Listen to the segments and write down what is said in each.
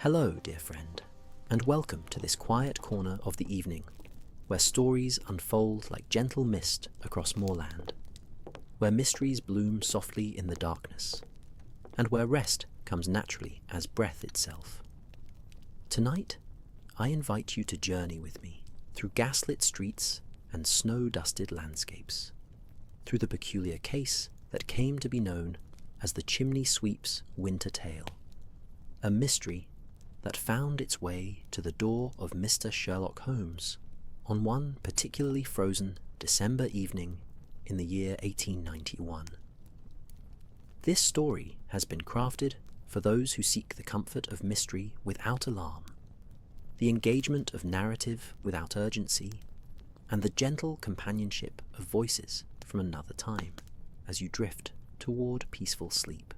Hello, dear friend, and welcome to this quiet corner of the evening, where stories unfold like gentle mist across moorland, where mysteries bloom softly in the darkness, and where rest comes naturally as breath itself. Tonight, I invite you to journey with me through gaslit streets and snow-dusted landscapes, through the peculiar case that came to be known as the Chimney Sweep's Winter Tale, a mystery that found its way to the door of Mr. Sherlock Holmes on one particularly frozen December evening in the year 1891. This story has been crafted for those who seek the comfort of mystery without alarm, the engagement of narrative without urgency, and the gentle companionship of voices from another time as you drift toward peaceful sleep.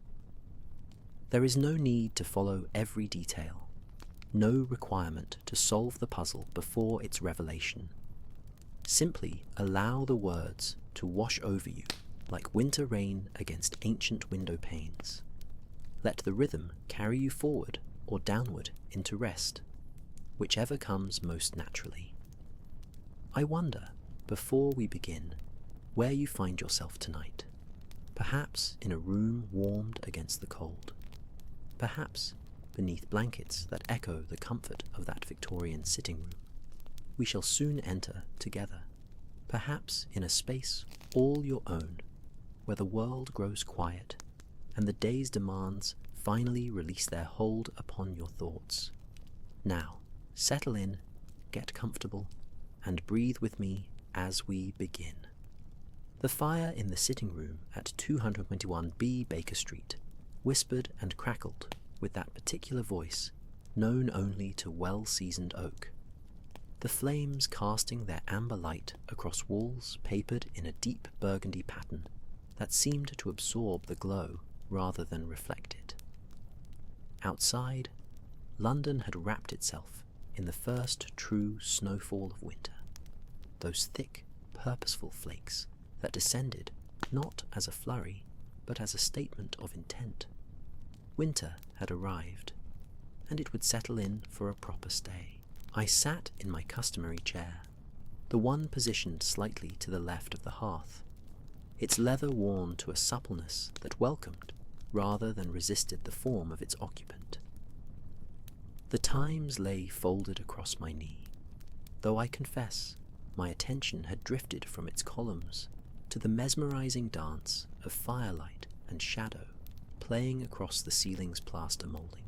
There is no need to follow every detail, no requirement to solve the puzzle before its revelation. Simply allow the words to wash over you like winter rain against ancient window panes. Let the rhythm carry you forward or downward into rest, whichever comes most naturally. I wonder, before we begin, where you find yourself tonight. Perhaps in a room warmed against the cold. Perhaps beneath blankets that echo the comfort of that Victorian sitting room we shall soon enter together, perhaps in a space all your own, where the world grows quiet and the day's demands finally release their hold upon your thoughts. Now, settle in, get comfortable, and breathe with me as we begin. The fire in the sitting room at 221B Baker Street whispered and crackled with that particular voice known only to well-seasoned oak, the flames casting their amber light across walls papered in a deep burgundy pattern that seemed to absorb the glow rather than reflect it. Outside, London had wrapped itself in the first true snowfall of winter, those thick, purposeful flakes that descended not as a flurry, but as a statement of intent. Winter had arrived, and it would settle in for a proper stay. I sat in my customary chair, the one positioned slightly to the left of the hearth, its leather worn to a suppleness that welcomed rather than resisted the form of its occupant. The Times lay folded across my knee, though I confess my attention had drifted from its columns to the mesmerizing dance of firelight and shadow playing across the ceiling's plaster moulding.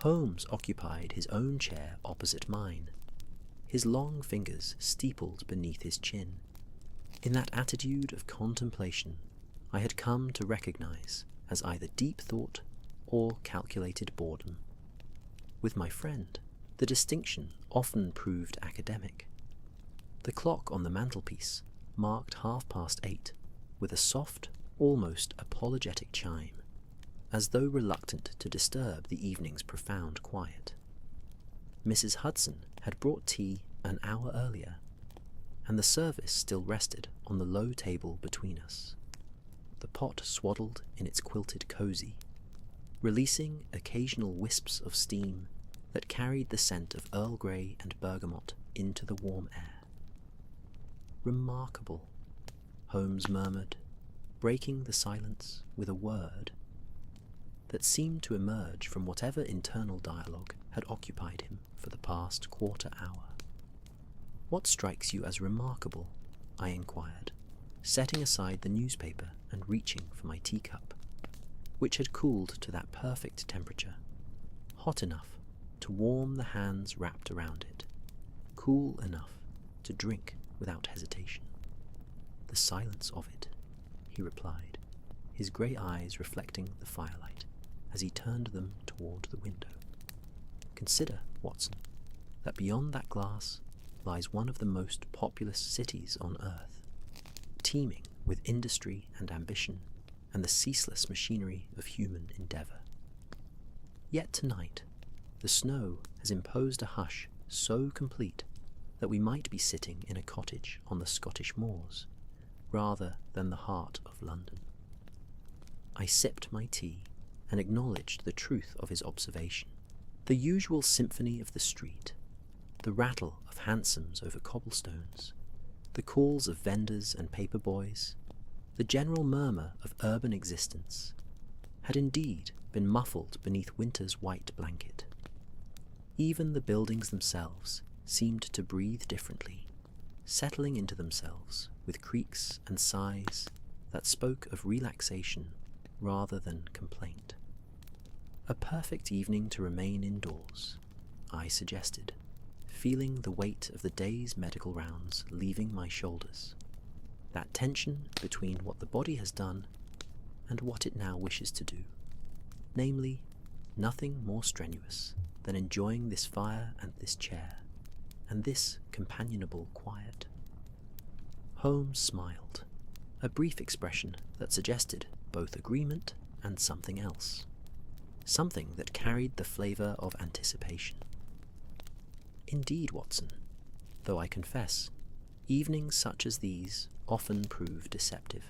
Holmes occupied his own chair opposite mine, his long fingers steepled beneath his chin. In that attitude of contemplation, I had come to recognize as either deep thought or calculated boredom. With my friend, the distinction often proved academic. The clock on the mantelpiece marked 8:30 with a soft, almost apologetic chime, as though reluctant to disturb the evening's profound quiet. Mrs. Hudson had brought tea an hour earlier, and the service still rested on the low table between us, the pot swaddled in its quilted cosy, releasing occasional wisps of steam that carried the scent of Earl Grey and bergamot into the warm air. "Remarkable," Holmes murmured, breaking the silence with a word that seemed to emerge from whatever internal dialogue had occupied him for the past quarter hour. "What strikes you as remarkable?" I inquired, setting aside the newspaper and reaching for my teacup, which had cooled to that perfect temperature, hot enough to warm the hands wrapped around it, cool enough to drink without hesitation. "The silence of it," he replied, his grey eyes reflecting the firelight as he turned them toward the window. "Consider, Watson, that beyond that glass lies one of the most populous cities on earth, teeming with industry and ambition and the ceaseless machinery of human endeavour. Yet tonight, the snow has imposed a hush so complete that we might be sitting in a cottage on the Scottish moors, rather than the heart of London." I sipped my tea and acknowledged the truth of his observation. The usual symphony of the street, the rattle of hansoms over cobblestones, the calls of vendors and paper boys, the general murmur of urban existence, had indeed been muffled beneath winter's white blanket. Even the buildings themselves seemed to breathe differently, settling into themselves with creaks and sighs that spoke of relaxation rather than complaint. A perfect evening to remain indoors, I suggested, feeling the weight of the day's medical rounds leaving my shoulders, that tension between what the body has done and what it now wishes to do, namely, nothing more strenuous than enjoying this fire and this chair, and this companionable quiet. Holmes smiled, a brief expression that suggested both agreement and something else, something that carried the flavour of anticipation. Indeed, Watson, though I confess, evenings such as these often prove deceptive.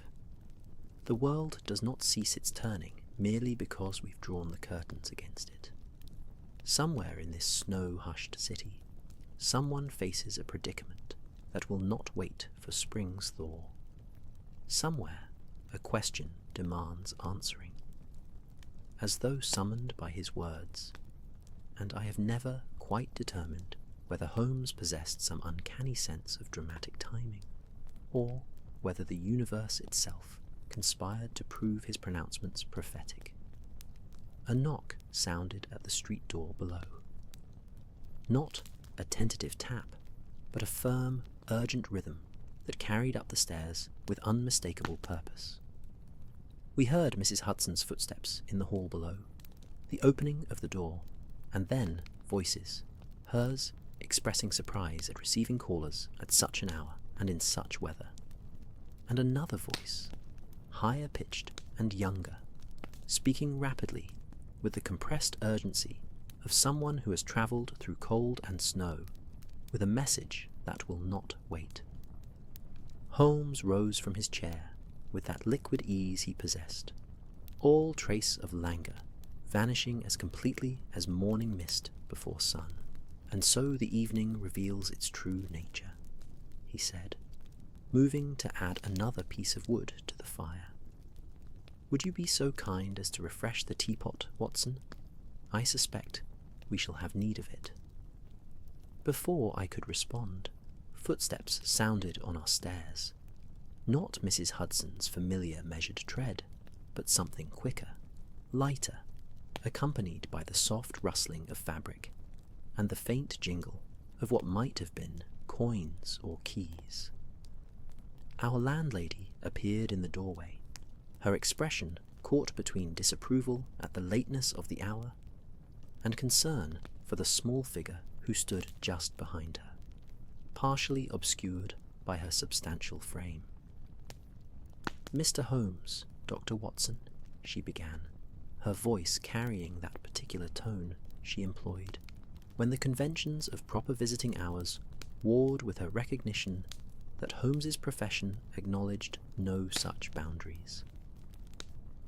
The world does not cease its turning merely because we've drawn the curtains against it. Somewhere in this snow-hushed city, someone faces a predicament that will not wait for spring's thaw. Somewhere, a question demands answering, as though summoned by his words, and I have never quite determined whether Holmes possessed some uncanny sense of dramatic timing, or whether the universe itself conspired to prove his pronouncements prophetic. A knock sounded at the street door below. Not a tentative tap, but a firm, urgent rhythm that carried up the stairs with unmistakable purpose. We heard Mrs. Hudson's footsteps in the hall below, the opening of the door, and then voices, hers expressing surprise at receiving callers at such an hour and in such weather, and another voice, higher pitched and younger, speaking rapidly with the compressed urgency of someone who has travelled through cold and snow with a message that will not wait. Holmes rose from his chair with that liquid ease he possessed, all trace of languor vanishing as completely as morning mist before sun. And so the evening reveals its true nature, he said, moving to add another piece of wood to the fire. Would you be so kind as to refresh the teapot, Watson? I suspect we shall have need of it. Before I could respond, footsteps sounded on our stairs. Not Mrs. Hudson's familiar measured tread, but something quicker, lighter, accompanied by the soft rustling of fabric and the faint jingle of what might have been coins or keys. Our landlady appeared in the doorway, her expression caught between disapproval at the lateness of the hour and concern for the small figure who stood just behind her, partially obscured by her substantial frame. "Mr. Holmes, Dr. Watson," she began, her voice carrying that particular tone she employed when the conventions of proper visiting hours warred with her recognition that Holmes's profession acknowledged no such boundaries.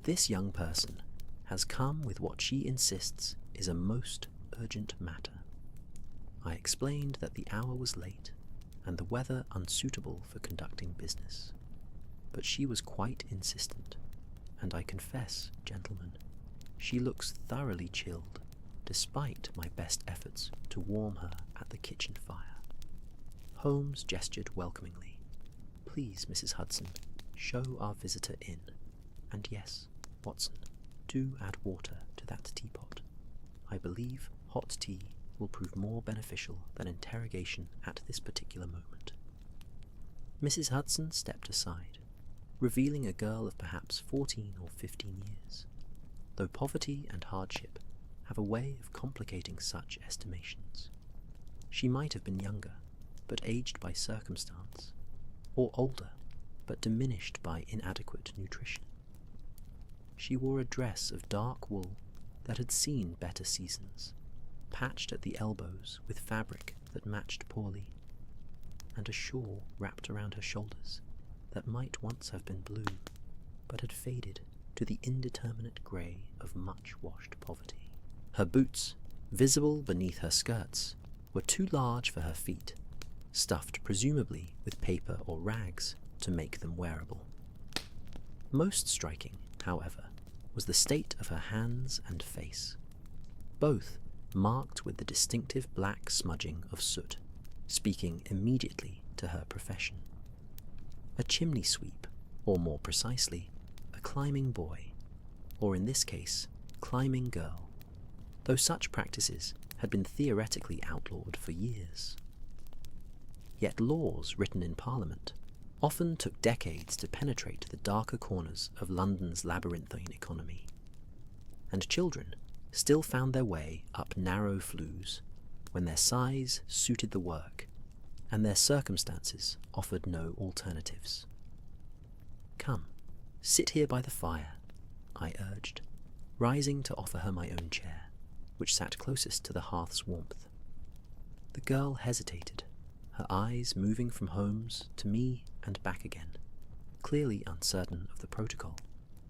"This young person has come with what she insists is a most urgent matter." I explained that the hour was late and the weather unsuitable for conducting business, but she was quite insistent, and I confess, gentlemen, she looks thoroughly chilled, despite my best efforts to warm her at the kitchen fire. Holmes gestured welcomingly. "Please, Mrs. Hudson, show our visitor in. And yes, Watson, do add water to that teapot. I believe hot tea will prove more beneficial than interrogation at this particular moment." Mrs. Hudson stepped aside, revealing a girl of perhaps 14 or 15 years, though poverty and hardship have a way of complicating such estimations. She might have been younger, but aged by circumstance, or older, but diminished by inadequate nutrition. She wore a dress of dark wool that had seen better seasons, patched at the elbows with fabric that matched poorly, and a shawl wrapped around her shoulders that might once have been blue, but had faded to the indeterminate grey of much-washed poverty. Her boots, visible beneath her skirts, were too large for her feet, stuffed presumably with paper or rags to make them wearable. Most striking, however, was the state of her hands and face, both marked with the distinctive black smudging of soot, speaking immediately to her profession. A chimney sweep, or more precisely, a climbing boy, or in this case, climbing girl, though such practices had been theoretically outlawed for years. Yet laws written in Parliament often took decades to penetrate the darker corners of London's labyrinthine economy, and children still found their way up narrow flues when their size suited the work and their circumstances offered no alternatives. "Come, sit here by the fire," I urged, rising to offer her my own chair, which sat closest to the hearth's warmth. The girl hesitated, her eyes moving from Holmes to me and back again, clearly uncertain of the protocol,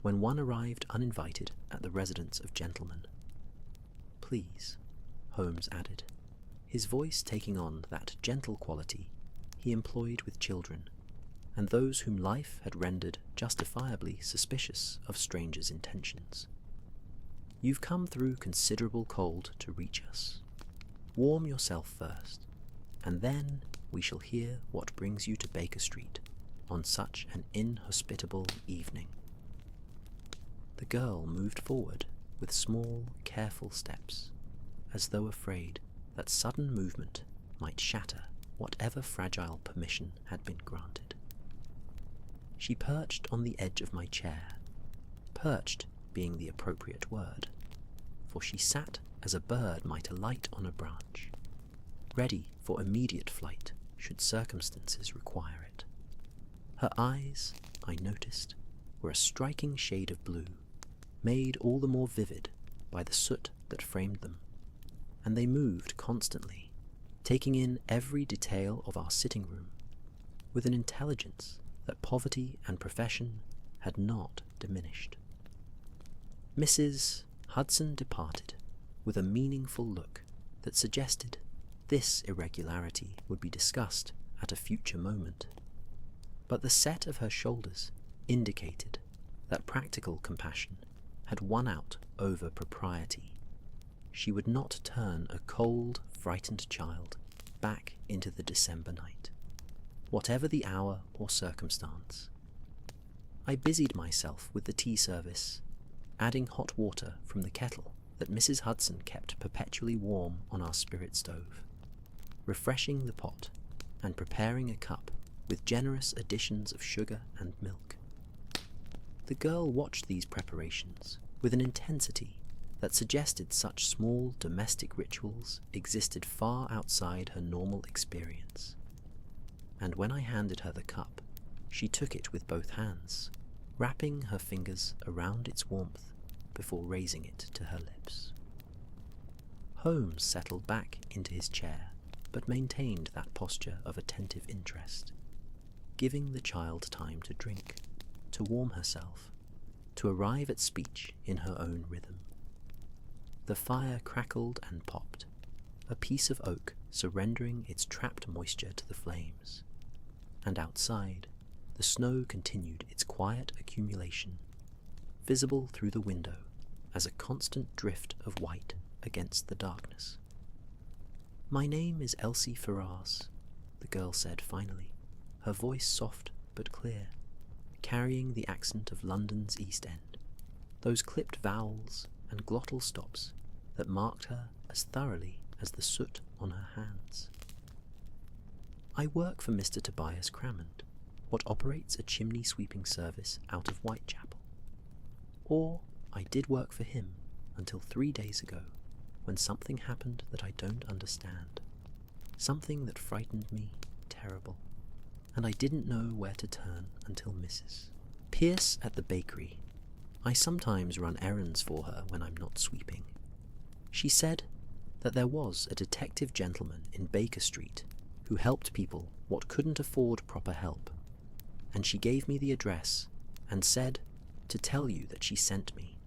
when one arrived uninvited at the residence of gentlemen. "Please," Holmes added, his voice taking on that gentle quality he employed with children and those whom life had rendered justifiably suspicious of strangers' intentions. "You've come through considerable cold to reach us. Warm yourself first, and then we shall hear what brings you to Baker Street on such an inhospitable evening." The girl moved forward with small, careful steps, as though afraid that sudden movement might shatter whatever fragile permission had been granted. She perched on the edge of my chair, perched being the appropriate word, for she sat as a bird might alight on a branch, ready for immediate flight should circumstances require it. Her eyes, I noticed, were a striking shade of blue, made all the more vivid by the soot that framed them, and they moved constantly, taking in every detail of our sitting room, with an intelligence that poverty and profession had not diminished. Mrs. Hudson departed with a meaningful look that suggested this irregularity would be discussed at a future moment, but the set of her shoulders indicated that practical compassion had won out over propriety. She would not turn a cold, frightened child back into the December night, whatever the hour or circumstance. I busied myself with the tea service, adding hot water from the kettle that Mrs. Hudson kept perpetually warm on our spirit stove, refreshing the pot and preparing a cup with generous additions of sugar and milk. The girl watched these preparations with an intensity that suggested such small domestic rituals existed far outside her normal experience, and when I handed her the cup, she took it with both hands, wrapping her fingers around its warmth before raising it to her lips. Holmes settled back into his chair, but maintained that posture of attentive interest, giving the child time to drink, to warm herself, to arrive at speech in her own rhythm. The fire crackled and popped, a piece of oak surrendering its trapped moisture to the flames, and outside, the snow continued its quiet accumulation, visible through the window as a constant drift of white against the darkness. "My name is Elsie Ferrars," the girl said finally, her voice soft but clear, carrying the accent of London's East End, those clipped vowels and glottal stops that marked her as thoroughly as the soot on her hands. "I work for Mr. Tobias Crammond, what operates a chimney sweeping service out of Whitechapel. Or I did work for him until 3 days ago, when something happened that I don't understand, something that frightened me terrible, and I didn't know where to turn until Mrs. Pierce at the bakery. I sometimes run errands for her when I'm not sweeping. She said that there was a detective gentleman in Baker Street who helped people what couldn't afford proper help, and she gave me the address and said to tell you that she sent me,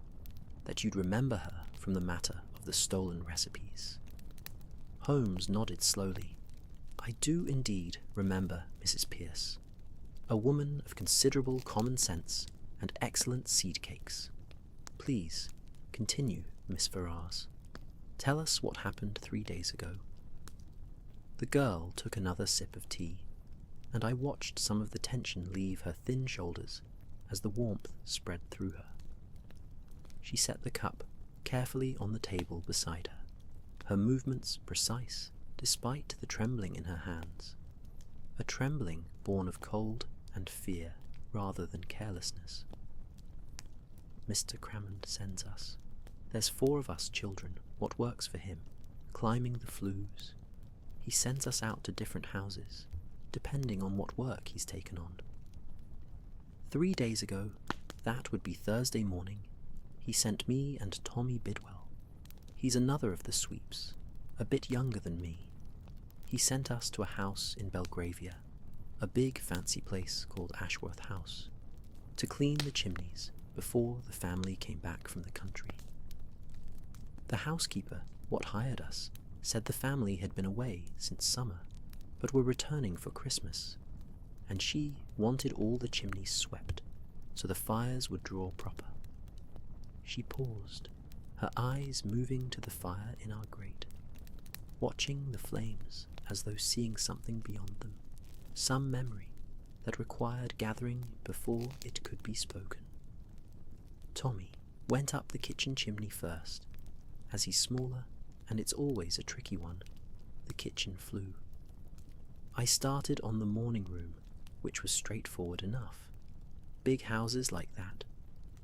that you'd remember her from the matter of the stolen recipes." Holmes nodded slowly. "I do indeed remember Mrs. Pierce, a woman of considerable common sense and excellent seed cakes. Please, continue, Miss Ferrars. Tell us what happened 3 days ago." The girl took another sip of tea, and I watched some of the tension leave her thin shoulders as the warmth spread through her. She set the cup carefully on the table beside her, her movements precise despite the trembling in her hands, a trembling born of cold and fear rather than carelessness. "Mr. Crammond sends us. There's 4 of us children, what works for him, climbing the flues. He sends us out to different houses, depending on what work he's taken on. 3 days ago, that would be Thursday morning, he sent me and Tommy Bidwell. He's another of the sweeps, a bit younger than me. He sent us to a house in Belgravia, a big fancy place called Ashworth House, to clean the chimneys before the family came back from the country. The housekeeper, what hired us, said the family had been away since summer, but were returning for Christmas, and she wanted all the chimneys swept, so the fires would draw proper." She paused, her eyes moving to the fire in our grate, watching the flames as though seeing something beyond them, some memory that required gathering before it could be spoken. "Tommy went up the kitchen chimney first. As he's smaller, and it's always a tricky one, the kitchen flue. I started on the morning room, which was straightforward enough. Big houses like that,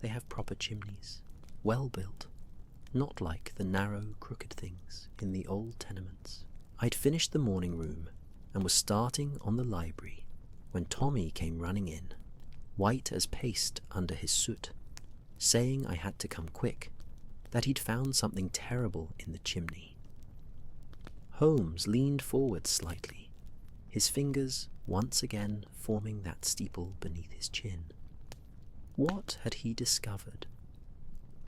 they have proper chimneys, well built, not like the narrow, crooked things in the old tenements. I'd finished the morning room and was starting on the library when Tommy came running in, white as paste under his soot, saying I had to come quick, that he'd found something terrible in the chimney." Holmes leaned forward slightly, his fingers once again forming that steeple beneath his chin. What had he discovered?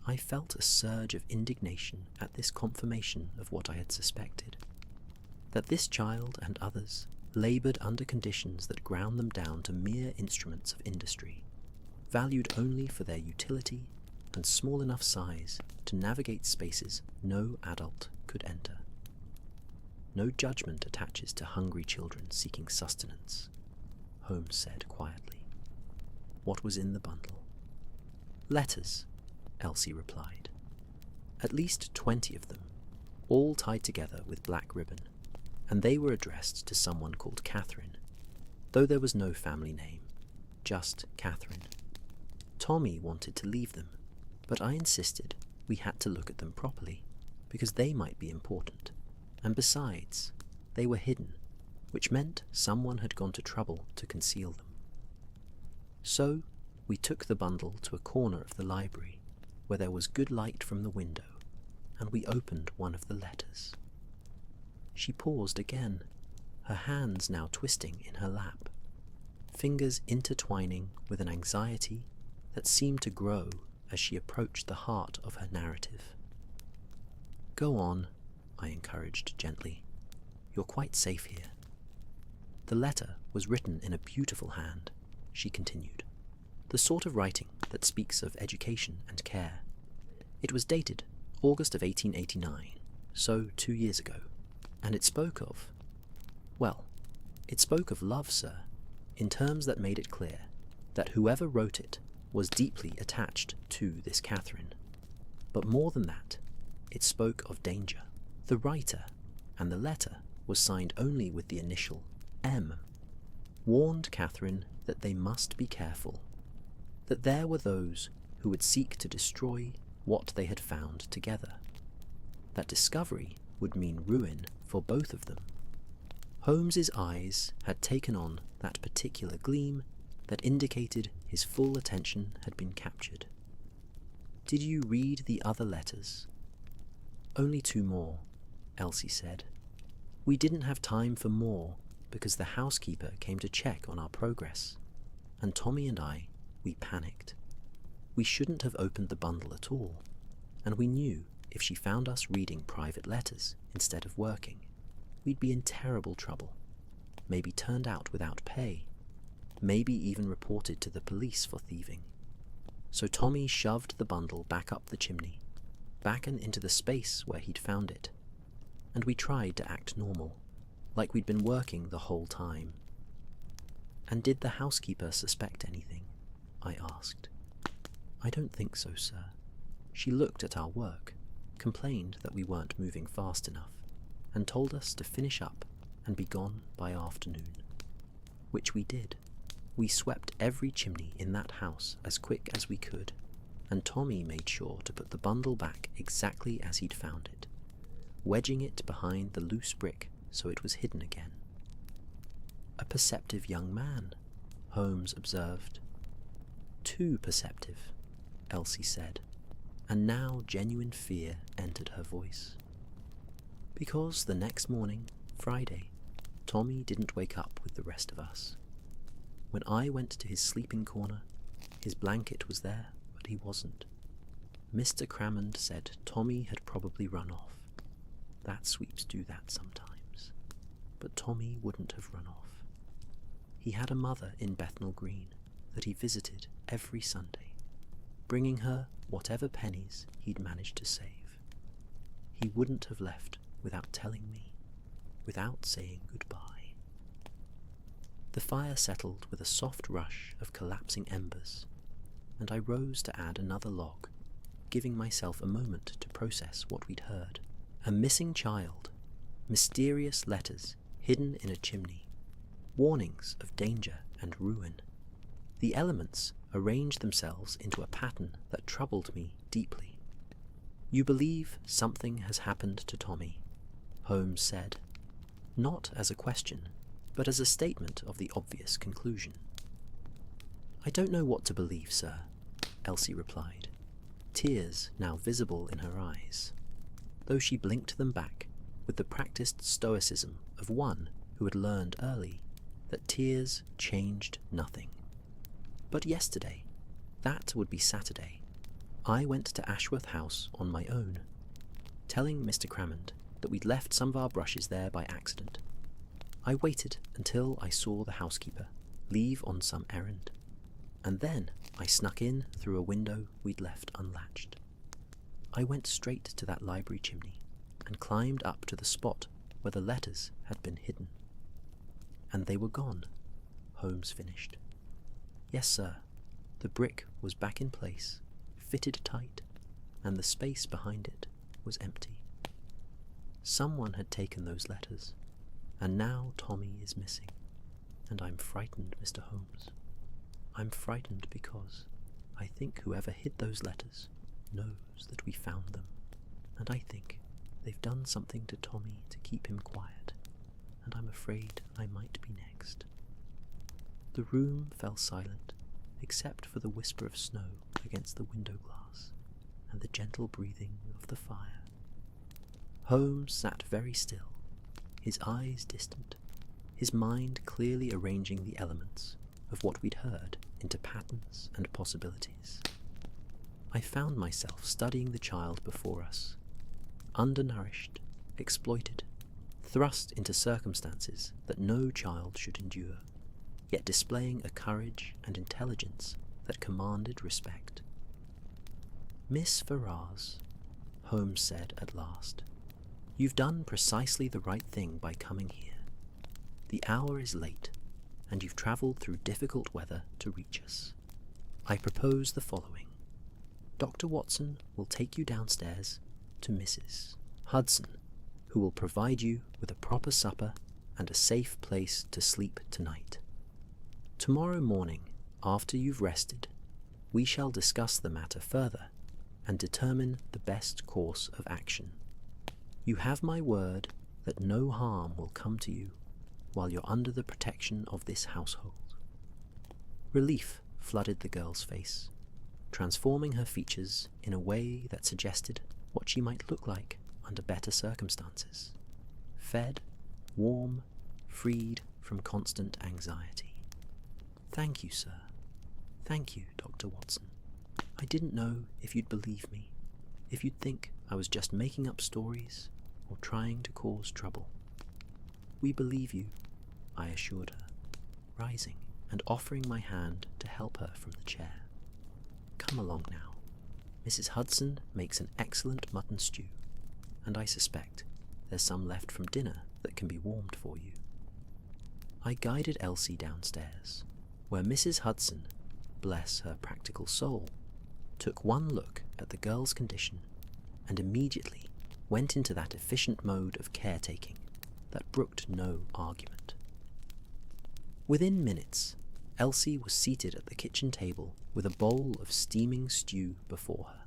I felt a surge of indignation at this confirmation of what I had suspected, that this child and others laboured under conditions that ground them down to mere instruments of industry, valued only for their utility and small enough size to navigate spaces no adult could enter. "No judgment attaches to hungry children seeking sustenance," Holmes said quietly. "What was in the bundle?" "Letters," Elsie replied. "At least 20 of them, all tied together with black ribbon, and they were addressed to someone called Catherine, though there was no family name, just Catherine. Tommy wanted to leave them, but I insisted we had to look at them properly, because they might be important, and besides, they were hidden, which meant someone had gone to trouble to conceal them. So we took the bundle to a corner of the library, where there was good light from the window, and we opened one of the letters." She paused again, her hands now twisting in her lap, fingers intertwining with an anxiety that seemed to grow as she approached the heart of her narrative. "Go on," I encouraged gently. "You're quite safe here." "The letter was written in a beautiful hand," she continued, "the sort of writing that speaks of education and care. It was dated August of 1889, so 2 years ago, and it spoke of, well, it spoke of love, sir, in terms that made it clear that whoever wrote it was deeply attached to this Catherine. But more than that, it spoke of danger. The writer, and the letter was signed only with the initial M, warned Catherine that they must be careful, that there were those who would seek to destroy what they had found together. That discovery would mean ruin for both of them." Holmes's eyes had taken on that particular gleam that indicated his full attention had been captured. "Did you read the other letters?" "Only 2 more," Elsie said. "We didn't have time for more because the housekeeper came to check on our progress, and Tommy and I, we panicked. We shouldn't have opened the bundle at all, and we knew if she found us reading private letters instead of working, we'd be in terrible trouble, maybe turned out without pay, maybe even reported to the police for thieving. So Tommy shoved the bundle back up the chimney, back and into the space where he'd found it, and we tried to act normal, like we'd been working the whole time. "And did the housekeeper suspect anything?" I asked. "I don't think so, sir. She looked at our work, complained that we weren't moving fast enough, and told us to finish up and be gone by afternoon. Which we did. We swept every chimney in that house as quick as we could, and Tommy made sure to put the bundle back exactly as he'd found it, wedging it behind the loose brick so it was hidden again." "A perceptive young man," Holmes observed. "Too perceptive," Elsie said, and now genuine fear entered her voice. Because the next morning, Friday, Tommy didn't wake up with the rest of us. When I went to his sleeping corner, his blanket was there, but he wasn't. Mr. Crammond said Tommy had probably run off. That sweeps do that sometimes. But Tommy wouldn't have run off. He had a mother in Bethnal Green that he visited every Sunday, bringing her whatever pennies he'd managed to save. He wouldn't have left without telling me, without saying goodbye. The fire settled with a soft rush of collapsing embers, and I rose to add another log, giving myself a moment to process what we'd heard. A missing child, mysterious letters hidden in a chimney, warnings of danger and ruin. The elements arranged themselves into a pattern that troubled me deeply. "You believe something has happened to Tommy," Holmes said, not as a question, but as a statement of the obvious conclusion. "I don't know what to believe, sir," Elsie replied, tears now visible in her eyes, though she blinked them back with the practiced stoicism of one who had learned early that tears changed nothing. "But yesterday, that would be Saturday, I went to Ashworth House on my own, telling Mr. Crammond that we'd left some of our brushes there by accident. I waited until I saw the housekeeper leave on some errand, and then I snuck in through a window we'd left unlatched. I went straight to that library chimney and climbed up to the spot where the letters had been hidden. And they were gone," Holmes finished. "Yes, sir, the brick was back in place, fitted tight, and the space behind it was empty. Someone had taken those letters, and now Tommy is missing, and I'm frightened, Mr. Holmes. I'm frightened because I think whoever hid those letters knows that we found them, and I think they've done something to Tommy to keep him quiet, and I'm afraid I might be next." The room fell silent, except for the whisper of snow against the window glass and the gentle breathing of the fire. Holmes sat very still, his eyes distant, his mind clearly arranging the elements of what we'd heard into patterns and possibilities. I found myself studying the child before us, undernourished, exploited, thrust into circumstances that no child should endure, yet displaying a courage and intelligence that commanded respect. "Miss Ferrars," Holmes said at last, "you've done precisely the right thing by coming here. The hour is late, and you've travelled through difficult weather to reach us. I propose the following. Dr. Watson will take you downstairs to Mrs. Hudson, who will provide you with a proper supper and a safe place to sleep tonight. Tomorrow morning, after you've rested, we shall discuss the matter further and determine the best course of action. You have my word that no harm will come to you while you're under the protection of this household." Relief flooded the girl's face, transforming her features in a way that suggested what she might look like under better circumstances. Fed, warm, freed from constant anxiety. "Thank you, sir. Thank you, Dr. Watson," I didn't know if you'd believe me, if you'd think I was just making up stories or trying to cause trouble. We believe you, I assured her, rising and offering my hand to help her from the chair. Come along now. Mrs. Hudson makes an excellent mutton stew, and I suspect there's some left from dinner that can be warmed for you. I guided Elsie downstairs, where Mrs. Hudson, bless her practical soul, took one look at the girl's condition and immediately went into that efficient mode of caretaking that brooked no argument. Within minutes, Elsie was seated at the kitchen table with a bowl of steaming stew before her,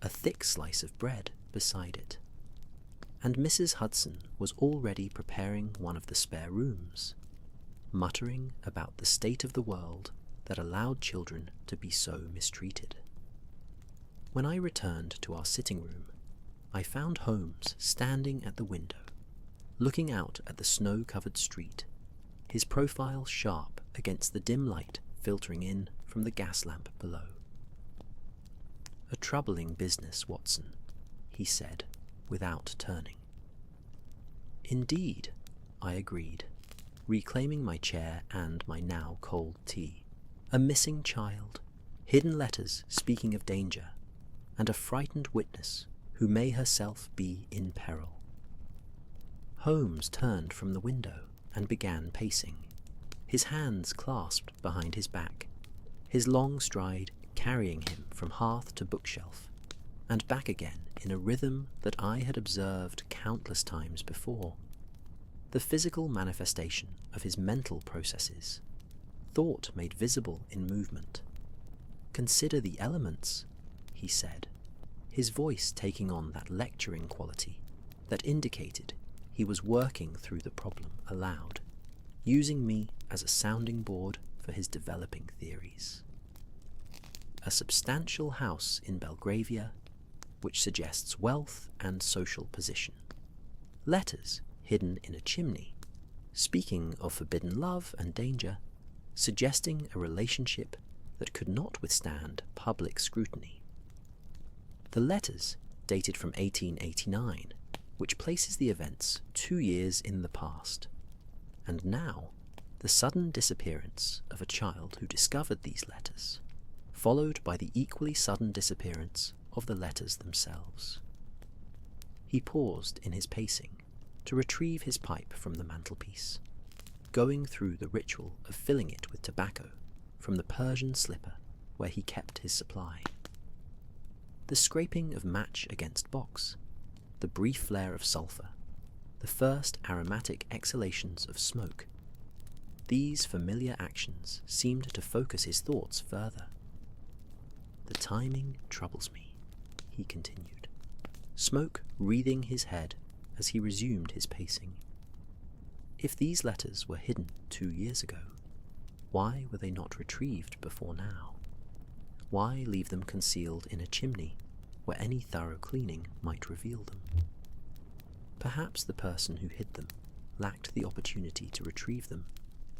a thick slice of bread beside it, and Mrs. Hudson was already preparing one of the spare rooms, muttering about the state of the world that allowed children to be so mistreated. When I returned to our sitting room, I found Holmes standing at the window, looking out at the snow-covered street, his profile sharp against the dim light filtering in from the gas lamp below. "A troubling business, Watson," he said, without turning. "Indeed," I agreed, reclaiming my chair and my now cold tea. "A missing child, hidden letters speaking of danger, and a frightened witness who may herself be in peril." Holmes turned from the window and began pacing, his hands clasped behind his back, his long stride carrying him from hearth to bookshelf, and back again in a rhythm that I had observed countless times before. The physical manifestation of his mental processes, thought made visible in movement. "Consider the elements," he said, his voice taking on that lecturing quality that indicated he was working through the problem aloud, using me as a sounding board for his developing theories. "A substantial house in Belgravia, which suggests wealth and social position. Letters hidden in a chimney, speaking of forbidden love and danger, suggesting a relationship that could not withstand public scrutiny. The letters dated from 1889, which places the events 2 years in the past, and now the sudden disappearance of a child who discovered these letters, followed by the equally sudden disappearance of the letters themselves." He paused in his pacing to retrieve his pipe from the mantelpiece, going through the ritual of filling it with tobacco from the Persian slipper where he kept his supply. The scraping of match against box, the brief flare of sulphur, the first aromatic exhalations of smoke, these familiar actions seemed to focus his thoughts further. "The timing troubles me," he continued, smoke wreathing his head as he resumed his pacing. "If these letters were hidden 2 years ago, why were they not retrieved before now? Why leave them concealed in a chimney where any thorough cleaning might reveal them? Perhaps the person who hid them lacked the opportunity to retrieve them,"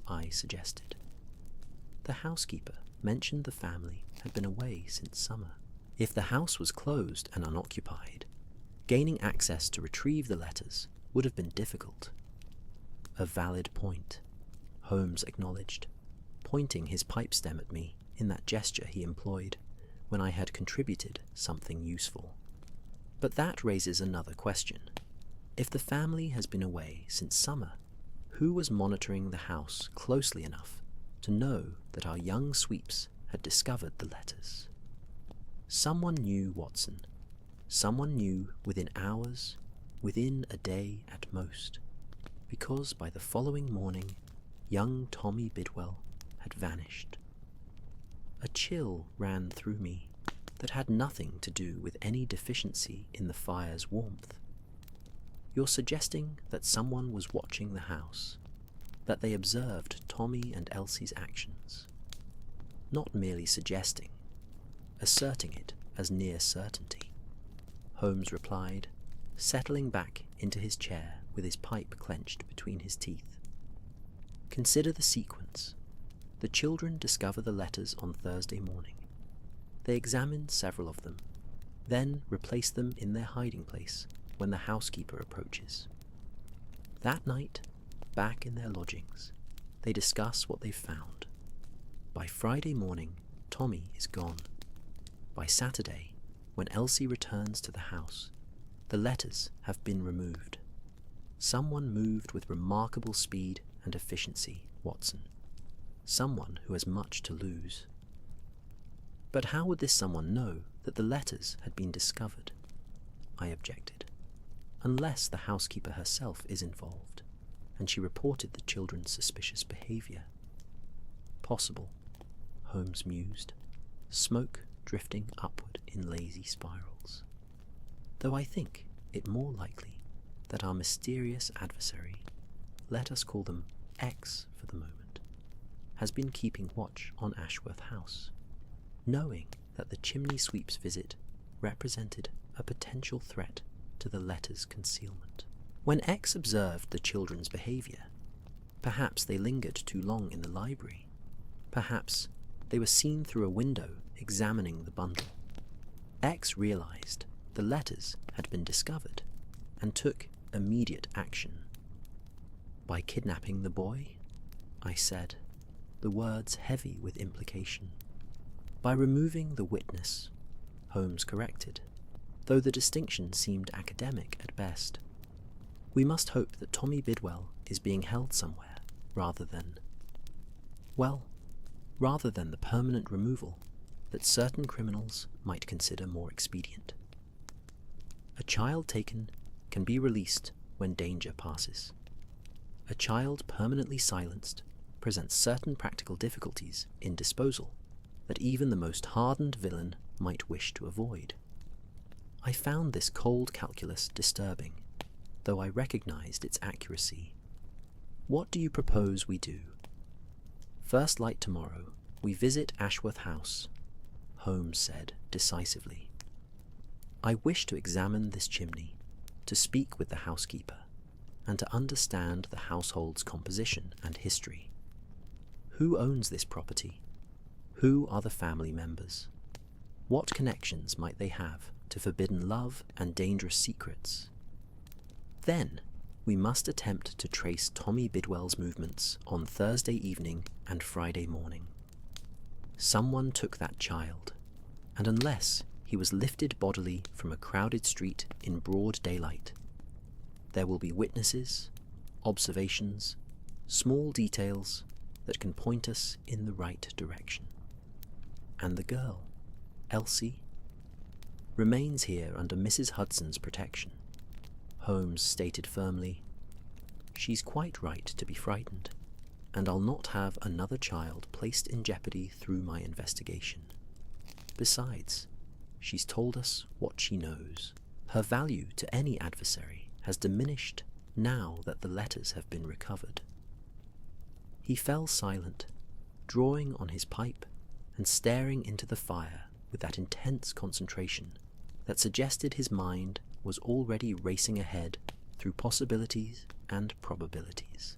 I suggested. "The housekeeper mentioned the family had been away since summer. If the house was closed and unoccupied, gaining access to retrieve the letters would have been difficult." "A valid point," Holmes acknowledged, pointing his pipe stem at me in that gesture he employed when I had contributed something useful. "But that raises another question. If the family has been away since summer, who was monitoring the house closely enough to know that our young sweeps had discovered the letters? Someone knew, Watson. Someone knew within hours, within a day at most, because by the following morning, young Tommy Bidwell had vanished. A chill ran through me that had nothing to do with any deficiency in the fire's warmth. You're suggesting that someone was watching the house, that they observed Tommy and Elsie's actions. Not merely suggesting, asserting it as near certainty," Holmes replied, settling back into his chair with his pipe clenched between his teeth. "Consider the sequence. The children discover the letters on Thursday morning. They examined several of them, then replace them in their hiding place when the housekeeper approaches. That night, back in their lodgings, they discuss what they've found. By Friday morning, Tommy is gone. By Saturday, when Elsie returns to the house, the letters have been removed. Someone moved with remarkable speed and efficiency, Watson. Someone who has much to lose. But how would this someone know that the letters had been discovered? I objected. Unless the housekeeper herself is involved, and she reported the children's suspicious behavior. Possible, Holmes mused, smoke drifting upward in lazy spirals. Though I think it more likely that our mysterious adversary, let us call them X for the moment, has been keeping watch on Ashworth House, knowing that the chimney sweep's visit represented a potential threat to the letter's concealment. When X observed the children's behavior, perhaps they lingered too long in the library. Perhaps they were seen through a window examining the bundle. X realized the letters had been discovered and took immediate action. By kidnapping the boy, I said, the words heavy with implication. By removing the witness, Holmes corrected, though the distinction seemed academic at best. We must hope that Tommy Bidwell is being held somewhere, rather than the permanent removal that certain criminals might consider more expedient. A child taken can be released when danger passes. A child permanently silenced presents certain practical difficulties in disposal that even the most hardened villain might wish to avoid. I found this cold calculus disturbing, though I recognized its accuracy. What do you propose we do? First light tomorrow, we visit Ashworth House, Holmes said decisively. I wish to examine this chimney, to speak with the housekeeper, and to understand the household's composition and history. Who owns this property? Who are the family members? What connections might they have to forbidden love and dangerous secrets? Then, we must attempt to trace Tommy Bidwell's movements on Thursday evening and Friday morning. Someone took that child, and unless he was lifted bodily from a crowded street in broad daylight, there will be witnesses, observations, small details that can point us in the right direction. And the girl, Elsie, remains here under Mrs. Hudson's protection. Holmes stated firmly, she's quite right to be frightened, and I'll not have another child placed in jeopardy through my investigation. Besides, she's told us what she knows. Her value to any adversary has diminished now that the letters have been recovered. He fell silent, drawing on his pipe and staring into the fire with that intense concentration that suggested his mind was already racing ahead through possibilities and probabilities,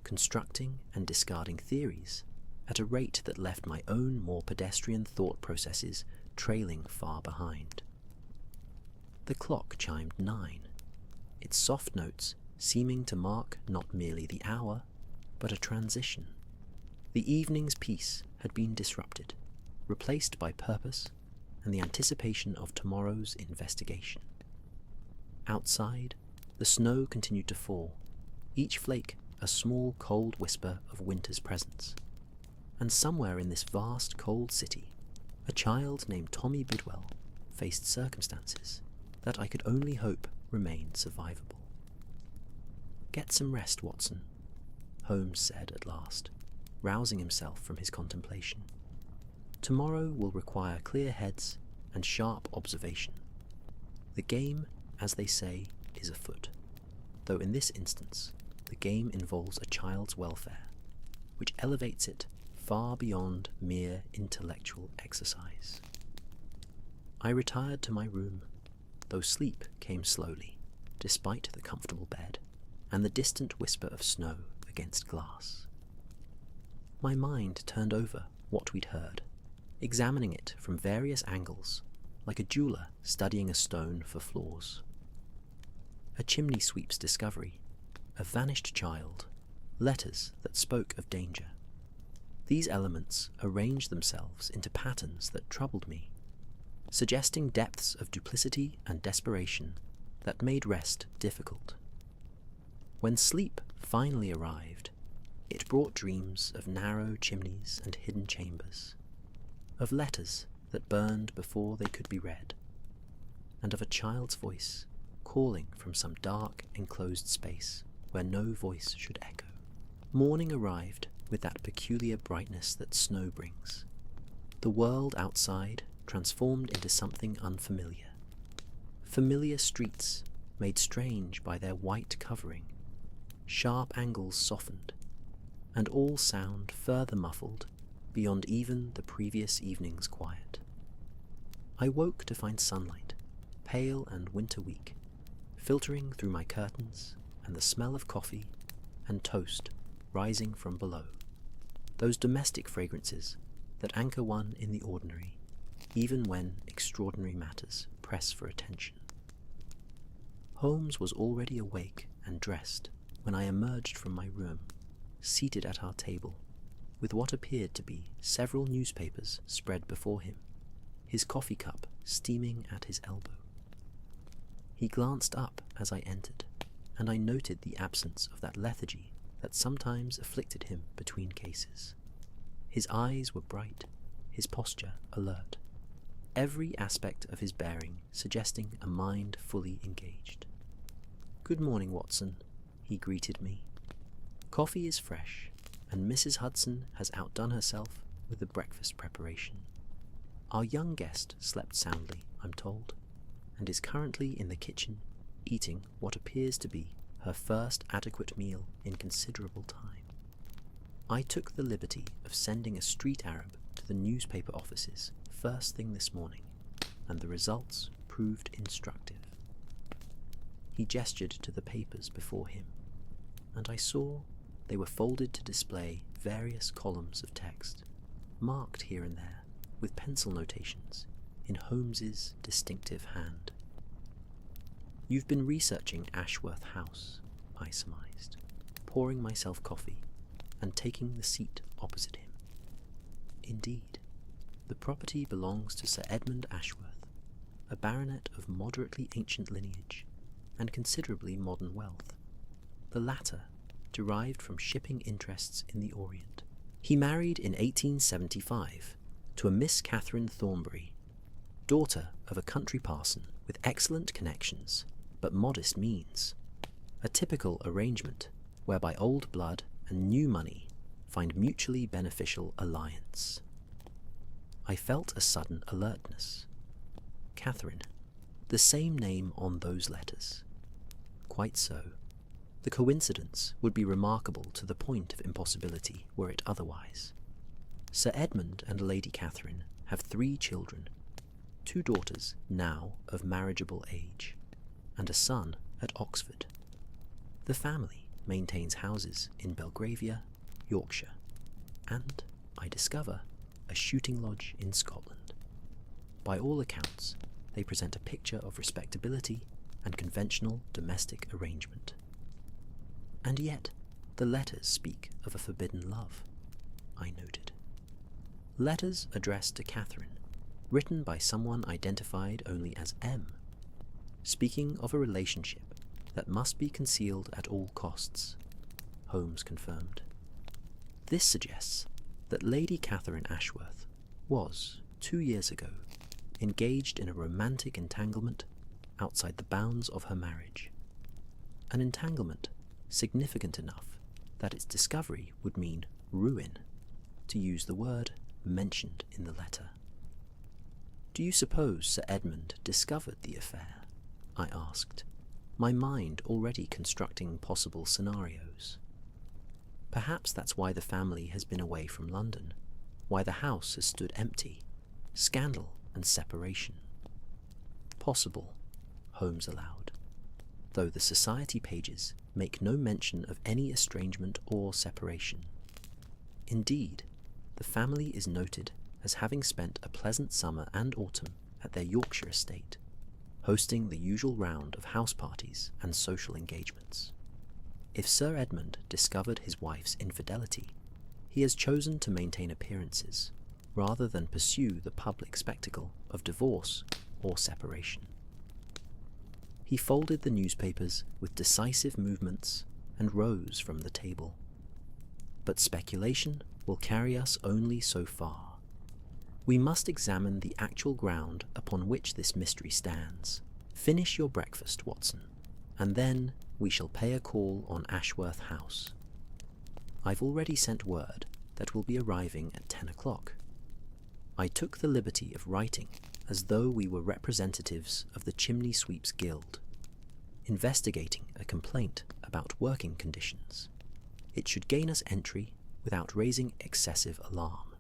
constructing and discarding theories at a rate that left my own more pedestrian thought processes trailing far behind. The clock chimed 9, its soft notes seeming to mark not merely the hour, but a transition. The evening's peace had been disrupted, replaced by purpose and the anticipation of tomorrow's investigation. Outside, the snow continued to fall, each flake a small cold whisper of winter's presence. And somewhere in this vast cold city, a child named Tommy Bidwell faced circumstances that I could only hope remained survivable. Get some rest, Watson, Holmes said at last, rousing himself from his contemplation. Tomorrow will require clear heads and sharp observation. The game, as they say, is afoot, though in this instance the game involves a child's welfare, which elevates it far beyond mere intellectual exercise. I retired to my room, though sleep came slowly, despite the comfortable bed and the distant whisper of snow against glass. My mind turned over what we'd heard, examining it from various angles, like a jeweller studying a stone for flaws. A chimney sweep's discovery, a vanished child, letters that spoke of danger. These elements arranged themselves into patterns that troubled me, suggesting depths of duplicity and desperation that made rest difficult. When sleep finally arrived, it brought dreams of narrow chimneys and hidden chambers, of letters that burned before they could be read, and of a child's voice calling from some dark, enclosed space where no voice should echo. Morning arrived with that peculiar brightness that snow brings. The world outside transformed into something unfamiliar. Familiar streets made strange by their white covering, sharp angles softened, and all sound further muffled beyond even the previous evening's quiet. I woke to find sunlight, pale and winter-weak, filtering through my curtains, and the smell of coffee and toast rising from below. Those domestic fragrances that anchor one in the ordinary, even when extraordinary matters press for attention. Holmes was already awake and dressed when I emerged from my room, seated at our table, with what appeared to be several newspapers spread before him, his coffee cup steaming at his elbow. He glanced up as I entered, and I noted the absence of that lethargy that sometimes afflicted him between cases. His eyes were bright, his posture alert, every aspect of his bearing suggesting a mind fully engaged. "Good morning, Watson," he greeted me. "Coffee is fresh, and Mrs. Hudson has outdone herself with the breakfast preparation. Our young guest slept soundly, I'm told, and is currently in the kitchen eating what appears to be her first adequate meal in considerable time. I took the liberty of sending a street Arab to the newspaper offices first thing this morning, and the results proved instructive." He gestured to the papers before him, and I saw they were folded to display various columns of text, marked here and there with pencil notations in Holmes's distinctive hand. "You've been researching Ashworth House," I surmised, pouring myself coffee and taking the seat opposite him. "Indeed, the property belongs to Sir Edmund Ashworth, a baronet of moderately ancient lineage and considerably modern wealth, the latter derived from shipping interests in the Orient. He married in 1875 to a Miss Catherine Thornbury, daughter of a country parson with excellent connections but modest means, a typical arrangement whereby old blood and new money find mutually beneficial alliance." I felt a sudden alertness. Catherine, the same name on those letters. Quite so. The coincidence would be remarkable to the point of impossibility were it otherwise. Sir Edmund and Lady Catherine have 3 children, 2 daughters now of marriageable age, and a son at Oxford. The family maintains houses in Belgravia, Yorkshire, and, I discover, a shooting lodge in Scotland. By all accounts, they present a picture of respectability and conventional domestic arrangement. And yet, the letters speak of a forbidden love, I noted. Letters addressed to Catherine, written by someone identified only as M, speaking of a relationship that must be concealed at all costs, Holmes confirmed. This suggests that Lady Catherine Ashworth was, 2 years ago, engaged in a romantic entanglement outside the bounds of her marriage, an entanglement significant enough that its discovery would mean ruin, to use the word mentioned in the letter. "Do you suppose Sir Edmund discovered the affair?" I asked, my mind already constructing possible scenarios. Perhaps that's why the family has been away from London, why the house has stood empty, scandal and separation. Possible, Holmes allowed, though the society pages make no mention of any estrangement or separation. Indeed, the family is noted as having spent a pleasant summer and autumn at their Yorkshire estate, hosting the usual round of house parties and social engagements. If Sir Edmund discovered his wife's infidelity, he has chosen to maintain appearances rather than pursue the public spectacle of divorce or separation. He folded the newspapers with decisive movements and rose from the table. But speculation will carry us only so far. We must examine the actual ground upon which this mystery stands. Finish your breakfast, Watson, and then we shall pay a call on Ashworth House. I've already sent word that we'll be arriving at 10 o'clock. I took the liberty of writing as though we were representatives of the Chimney Sweeps Guild, investigating a complaint about working conditions. It should gain us entry without raising excessive alarm.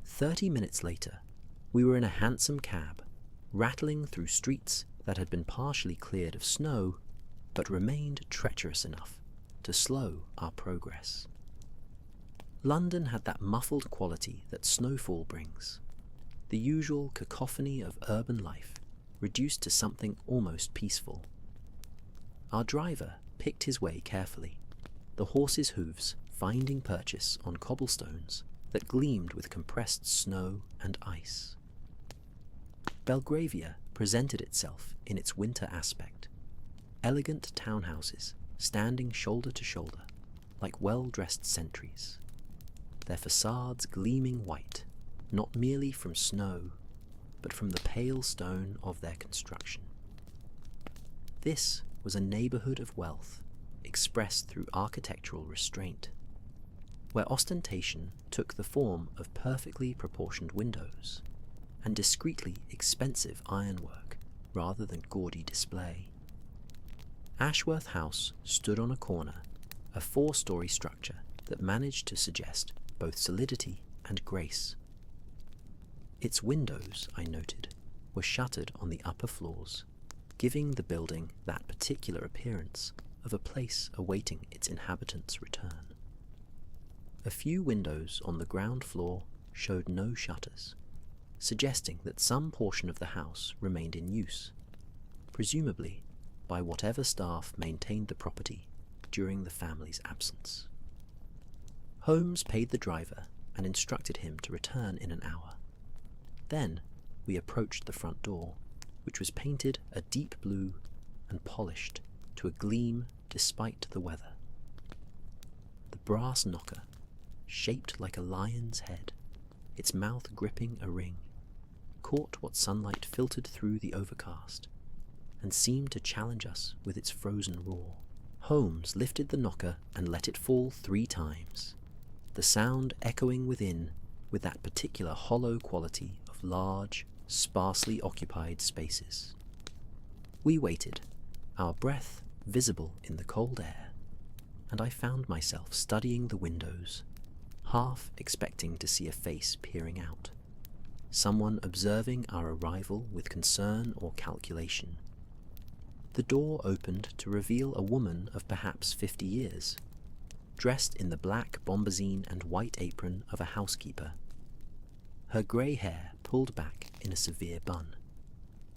30 minutes later, we were in a hansom cab, rattling through streets that had been partially cleared of snow, but remained treacherous enough to slow our progress. London had that muffled quality that snowfall brings, the usual cacophony of urban life reduced to something almost peaceful. Our driver picked his way carefully, the horse's hooves finding purchase on cobblestones that gleamed with compressed snow and ice. Belgravia presented itself in its winter aspect, elegant townhouses standing shoulder to shoulder like well-dressed sentries, their facades gleaming white, not merely from snow, but from the pale stone of their construction. This was a neighbourhood of wealth expressed through architectural restraint, where ostentation took the form of perfectly proportioned windows and discreetly expensive ironwork rather than gaudy display. Ashworth House stood on a corner, a 4-story structure that managed to suggest both solidity and grace. Its windows, I noted, were shuttered on the upper floors, giving the building that particular appearance of a place awaiting its inhabitants' return. A few windows on the ground floor showed no shutters, suggesting that some portion of the house remained in use, presumably by whatever staff maintained the property during the family's absence. Holmes paid the driver and instructed him to return in an hour. Then we approached the front door, which was painted a deep blue and polished to a gleam despite the weather. The brass knocker, shaped like a lion's head, its mouth gripping a ring, caught what sunlight filtered through the overcast, and seemed to challenge us with its frozen roar. Holmes lifted the knocker and let it fall 3 times, the sound echoing within with that particular hollow quality of large, sparsely occupied spaces. We waited, our breath visible in the cold air, and I found myself studying the windows, half expecting to see a face peering out, someone observing our arrival with concern or calculation. The door opened to reveal a woman of perhaps 50 years, dressed in the black bombazine and white apron of a housekeeper, her grey hair pulled back in a severe bun,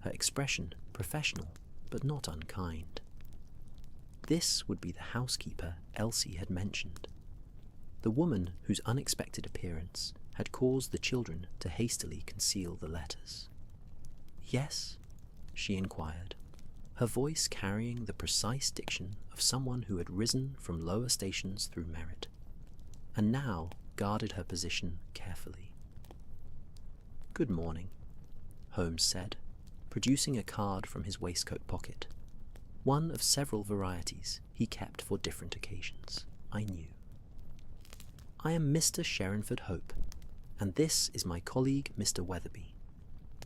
her expression professional but not unkind. This would be the housekeeper Elsie had mentioned, the woman whose unexpected appearance had caused the children to hastily conceal the letters. "Yes?" she inquired, her voice carrying the precise diction of someone who had risen from lower stations through merit, and now guarded her position carefully. "Good morning," Holmes said, producing a card from his waistcoat pocket, one of several varieties he kept for different occasions, I knew. "I am Mr. Sherrinford Hope, and this is my colleague Mr. Weatherby.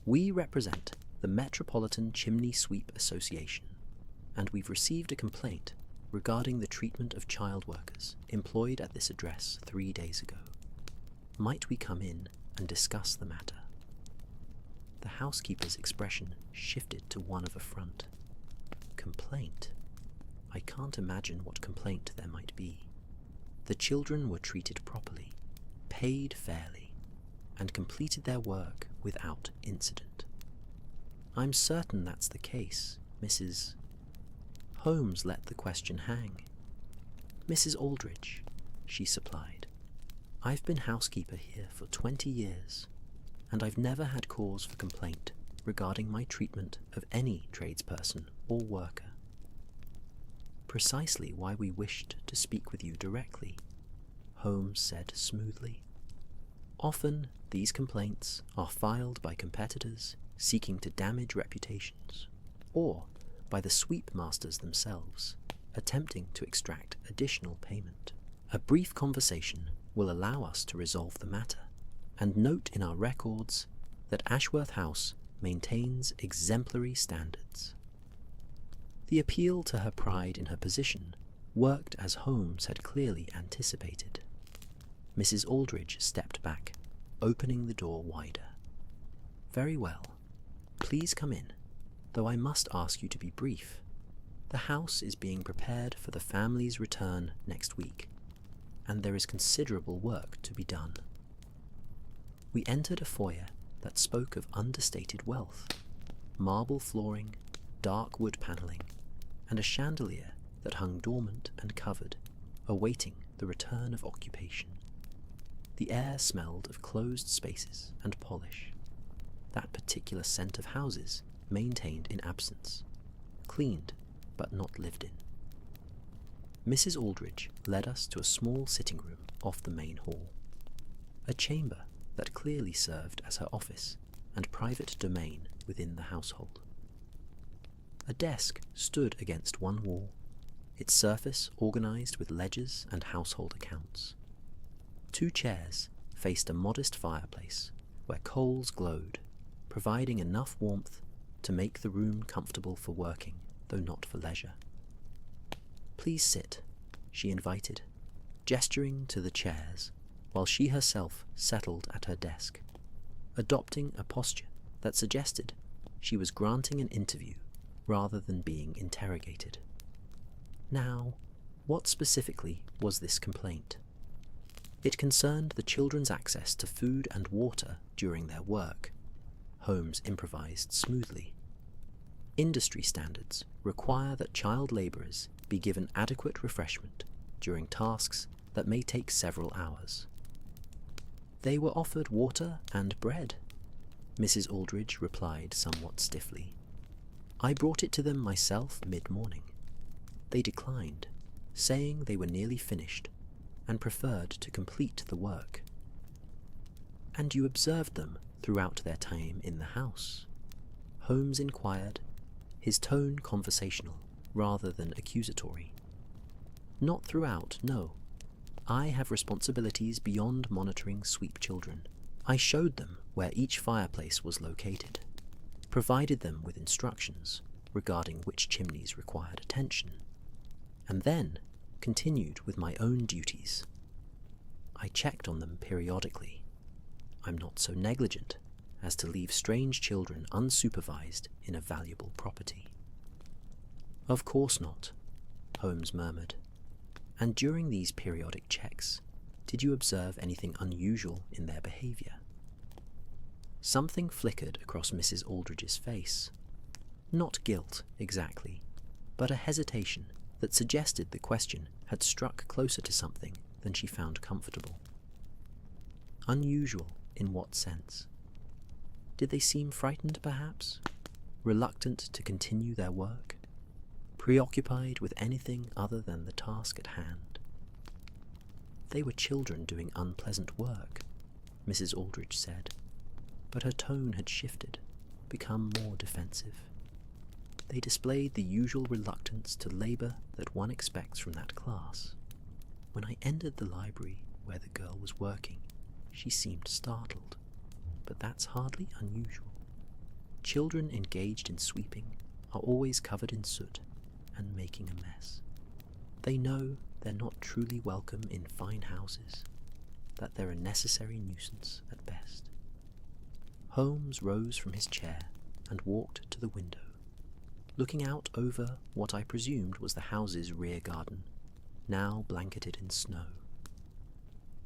We represent the Metropolitan Chimney Sweep Association, and we've received a complaint regarding the treatment of child workers employed at this address 3 days ago. Might we come in and discuss the matter?" The housekeeper's expression shifted to one of affront. Complaint? I can't imagine what complaint there might be. The children were treated properly, paid fairly, and completed their work without incident. I'm certain that's the case, Mrs. Holmes let the question hang. Mrs. Aldridge, she supplied. I've been housekeeper here for 20 years, and I've never had cause for complaint regarding my treatment of any tradesperson or worker. Precisely why we wished to speak with you directly, Holmes said smoothly. Often these complaints are filed by competitors seeking to damage reputations, or by the sweep masters themselves, attempting to extract additional payment. A brief conversation will allow us to resolve the matter, and note in our records that Ashworth House maintains exemplary standards. The appeal to her pride in her position worked as Holmes had clearly anticipated. Mrs. Aldridge stepped back, opening the door wider. Very well. Please come in, though I must ask you to be brief. The house is being prepared for the family's return next week, and there is considerable work to be done. We entered a foyer that spoke of understated wealth, marble flooring, dark wood panelling, and a chandelier that hung dormant and covered, awaiting the return of occupation. The air smelled of closed spaces and polish, that particular scent of houses maintained in absence, cleaned but not lived in. Mrs. Aldridge led us to a small sitting room off the main hall, a chamber that clearly served as her office and private domain within the household. A desk stood against one wall, its surface organized with ledgers and household accounts. 2 chairs faced a modest fireplace where coals glowed, providing enough warmth to make the room comfortable for working, though not for leisure. Please sit, she invited, gesturing to the chairs while she herself settled at her desk, adopting a posture that suggested she was granting an interview rather than being interrogated. Now, what specifically was this complaint? It concerned the children's access to food and water during their work. Holmes improvised smoothly. Industry standards require that child labourers be given adequate refreshment during tasks that may take several hours. They were offered water and bread, Mrs. Aldridge replied somewhat stiffly. I brought it to them myself mid-morning. They declined, saying they were nearly finished and preferred to complete the work. And you observed them throughout their time in the house? Holmes inquired, his tone conversational rather than accusatory. Not throughout, no. I have responsibilities beyond monitoring sweep children. I showed them where each fireplace was located, provided them with instructions regarding which chimneys required attention, and then continued with my own duties. I checked on them periodically. I'm not so negligent as to leave strange children unsupervised in a valuable property. Of course not, Holmes murmured. And during these periodic checks, did you observe anything unusual in their behaviour? Something flickered across Mrs. Aldridge's face. Not guilt, exactly, but a hesitation that suggested the question had struck closer to something than she found comfortable. Unusual in what sense? Did they seem frightened, perhaps? Reluctant to continue their work? Preoccupied with anything other than the task at hand? They were children doing unpleasant work, Mrs. Aldridge said, but her tone had shifted, become more defensive. They displayed the usual reluctance to labour that one expects from that class. When I entered the library where the girl was working, she seemed startled, but that's hardly unusual. Children engaged in sweeping are always covered in soot and making a mess. They know they're not truly welcome in fine houses, that they're a necessary nuisance at best. Holmes rose from his chair and walked to the window, looking out over what I presumed was the house's rear garden, now blanketed in snow.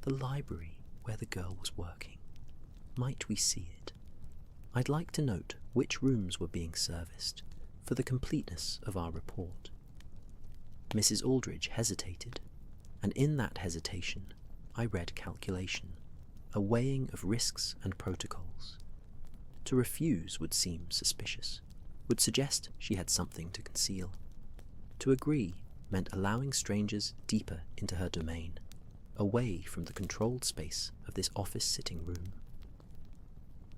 The library where the girl was working. Might we see it? I'd like to note which rooms were being serviced for the completeness of our report. Mrs. Aldridge hesitated, and in that hesitation I read calculation, a weighing of risks and protocols. To refuse would seem suspicious, would suggest she had something to conceal. To agree meant allowing strangers deeper into her domain, away from the controlled space of this office sitting room.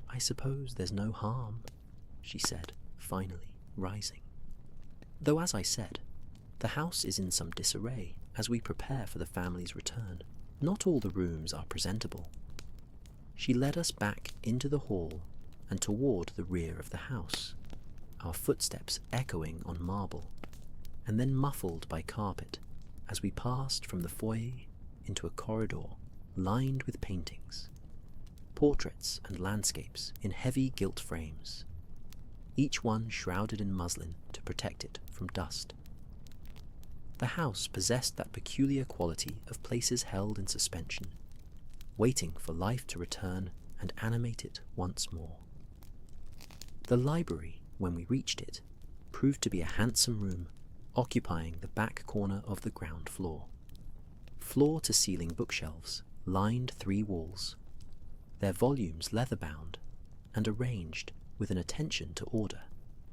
"I suppose there's no harm," she said, finally rising. Though, as I said, the house is in some disarray as we prepare for the family's return. Not all the rooms are presentable. She led us back into the hall and toward the rear of the house, our footsteps echoing on marble, and then muffled by carpet as we passed from the foyer into a corridor lined with paintings, portraits and landscapes in heavy gilt frames, each one shrouded in muslin to protect it from dust. The house possessed that peculiar quality of places held in suspension, waiting for life to return and animate it once more. The library, when we reached it, proved to be a handsome room occupying the back corner of the ground floor. Floor-to-ceiling bookshelves lined 3 walls, their volumes leather-bound and arranged with an attention to order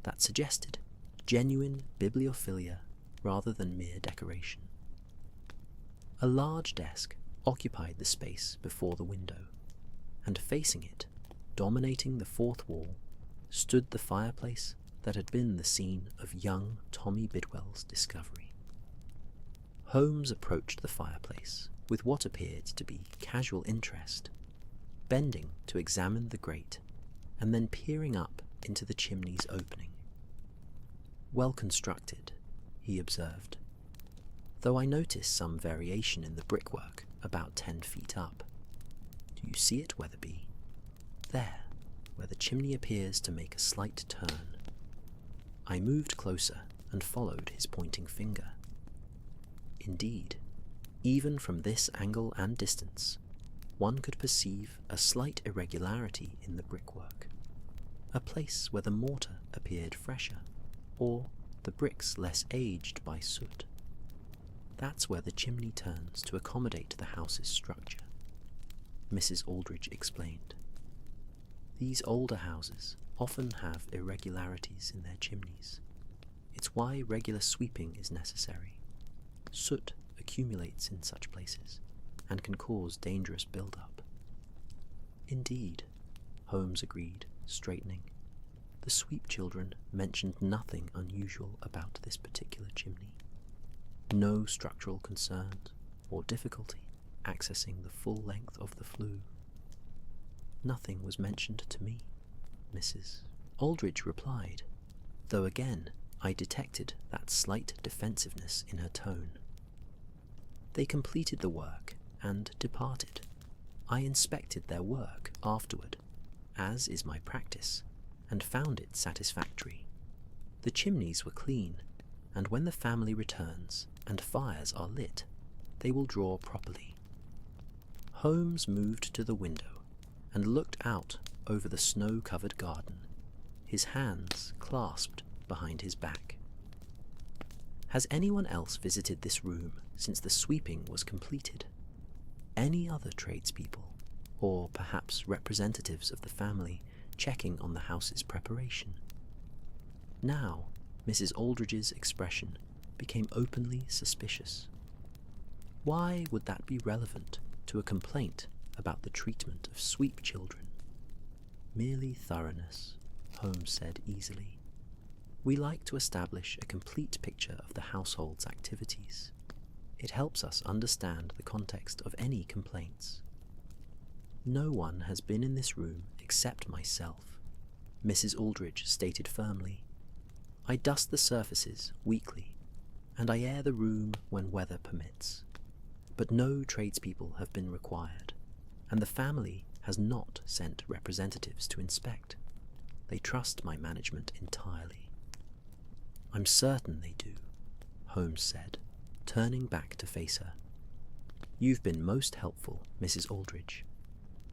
that suggested genuine bibliophilia rather than mere decoration. A large desk occupied the space before the window, and facing it, dominating the 4th wall, stood the fireplace that had been the scene of young Tommy Bidwell's discovery. Holmes approached the fireplace with what appeared to be casual interest, bending to examine the grate and then peering up into the chimney's opening. "Well constructed," he observed, "though I notice some variation in the brickwork about 10 feet up. Do you see it, Weatherby? There, where the chimney appears to make a slight turn." I moved closer and followed his pointing finger. Indeed, even from this angle and distance, one could perceive a slight irregularity in the brickwork, a place where the mortar appeared fresher, or the bricks less aged by soot. That's where the chimney turns to accommodate the house's structure, Mrs. Aldridge explained. These older houses often have irregularities in their chimneys. It's why regular sweeping is necessary. Soot accumulates in such places and can cause dangerous build-up. "Indeed," Holmes agreed, straightening. The sweep children mentioned nothing unusual about this particular chimney. No structural concerns or difficulty accessing the full length of the flue. "Nothing was mentioned to me," Mrs. Aldridge replied, though again I detected that slight defensiveness in her tone. They completed the work and departed. I inspected their work afterward, as is my practice, and found it satisfactory. The chimneys were clean, and when the family returns and fires are lit, they will draw properly. Holmes moved to the window and looked out over the snow-covered garden, his hands clasped behind his back. "Has anyone else visited this room since the sweeping was completed? Any other tradespeople, or perhaps representatives of the family checking on the house's preparation?" Now, Mrs. Aldridge's expression became openly suspicious. Why would that be relevant to a complaint about the treatment of sweep children? "Merely thoroughness," Holmes said easily. "We like to establish a complete picture of the household's activities. It helps us understand the context of any complaints." "No one has been in this room except myself," Mrs. Aldridge stated firmly. "I dust the surfaces weekly, and I air the room when weather permits. But no tradespeople have been required, and the family has not sent representatives to inspect. They trust my management entirely." "I'm certain they do," Holmes said, turning back to face her. "You've been most helpful, Mrs. Aldridge.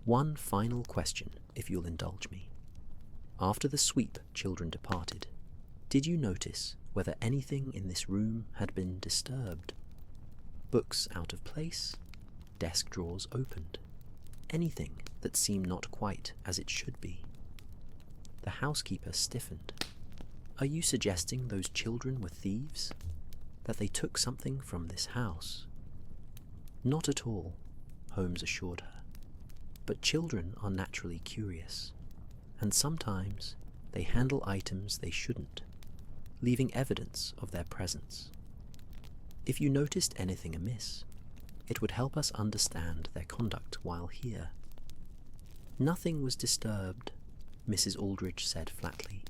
One final question, if you'll indulge me. After the sweep children departed, did you notice whether anything in this room had been disturbed? Books out of place? Desk drawers opened? Anything that seemed not quite as it should be? The housekeeper stiffened. Are you suggesting those children were thieves? That they took something from this house? Not at all, Holmes assured her. But children are naturally curious, and sometimes they handle items they shouldn't, leaving evidence of their presence. If you noticed anything amiss, it would help us understand their conduct while here. Nothing was disturbed, Mrs. Aldridge said flatly.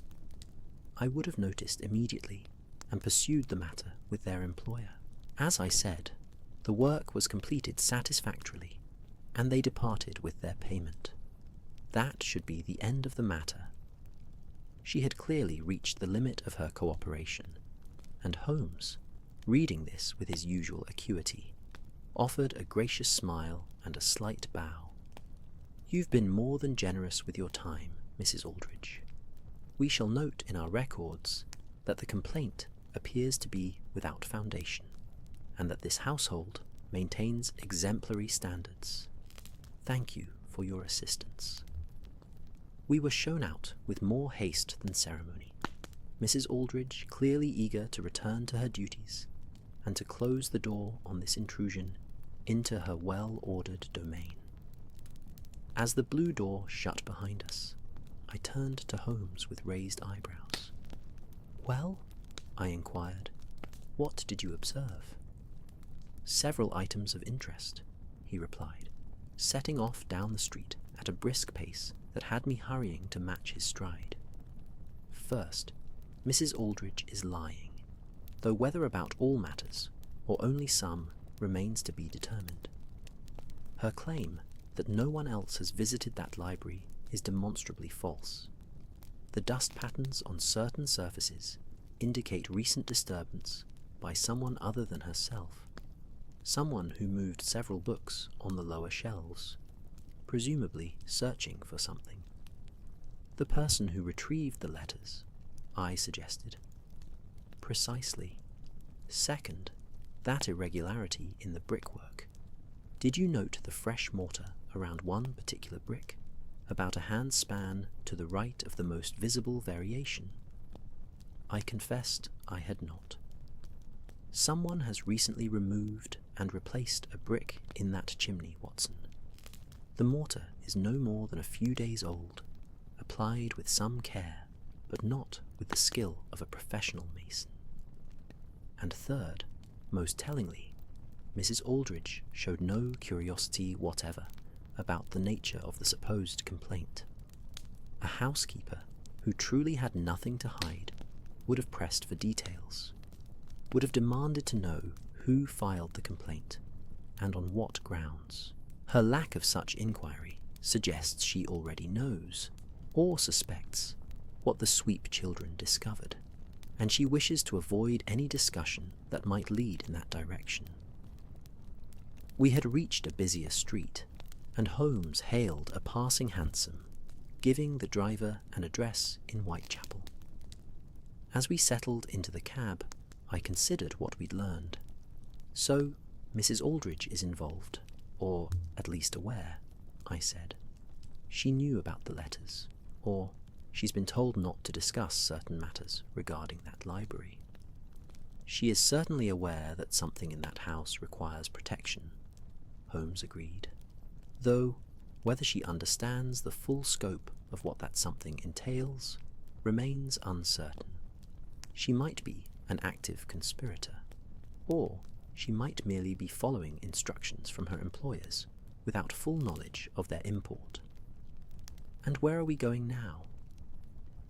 I would have noticed immediately and pursued the matter with their employer. As I said, the work was completed satisfactorily, and they departed with their payment. That should be the end of the matter. She had clearly reached the limit of her cooperation, and Holmes, reading this with his usual acuity, offered a gracious smile and a slight bow. You've been more than generous with your time, Mrs. Aldridge. We shall note in our records that the complaint appears to be without foundation, and that this household maintains exemplary standards. Thank you for your assistance. We were shown out with more haste than ceremony, Mrs. Aldridge clearly eager to return to her duties and to close the door on this intrusion into her well-ordered domain. As the blue door shut behind us, I turned to Holmes with raised eyebrows. Well, I inquired, what did you observe? Several items of interest, he replied, setting off down the street at a brisk pace that had me hurrying to match his stride. First, Mrs. Aldridge is lying, though whether about all matters, or only some, remains to be determined. Her claim that no one else has visited that library is demonstrably false. The dust patterns on certain surfaces indicate recent disturbance by someone other than herself, someone who moved several books on the lower shelves, presumably searching for something. The person who retrieved the letters, I suggested. Precisely. Second, that irregularity in the brickwork. Did you note the fresh mortar around one particular brick, about a hand span to the right of the most visible variation? I confessed I had not. Someone has recently removed and replaced a brick in that chimney, Watson. The mortar is no more than a few days old, applied with some care, but not with the skill of a professional mason. And third, most tellingly, Mrs. Aldridge showed no curiosity whatever about the nature of the supposed complaint. A housekeeper who truly had nothing to hide would have pressed for details, would have demanded to know who filed the complaint and on what grounds. Her lack of such inquiry suggests she already knows, or suspects, what the sweep children discovered, and she wishes to avoid any discussion that might lead in that direction. We had reached a busier street, and Holmes hailed a passing hansom, giving the driver an address in Whitechapel. As we settled into the cab, I considered what we'd learned. So, Mrs. Aldridge is involved, or at least aware, I said. She knew about the letters, or she's been told not to discuss certain matters regarding that library. She is certainly aware that something in that house requires protection, Holmes agreed, though whether she understands the full scope of what that something entails remains uncertain. She might be an active conspirator, or she might merely be following instructions from her employers without full knowledge of their import. And where are we going now?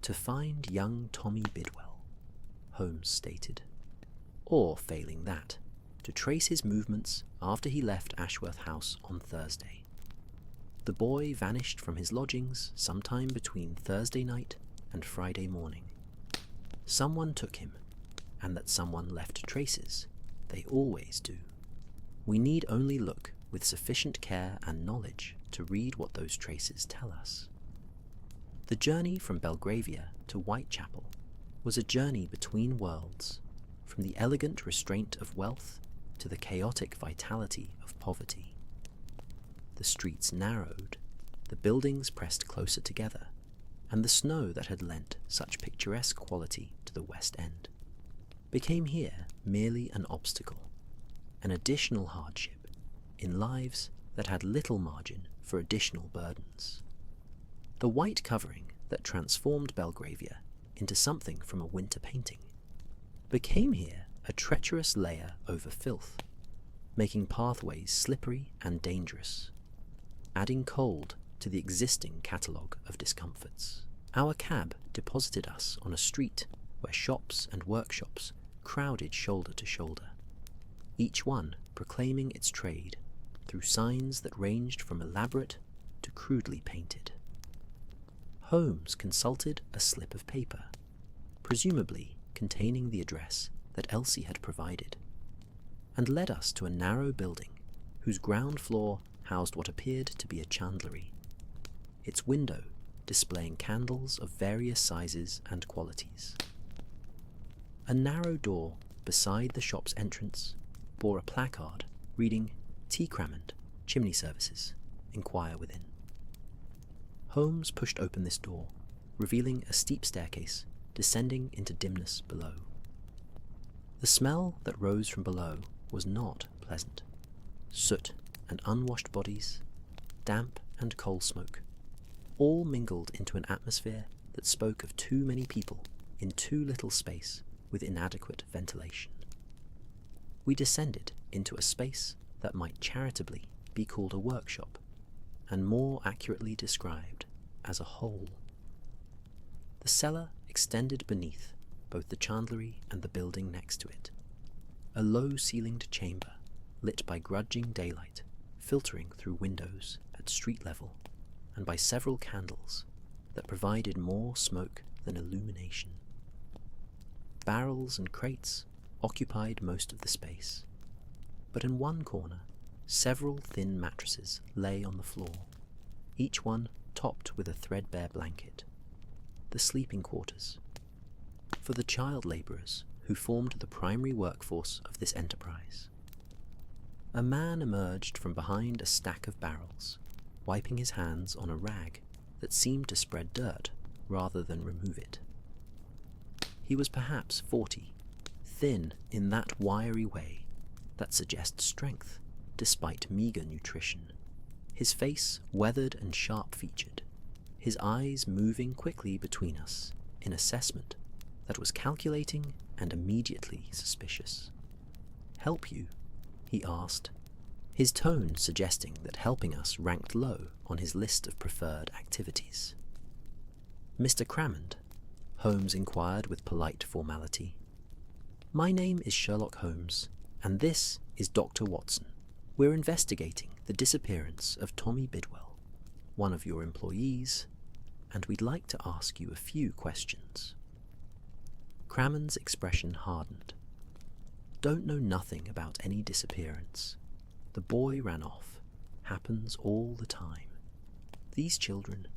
To find young Tommy Bidwell, Holmes stated. Or, failing that, to trace his movements after he left Ashworth House on Thursday. The boy vanished from his lodgings sometime between Thursday night and Friday morning. Someone took him, and that someone left traces. They always do. We need only look with sufficient care and knowledge to read what those traces tell us. The journey from Belgravia to Whitechapel was a journey between worlds, from the elegant restraint of wealth to the chaotic vitality of poverty. The streets narrowed, the buildings pressed closer together, and the snow that had lent such picturesque quality to the West End became here merely an obstacle, an additional hardship in lives that had little margin for additional burdens. The white covering that transformed Belgravia into something from a winter painting became here a treacherous layer over filth, making pathways slippery and dangerous, adding cold to the existing catalogue of discomforts. Our cab deposited us on a street where shops and workshops crowded shoulder to shoulder, each one proclaiming its trade through signs that ranged from elaborate to crudely painted. Holmes consulted a slip of paper, presumably containing the address that Elsie had provided, and led us to a narrow building whose ground floor housed what appeared to be a chandlery, its window displaying candles of various sizes and qualities. A narrow door beside the shop's entrance bore a placard reading, "Tea Cramond, Chimney Services, inquire within." Holmes pushed open this door, revealing a steep staircase descending into dimness below. The smell that rose from below was not pleasant. Soot and unwashed bodies, damp and coal smoke, all mingled into an atmosphere that spoke of too many people in too little space with inadequate ventilation. We descended into a space that might charitably be called a workshop, and more accurately described as a hole. The cellar extended beneath both the chandlery and the building next to it, a low-ceilinged chamber lit by grudging daylight filtering through windows at street level and by several candles that provided more smoke than illumination. Barrels and crates occupied most of the space, but in one corner several thin mattresses lay on the floor, each one topped with a threadbare blanket, the sleeping quarters for the child labourers who formed the primary workforce of this enterprise. A man emerged from behind a stack of barrels, wiping his hands on a rag that seemed to spread dirt rather than remove it. He was perhaps 40, thin in that wiry way that suggests strength despite meagre nutrition, his face weathered and sharp-featured, his eyes moving quickly between us in assessment that was calculating and immediately suspicious. "Help you?" he asked, his tone suggesting that helping us ranked low on his list of preferred activities. "Mr. Cramond?" Holmes inquired with polite formality. "My name is Sherlock Holmes, and this is Dr. Watson. We're investigating the disappearance of Tommy Bidwell, one of your employees, and we'd like to ask you a few questions." Cramond's expression hardened. "Don't know nothing about any disappearance. The boy ran off. Happens all the time. These children,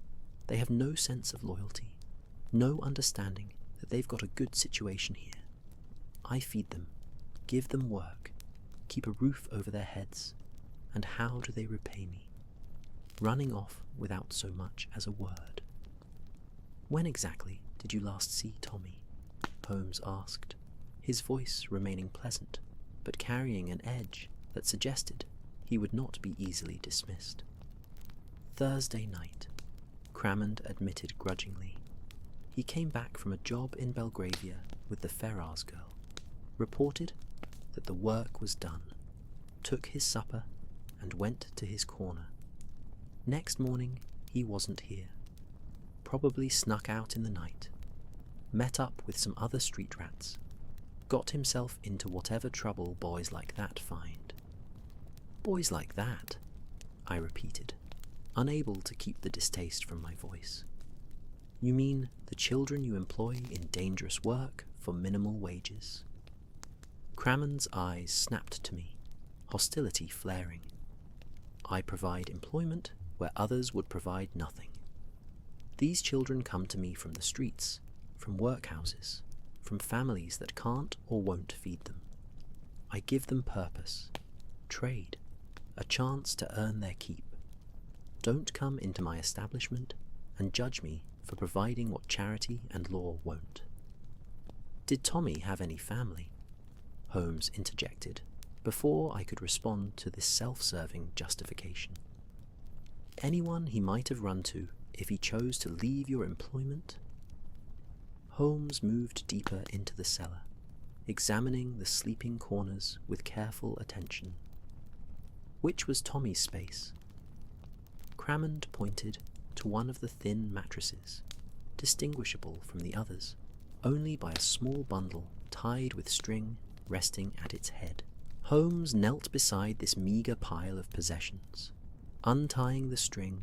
they have no sense of loyalty, no understanding that they've got a good situation here. I feed them, give them work, keep a roof over their heads, and how do they repay me? Running off without so much as a word." "When exactly did you last see Tommy?" Holmes asked, his voice remaining pleasant, but carrying an edge that suggested he would not be easily dismissed. "Thursday night," Cramond admitted grudgingly. "He came back from a job in Belgravia with the Ferrars girl, reported that the work was done, took his supper, and went to his corner. Next morning he wasn't here. Probably snuck out in the night, met up with some other street rats, got himself into whatever trouble boys like that find." "Boys like that?" I repeated, unable to keep the distaste from my voice. "You mean the children you employ in dangerous work for minimal wages?" Cramond's eyes snapped to me, hostility flaring. "I provide employment where others would provide nothing. These children come to me from the streets, from workhouses, from families that can't or won't feed them. I give them purpose, trade, a chance to earn their keep. Don't come into my establishment and judge me for providing what charity and law won't. Did Tommy have any family? Holmes interjected, before I could respond to this self-serving justification. Anyone he might have run to if he chose to leave your employment? Holmes moved deeper into the cellar, examining the sleeping corners with careful attention. Which was Tommy's space? Crammond pointed to one of the thin mattresses, distinguishable from the others only by a small bundle tied with string resting at its head. Holmes knelt beside this meagre pile of possessions, untying the string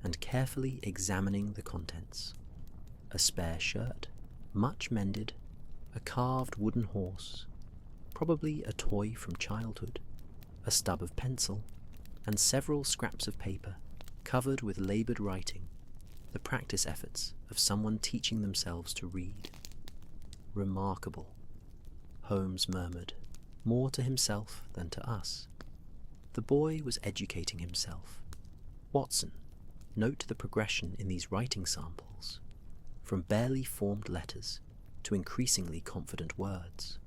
and carefully examining the contents. A spare shirt, much mended, a carved wooden horse, probably a toy from childhood, a stub of pencil, and several scraps of paper covered with laboured writing, the practice efforts of someone teaching themselves to read. Remarkable, Holmes murmured, more to himself than to us. The boy was educating himself. Watson, note the progression in these writing samples, from barely formed letters to increasingly confident words.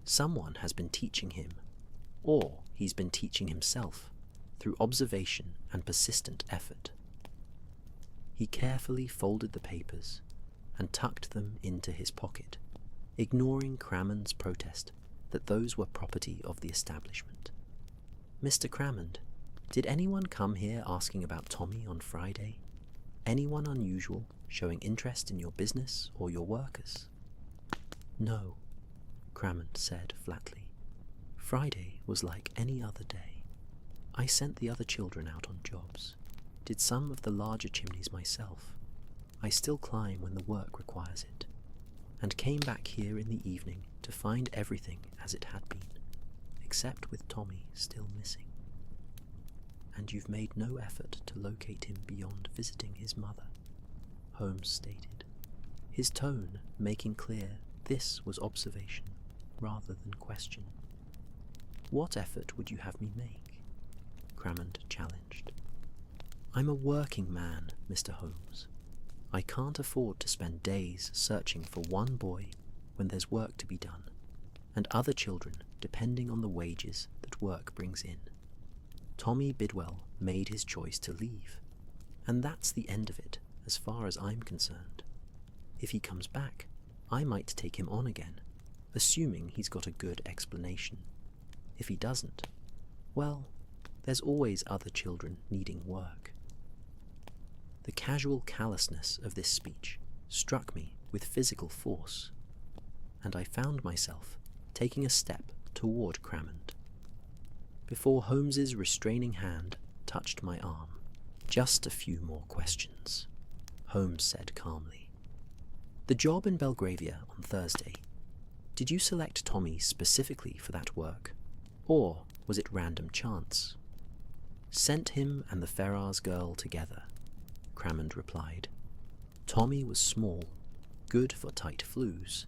Someone has been teaching him, or he's been teaching himself, through observation and persistent effort. He carefully folded the papers and tucked them into his pocket, ignoring Crammond's protest that those were property of the establishment. Mr. Crammond, did anyone come here asking about Tommy on Friday? Anyone unusual showing interest in your business or your workers? No, Crammond said flatly. Friday was like any other day. I sent the other children out on jobs, did some of the larger chimneys myself. I still climb when the work requires it, and came back here in the evening to find everything as it had been, except with Tommy still missing. And you've made no effort to locate him beyond visiting his mother, Holmes stated, his tone making clear this was observation rather than question. What effort would you have me make? Crammond challenged. I'm a working man, Mr. Holmes. I can't afford to spend days searching for one boy when there's work to be done, and other children depending on the wages that work brings in. Tommy Bidwell made his choice to leave, and that's the end of it as far as I'm concerned. If he comes back, I might take him on again, assuming he's got a good explanation. If he doesn't, well, there's always other children needing work. The casual callousness of this speech struck me with physical force, and I found myself taking a step toward Crammond, before Holmes's restraining hand touched my arm. Just a few more questions, Holmes said calmly. The job in Belgravia on Thursday, did you select Tommy specifically for that work, or was it random chance? Sent him and the Ferrars girl together, Crammond replied. Tommy was small, good for tight flues,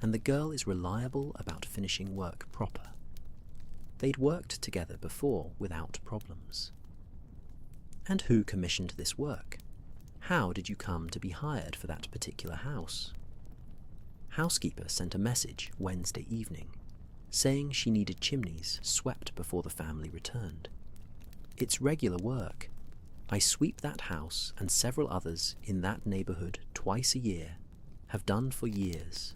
and the girl is reliable about finishing work proper. They'd worked together before without problems. And who commissioned this work? How did you come to be hired for that particular house? Housekeeper sent a message Wednesday evening, saying she needed chimneys swept before the family returned. It's regular work. I sweep that house and several others in that neighbourhood twice a year, have done for years.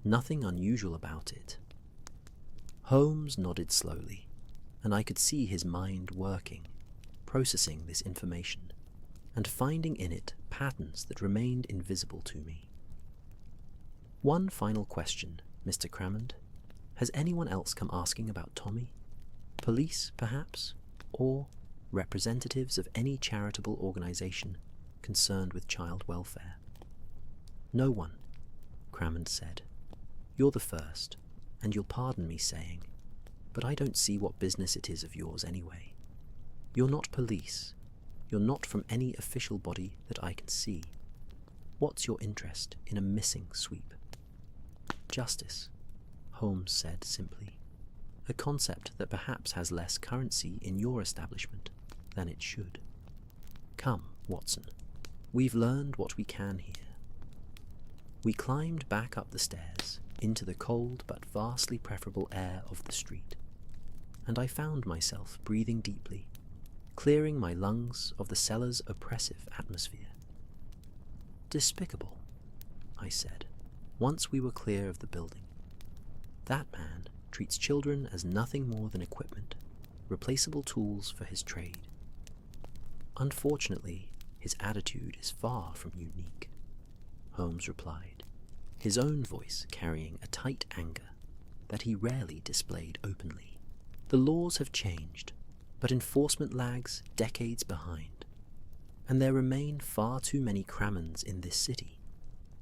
Nothing unusual about it. Holmes nodded slowly, and I could see his mind working, processing this information, and finding in it patterns that remained invisible to me. One final question, Mr. Crammond. Has anyone else come asking about Tommy? Police, perhaps? Or representatives of any charitable organisation concerned with child welfare? No one, Crammond said. You're the first, and you'll pardon me saying, but I don't see what business it is of yours anyway. You're not police. You're not from any official body that I can see. What's your interest in a missing sweep? Justice, Holmes said simply. A concept that perhaps has less currency in your establishment than it should. Come, Watson. We've learned what we can here. We climbed back up the stairs into the cold but vastly preferable air of the street, and I found myself breathing deeply, clearing my lungs of the cellar's oppressive atmosphere. Despicable, I said, once we were clear of the building. That man treats children as nothing more than equipment, replaceable tools for his trade. Unfortunately, his attitude is far from unique, Holmes replied, his own voice carrying a tight anger that he rarely displayed openly. The laws have changed, but enforcement lags decades behind, and there remain far too many Crammons in this city,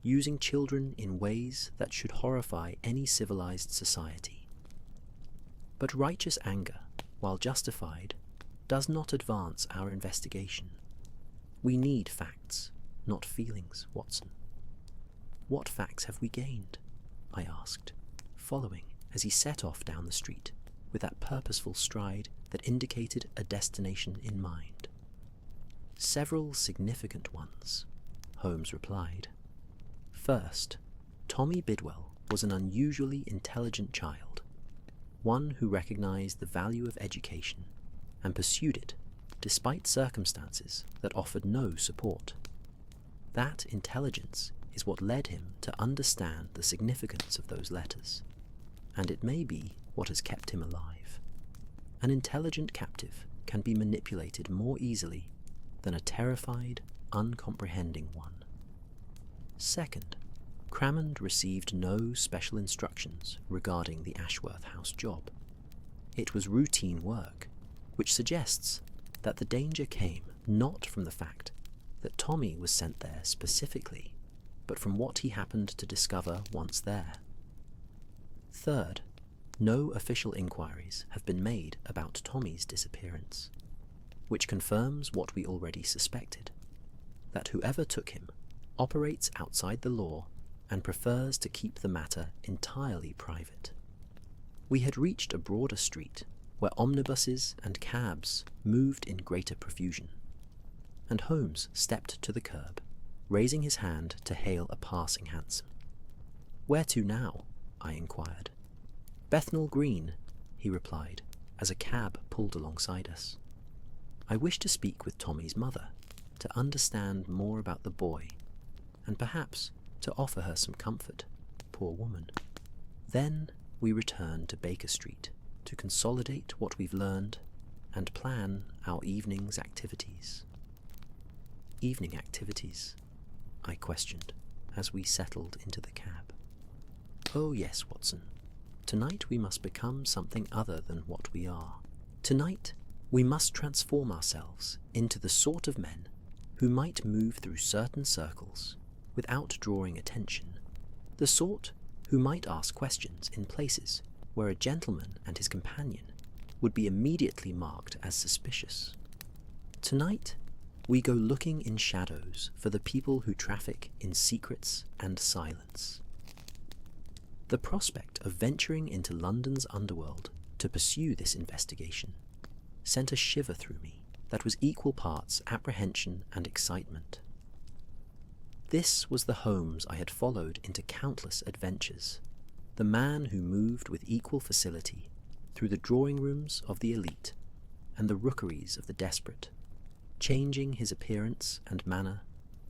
using children in ways that should horrify any civilized society. But righteous anger, while justified, does not advance our investigation. We need facts, not feelings, Watson. What facts have we gained? I asked, following as he set off down the street with that purposeful stride that indicated a destination in mind. Several significant ones, Holmes replied. First, Tommy Bidwell was an unusually intelligent child, one who recognized the value of education and pursued it despite circumstances that offered no support. That intelligence is what led him to understand the significance of those letters, and it may be what has kept him alive. An intelligent captive can be manipulated more easily than a terrified, uncomprehending one. Second, Crammond received no special instructions regarding the Ashworth House job. It was routine work, which suggests that the danger came not from the fact that Tommy was sent there specifically, but from what he happened to discover once there. Third, no official inquiries have been made about Tommy's disappearance, which confirms what we already suspected, that whoever took him operates outside the law and prefers to keep the matter entirely private. We had reached a broader street where omnibuses and cabs moved in greater profusion, and Holmes stepped to the curb, raising his hand to hail a passing hansom. "Where to now?" I inquired. "Bethnal Green," he replied, as a cab pulled alongside us. I wished to speak with Tommy's mother, to understand more about the boy, and perhaps to offer her some comfort, poor woman. Then we returned to Baker Street to consolidate what we've learned and plan our evening's activities. Evening activities? I questioned as we settled into the cab. Oh yes, Watson. Tonight we must become something other than what we are. Tonight we must transform ourselves into the sort of men who might move through certain circles without drawing attention, the sort who might ask questions in places where a gentleman and his companion would be immediately marked as suspicious. Tonight we go looking in shadows for the people who traffic in secrets and silence. The prospect of venturing into London's underworld to pursue this investigation sent a shiver through me that was equal parts apprehension and excitement. This was the Holmes I had followed into countless adventures, the man who moved with equal facility through the drawing rooms of the elite and the rookeries of the desperate, changing his appearance and manner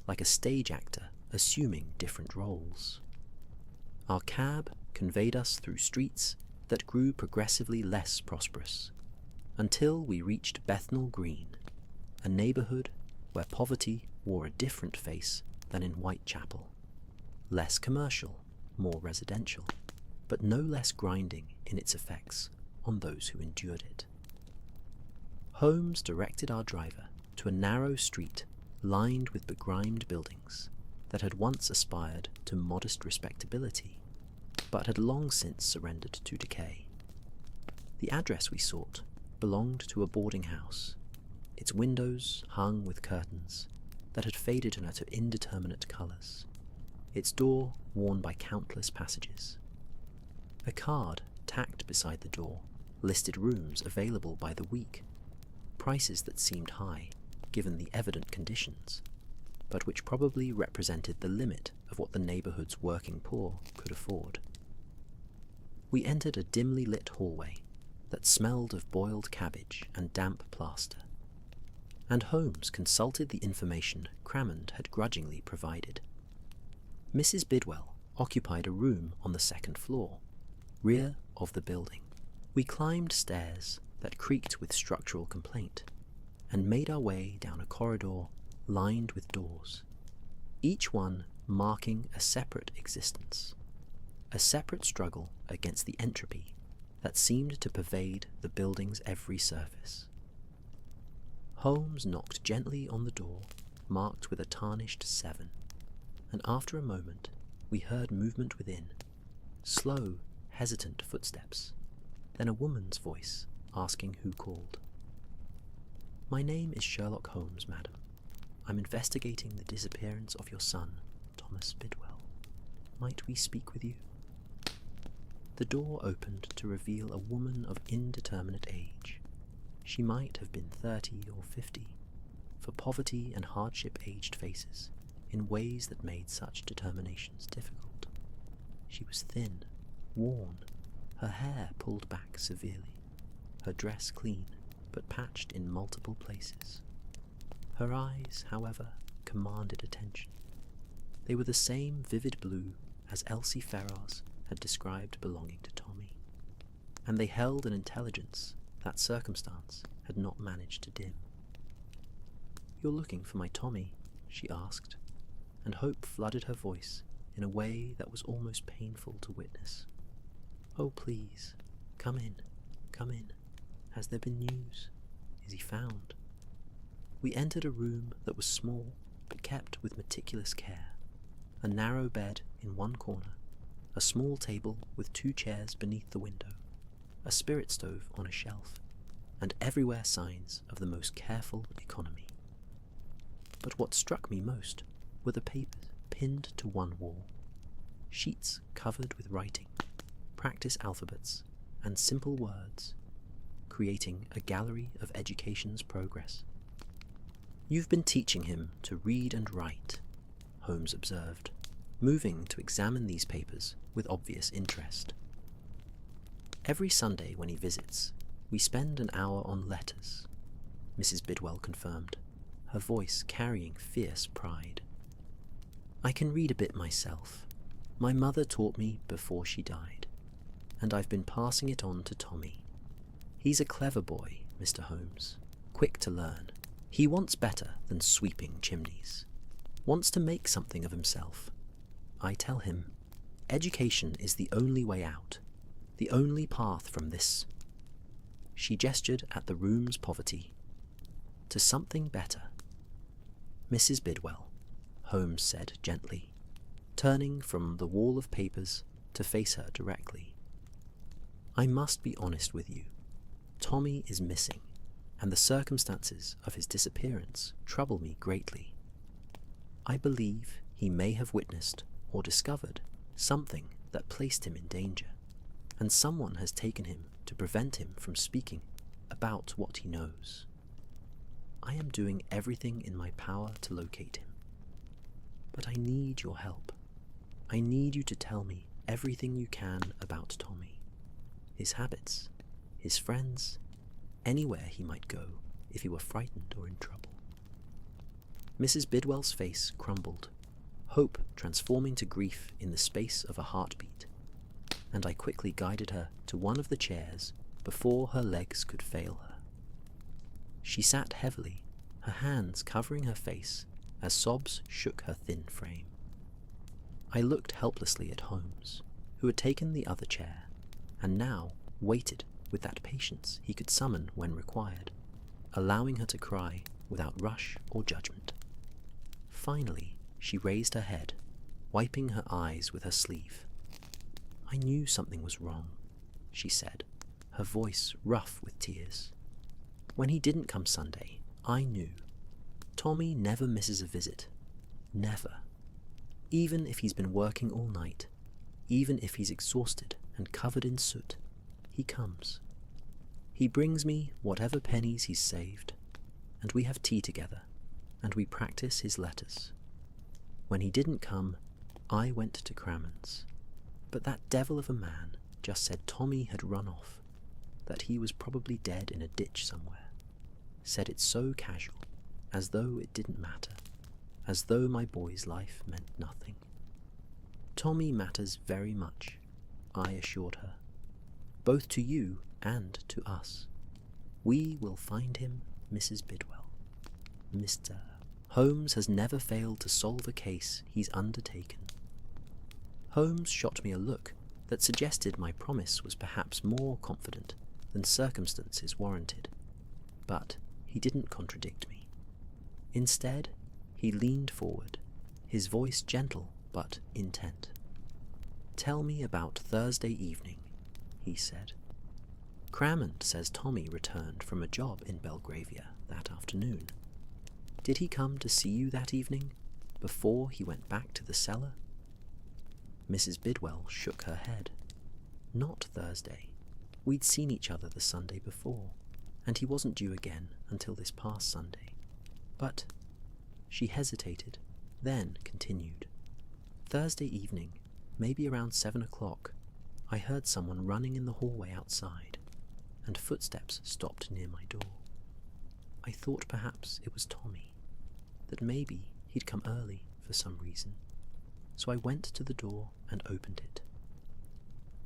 like a stage actor assuming different roles. Our cab conveyed us through streets that grew progressively less prosperous, until we reached Bethnal Green, a neighbourhood where poverty wore a different face than in Whitechapel. Less commercial, more residential, but no less grinding in its effects on those who endured it. Holmes directed our driver to a narrow street lined with begrimed buildings that had once aspired to modest respectability, but had long since surrendered to decay. The address we sought belonged to a boarding house, its windows hung with curtains that had faded into indeterminate colours, its door worn by countless passages. A card tacked beside the door listed rooms available by the week, prices that seemed high given the evident conditions, but which probably represented the limit of what the neighbourhood's working poor could afford. We entered a dimly lit hallway that smelled of boiled cabbage and damp plaster, and Holmes consulted the information Crammond had grudgingly provided. Mrs. Bidwell occupied a room on the second floor, rear of the building. We climbed stairs that creaked with structural complaint, and made our way down a corridor lined with doors, each one marking a separate existence, a separate struggle against the entropy that seemed to pervade the building's every surface. Holmes knocked gently on the door, marked with a tarnished 7, and after a moment we heard movement within, slow, hesitant footsteps, then a woman's voice asking who called. "My name is Sherlock Holmes, madam. I'm investigating the disappearance of your son, Thomas Bidwell. Might we speak with you?" The door opened to reveal a woman of indeterminate age. She might have been 30 or 50, for poverty and hardship aged faces in ways that made such determinations difficult. She was thin, worn, her hair pulled back severely, her dress clean but patched in multiple places. Her eyes, however, commanded attention. They were the same vivid blue as Elsie Ferrars had described belonging to Tommy, and they held an intelligence that circumstance had not managed to dim. "You're looking for my Tommy?" she asked, and hope flooded her voice in a way that was almost painful to witness. "Oh, please, come in, come in. Has there been news? Is he found?" We entered a room that was small but kept with meticulous care. A narrow bed in one corner, a small table with 2 chairs beneath the window, a spirit stove on a shelf, and everywhere signs of the most careful economy. But what struck me most were the papers pinned to one wall, sheets covered with writing, practice alphabets, and simple words, creating a gallery of education's progress. "You've been teaching him to read and write," Holmes observed, moving to examine these papers with obvious interest. "Every Sunday when he visits, we spend an hour on letters," Mrs. Bidwell confirmed, her voice carrying fierce pride. "I can read a bit myself. My mother taught me before she died, and I've been passing it on to Tommy. He's a clever boy, Mr. Holmes, quick to learn. He wants better than sweeping chimneys, wants to make something of himself. I tell him, education is the only way out, the only path from this," she gestured at the room's poverty, "to something better." "Mrs. Bidwell," Holmes said gently, turning from the wall of papers to face her directly, "I must be honest with you. Tommy is missing, and the circumstances of his disappearance trouble me greatly. I believe he may have witnessed or discovered something that placed him in danger, and someone has taken him to prevent him from speaking about what he knows. I am doing everything in my power to locate him, but I need your help. I need you to tell me everything you can about Tommy, his habits, his friends, anywhere he might go if he were frightened or in trouble." Mrs. Bidwell's face crumbled, hope transforming to grief in the space of a heartbeat, and I quickly guided her to one of the chairs before her legs could fail her. She sat heavily, her hands covering her face as sobs shook her thin frame. I looked helplessly at Holmes, who had taken the other chair, and now waited with that patience he could summon when required, allowing her to cry without rush or judgment. Finally, she raised her head, wiping her eyes with her sleeve. "I knew something was wrong," she said, her voice rough with tears. "When he didn't come Sunday, I knew. Tommy never misses a visit. Never. Even if he's been working all night, even if he's exhausted and covered in soot, he comes. He brings me whatever pennies he's saved, and we have tea together, and we practice his letters. When he didn't come, I went to Crammond's. But that devil of a man just said Tommy had run off, that he was probably dead in a ditch somewhere. Said it so casual, as though it didn't matter, as though my boy's life meant nothing. Tommy matters very much, I assured her, both to you and to us. We will find him, Mrs. Bidwell. Mr. Holmes has never failed to solve a case he's undertaken. Holmes shot me a look that suggested my promise was perhaps more confident than circumstances warranted, but he didn't contradict me. Instead, he leaned forward, his voice gentle but intent. "Tell me about Thursday evening," he said. "Crammond says Tommy returned from a job in Belgravia that afternoon. Did he come to see you that evening, before he went back to the cellar?" Mrs. Bidwell shook her head. "Not Thursday. We'd seen each other the Sunday before, and he wasn't due again until this past Sunday. But—" she hesitated, then continued. "Thursday evening, maybe around 7 o'clock, I heard someone running in the hallway outside, and footsteps stopped near my door. I thought perhaps it was Tommy, that maybe he'd come early for some reason, so I went to the door and opened it.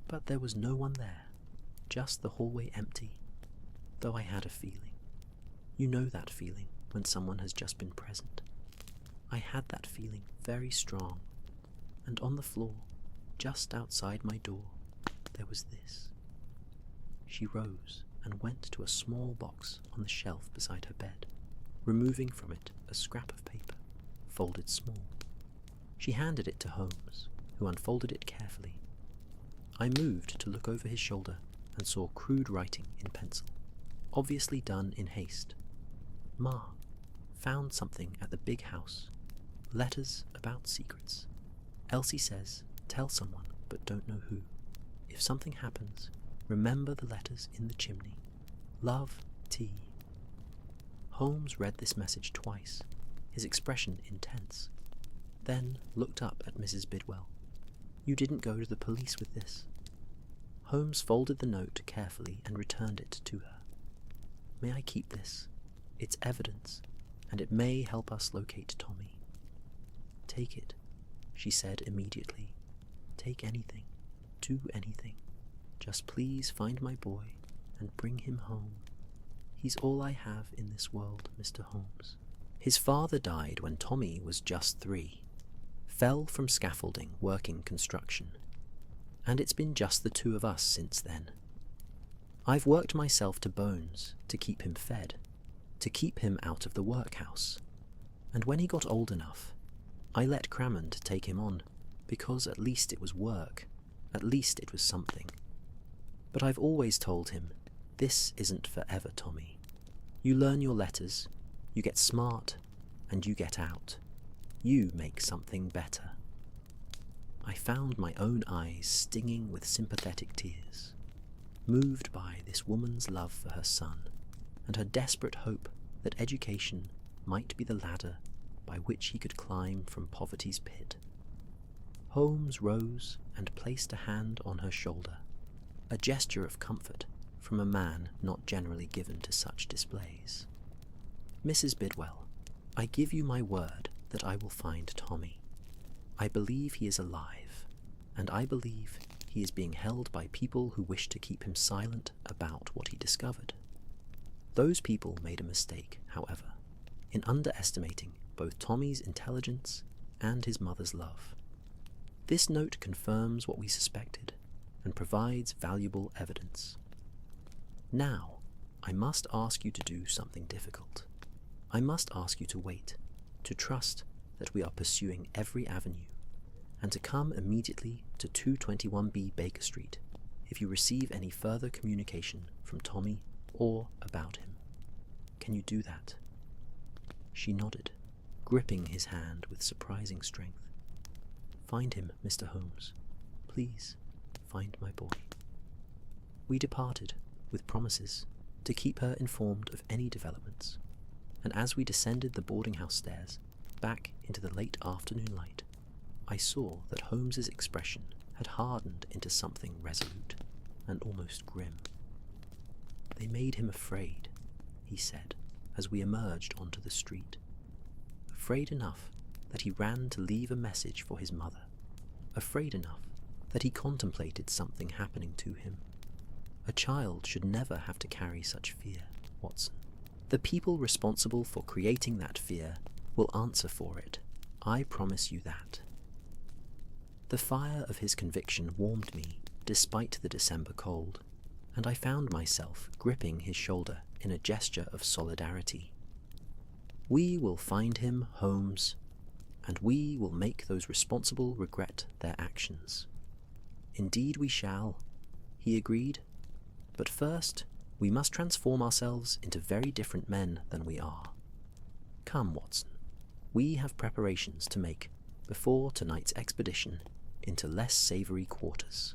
But there was no one there, just the hallway empty, though I had a feeling. You know that feeling when someone has just been present. I had that feeling very strong, and on the floor, just outside my door, there was this." She rose and went to a small box on the shelf beside her bed, removing from it a scrap of paper, folded small. She handed it to Holmes, who unfolded it carefully. I moved to look over his shoulder and saw crude writing in pencil, obviously done in haste. "Ma, found something at the big house. Letters about secrets. Elsie says, tell someone, but don't know who. If something happens, remember the letters in the chimney. Love, T." Holmes read this message twice, his expression intense, then looked up at Mrs. Bidwell. "You didn't go to the police with this?" Holmes folded the note carefully and returned it to her. "May I keep this? It's evidence, and it may help us locate Tommy." "Take it," she said immediately. "Take anything. Do anything. Just please find my boy and bring him home. He's all I have in this world, Mr. Holmes." His father died when Tommy was just 3, fell from scaffolding working construction, and it's been just the 2 of us since then. I've worked myself to bones to keep him fed, to keep him out of the workhouse, and when he got old enough, I let Crammond take him on, because at least it was work, at least it was something. But I've always told him, this isn't forever, Tommy. You learn your letters, you get smart, and you get out. You make something better. I found my own eyes stinging with sympathetic tears, moved by this woman's love for her son, and her desperate hope that education might be the ladder by which he could climb from poverty's pit. Holmes rose and placed a hand on her shoulder, a gesture of comfort from a man not generally given to such displays. "Mrs. Bidwell, I give you my word that I will find Tommy. I believe he is alive, and I believe he is being held by people who wish to keep him silent about what he discovered. Those people made a mistake, however, in underestimating both Tommy's intelligence and his mother's love. This note confirms what we suspected and provides valuable evidence. Now, I must ask you to do something difficult. I must ask you to wait, to trust that we are pursuing every avenue, and to come immediately to 221B Baker Street if you receive any further communication from Tommy or about him. Can you do that?" She nodded, gripping his hand with surprising strength. "Find him, Mr. Holmes. Please, find my boy." We departed, with promises to keep her informed of any developments, and as we descended the boarding-house stairs, back into the late afternoon light, I saw that Holmes's expression had hardened into something resolute and almost grim. "They made him afraid," he said, as we emerged onto the street. Afraid enough that he ran to leave a message for his mother. Afraid enough that he contemplated something happening to him. A child should never have to carry such fear, Watson. The people responsible for creating that fear will answer for it. I promise you that. The fire of his conviction warmed me despite the December cold, and I found myself gripping his shoulder in a gesture of solidarity. "We will find him, Holmes, and we will make those responsible regret their actions." "Indeed we shall," he agreed. "But first, we must transform ourselves into very different men than we are. Come, Watson, we have preparations to make before tonight's expedition into less savoury quarters."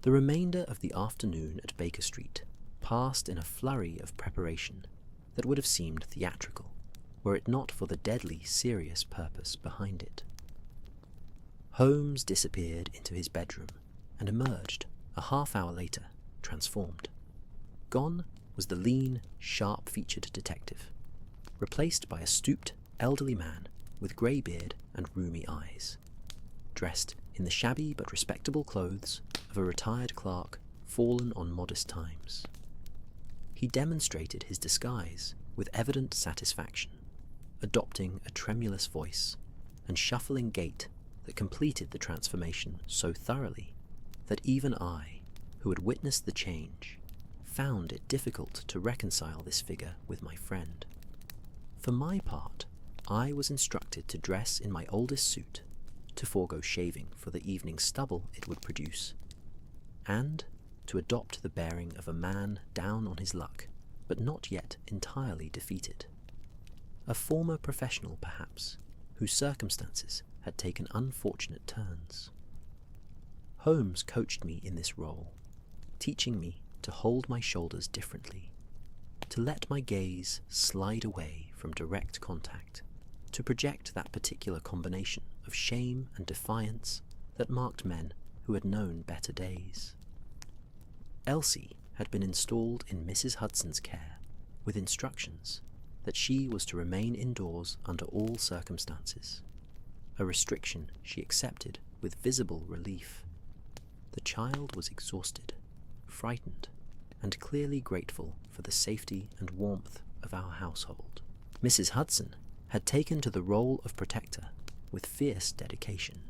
The remainder of the afternoon at Baker Street passed in a flurry of preparation that would have seemed theatrical were it not for the deadly serious purpose behind it. Holmes disappeared into his bedroom and emerged a half-hour later, transformed. Gone was the lean, sharp-featured detective, replaced by a stooped, elderly man with grey beard and rheumy eyes, dressed in the shabby but respectable clothes of a retired clerk fallen on modest times. He demonstrated his disguise with evident satisfaction, adopting a tremulous voice and shuffling gait that completed the transformation so thoroughly that even I, who had witnessed the change, found it difficult to reconcile this figure with my friend. For my part, I was instructed to dress in my oldest suit, to forego shaving for the evening stubble it would produce, and to adopt the bearing of a man down on his luck, but not yet entirely defeated. A former professional, perhaps, whose circumstances had taken unfortunate turns. Holmes coached me in this role, teaching me to hold my shoulders differently, to let my gaze slide away from direct contact, to project that particular combination of shame and defiance that marked men who had known better days. Elsie had been installed in Mrs. Hudson's care with instructions that she was to remain indoors under all circumstances, a restriction she accepted with visible relief. The child was exhausted, frightened, and clearly grateful for the safety and warmth of our household. Mrs. Hudson had taken to the role of protector with fierce dedication,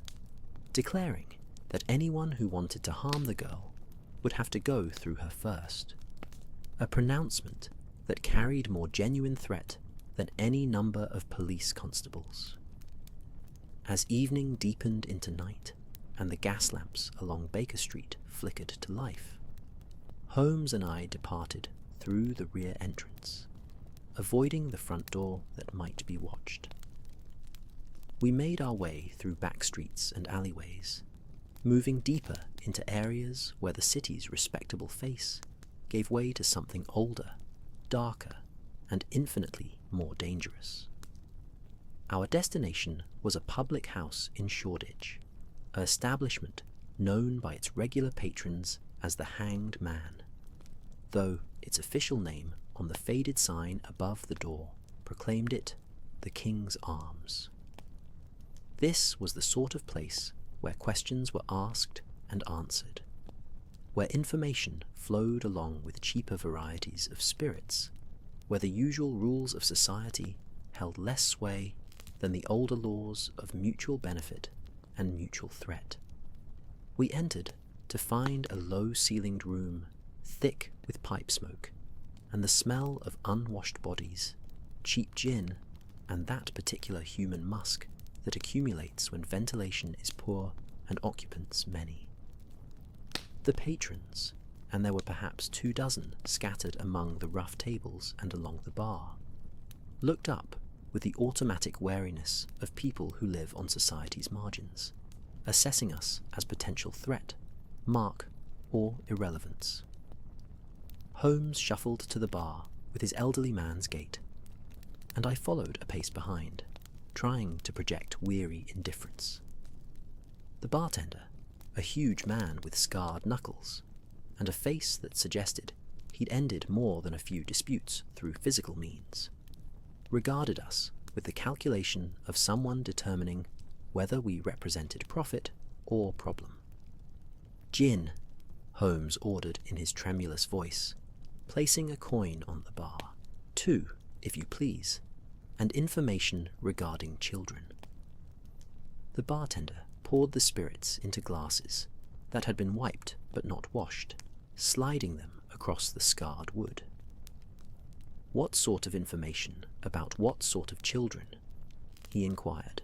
declaring that anyone who wanted to harm the girl would have to go through her first, a pronouncement that carried more genuine threat than any number of police constables. As evening deepened into night and the gas lamps along Baker Street flickered to life, Holmes and I departed through the rear entrance, avoiding the front door that might be watched. We made our way through back streets and alleyways, moving deeper into areas where the city's respectable face gave way to something older, darker, and infinitely more dangerous. Our destination was a public house in Shoreditch, an establishment known by its regular patrons as the Hanged Man, though its official name on the faded sign above the door proclaimed it the King's Arms. This was the sort of place where questions were asked and answered, where information flowed along with cheaper varieties of spirits, where the usual rules of society held less sway than the older laws of mutual benefit and mutual threat. We entered to find a low-ceilinged room, thick with pipe smoke, and the smell of unwashed bodies, cheap gin, and that particular human musk that accumulates when ventilation is poor and occupants many. The patrons, and there were perhaps 24 scattered among the rough tables and along the bar, looked up with the automatic wariness of people who live on society's margins, assessing us as potential threat, mark, or irrelevance. Holmes shuffled to the bar with his elderly man's gait, and I followed a pace behind, trying to project weary indifference. The bartender, a huge man with scarred knuckles, and a face that suggested he'd ended more than a few disputes through physical means, regarded us with the calculation of someone determining whether we represented profit or problem. "Gin," Holmes ordered in his tremulous voice, placing a coin on the bar. "2, if you please, and information regarding children." The bartender poured the spirits into glasses that had been wiped but not washed, sliding them across the scarred wood. "What sort of information about what sort of children?" he inquired,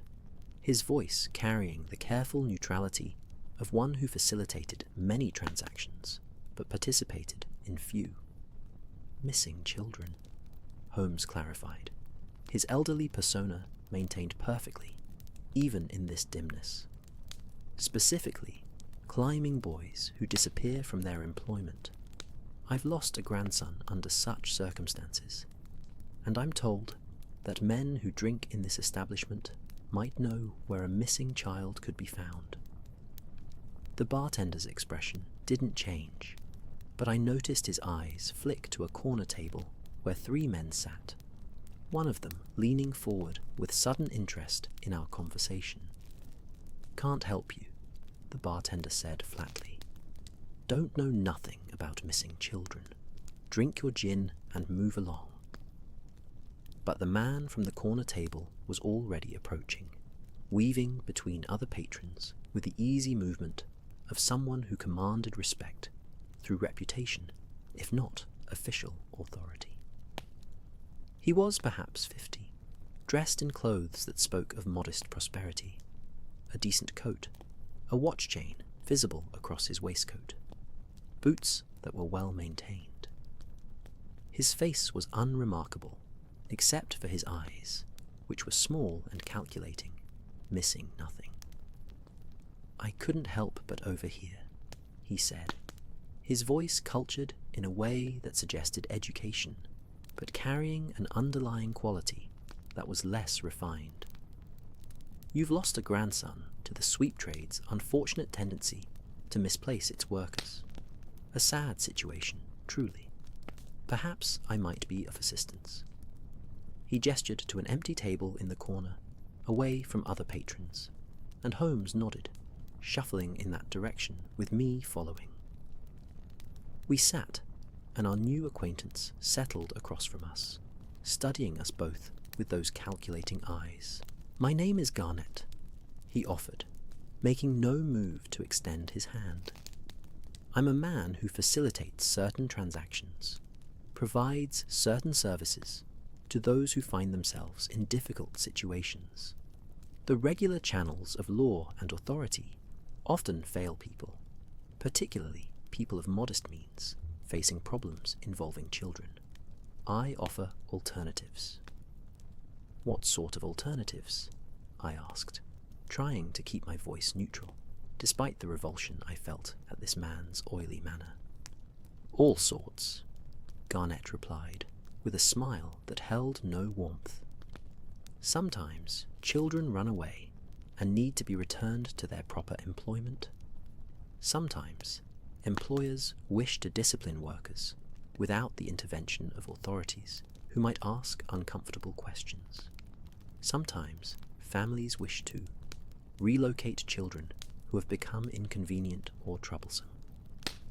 his voice carrying the careful neutrality of one who facilitated many transactions but participated in few. "Missing children," Holmes clarified, his elderly persona maintained perfectly, even in this dimness. "Specifically, climbing boys who disappear from their employment. I've lost a grandson under such circumstances, and I'm told that men who drink in this establishment might know where a missing child could be found." The bartender's expression didn't change, but I noticed his eyes flick to a corner table where 3 men sat, one of them leaning forward with sudden interest in our conversation. "Can't help you," the bartender said flatly. "Don't know nothing about missing children. Drink your gin and move along." But the man from the corner table was already approaching, weaving between other patrons with the easy movement of someone who commanded respect through reputation, if not official authority. He was perhaps 50, dressed in clothes that spoke of modest prosperity, a decent coat, a watch chain visible across his waistcoat, boots that were well maintained. His face was unremarkable, except for his eyes, which were small and calculating, missing nothing. "I couldn't help but overhear," he said, his voice cultured in a way that suggested education, but carrying an underlying quality that was less refined. "You've lost a grandson to the sweep trade's unfortunate tendency to misplace its workers. A sad situation, truly. Perhaps I might be of assistance." He gestured to an empty table in the corner, away from other patrons, and Holmes nodded, shuffling in that direction with me following. We sat, and our new acquaintance settled across from us, studying us both with those calculating eyes. "My name is Garnett," he offered, making no move to extend his hand. "I'm a man who facilitates certain transactions, provides certain services to those who find themselves in difficult situations. The regular channels of law and authority often fail people, particularly people of modest means facing problems involving children. I offer alternatives." "What sort of alternatives?" I asked, trying to keep my voice neutral, despite the revulsion I felt at this man's oily manner. "All sorts," Garnett replied, with a smile that held no warmth. "Sometimes children run away and need to be returned to their proper employment. Sometimes employers wish to discipline workers without the intervention of authorities who might ask uncomfortable questions. Sometimes families wish to relocate children who have become inconvenient or troublesome.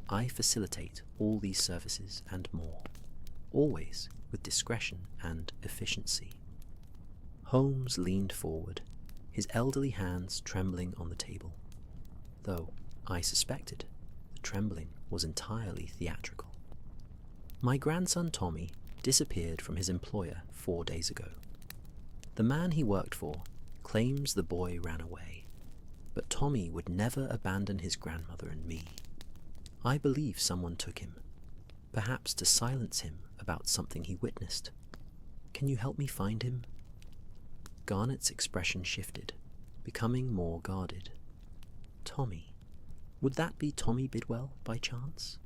I facilitate all these services and more, always with discretion and efficiency." Holmes leaned forward, his elderly hands trembling on the table, though I suspected the trembling was entirely theatrical. "My grandson Tommy disappeared from his employer 4 days ago. The man he worked for claims the boy ran away, but Tommy would never abandon his grandmother and me. I believe someone took him, perhaps to silence him about something he witnessed. Can you help me find him? Garnet's expression shifted, becoming more guarded. Tommy. Would that be Tommy Bidwell, by chance?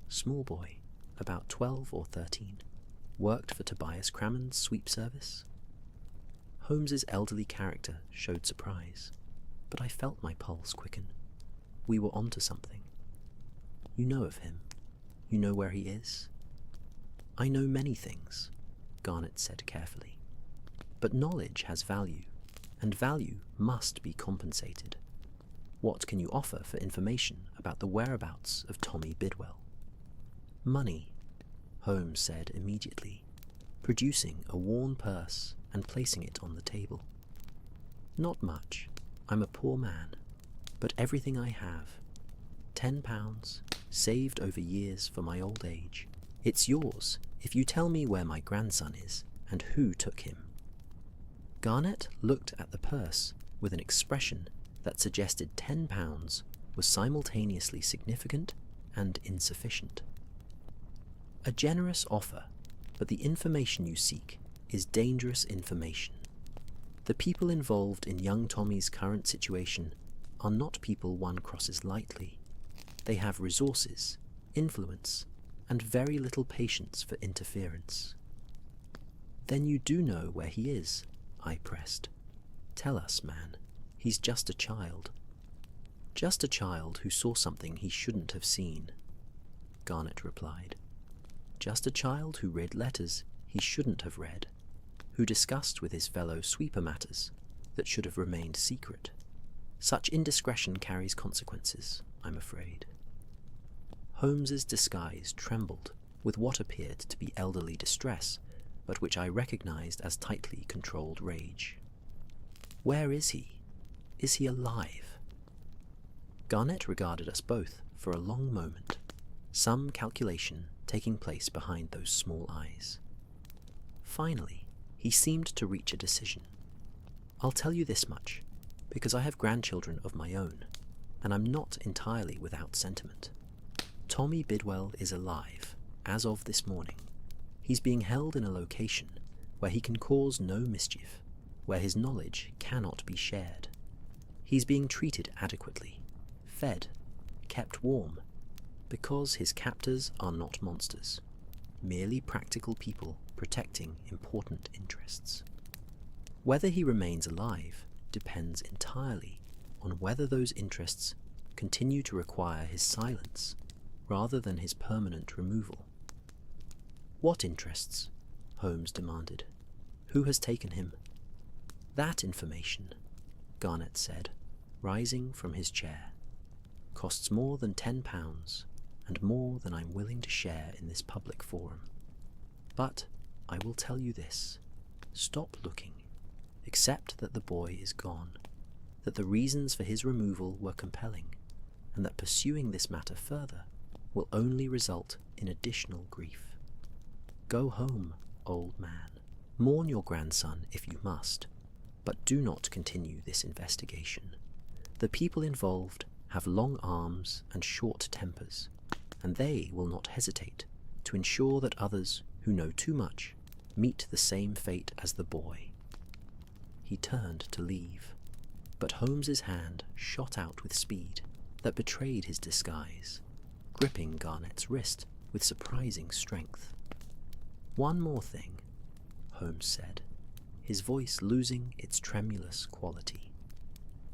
Small boy, about 12 or 13, worked for Tobias Crammond's sweep service. Holmes's elderly character showed surprise, but I felt my pulse quicken. We were onto something. You know of him. You know where he is. I know many things, Garnet said carefully. But knowledge has value, and value must be compensated. What can you offer for information about the whereabouts of Tommy Bidwell? Money, Holmes said immediately, producing a worn purse and placing it on the table. Not much. I'm a poor man, but everything I have, £10, saved over years for my old age. It's yours if you tell me where my grandson is and who took him. Garnet looked at the purse with an expression that suggested £10 was simultaneously significant and insufficient. A generous offer, but the information you seek is dangerous information. The people involved in young Tommy's current situation are not people one crosses lightly. They have resources, influence, and very little patience for interference. Then you do know where he is, I pressed. Tell us, man. He's just a child. Just a child who saw something he shouldn't have seen, Garnet replied. Just a child who read letters he shouldn't have read, who discussed with his fellow sweeper matters that should have remained secret. Such indiscretion carries consequences, I'm afraid. Holmes's disguise trembled with what appeared to be elderly distress, but which I recognized as tightly controlled rage. Where is he? Is he alive? Garnet regarded us both for a long moment, some calculation taking place behind those small eyes. Finally, he seemed to reach a decision. I'll tell you this much, because I have grandchildren of my own, and I'm not entirely without sentiment. Tommy Bidwell is alive, as of this morning. He's being held in a location where he can cause no mischief, where his knowledge cannot be shared. He's being treated adequately, fed, kept warm, because his captors are not monsters, merely practical people protecting important interests. Whether he remains alive depends entirely on whether those interests continue to require his silence rather than his permanent removal. What interests? Holmes demanded. Who has taken him? That information, Garnet said, rising from his chair, costs more than £10 and more than I'm willing to share in this public forum. But I will tell you this. Stop looking. Accept that the boy is gone, that the reasons for his removal were compelling, and that pursuing this matter further will only result in additional grief. Go home, old man. Mourn your grandson if you must, but do not continue this investigation. The people involved have long arms and short tempers, and they will not hesitate to ensure that others who know too much meet the same fate as the boy. He turned to leave, but Holmes's hand shot out with speed that betrayed his disguise, gripping Garnet's wrist with surprising strength. One more thing, Holmes said, his voice losing its tremulous quality.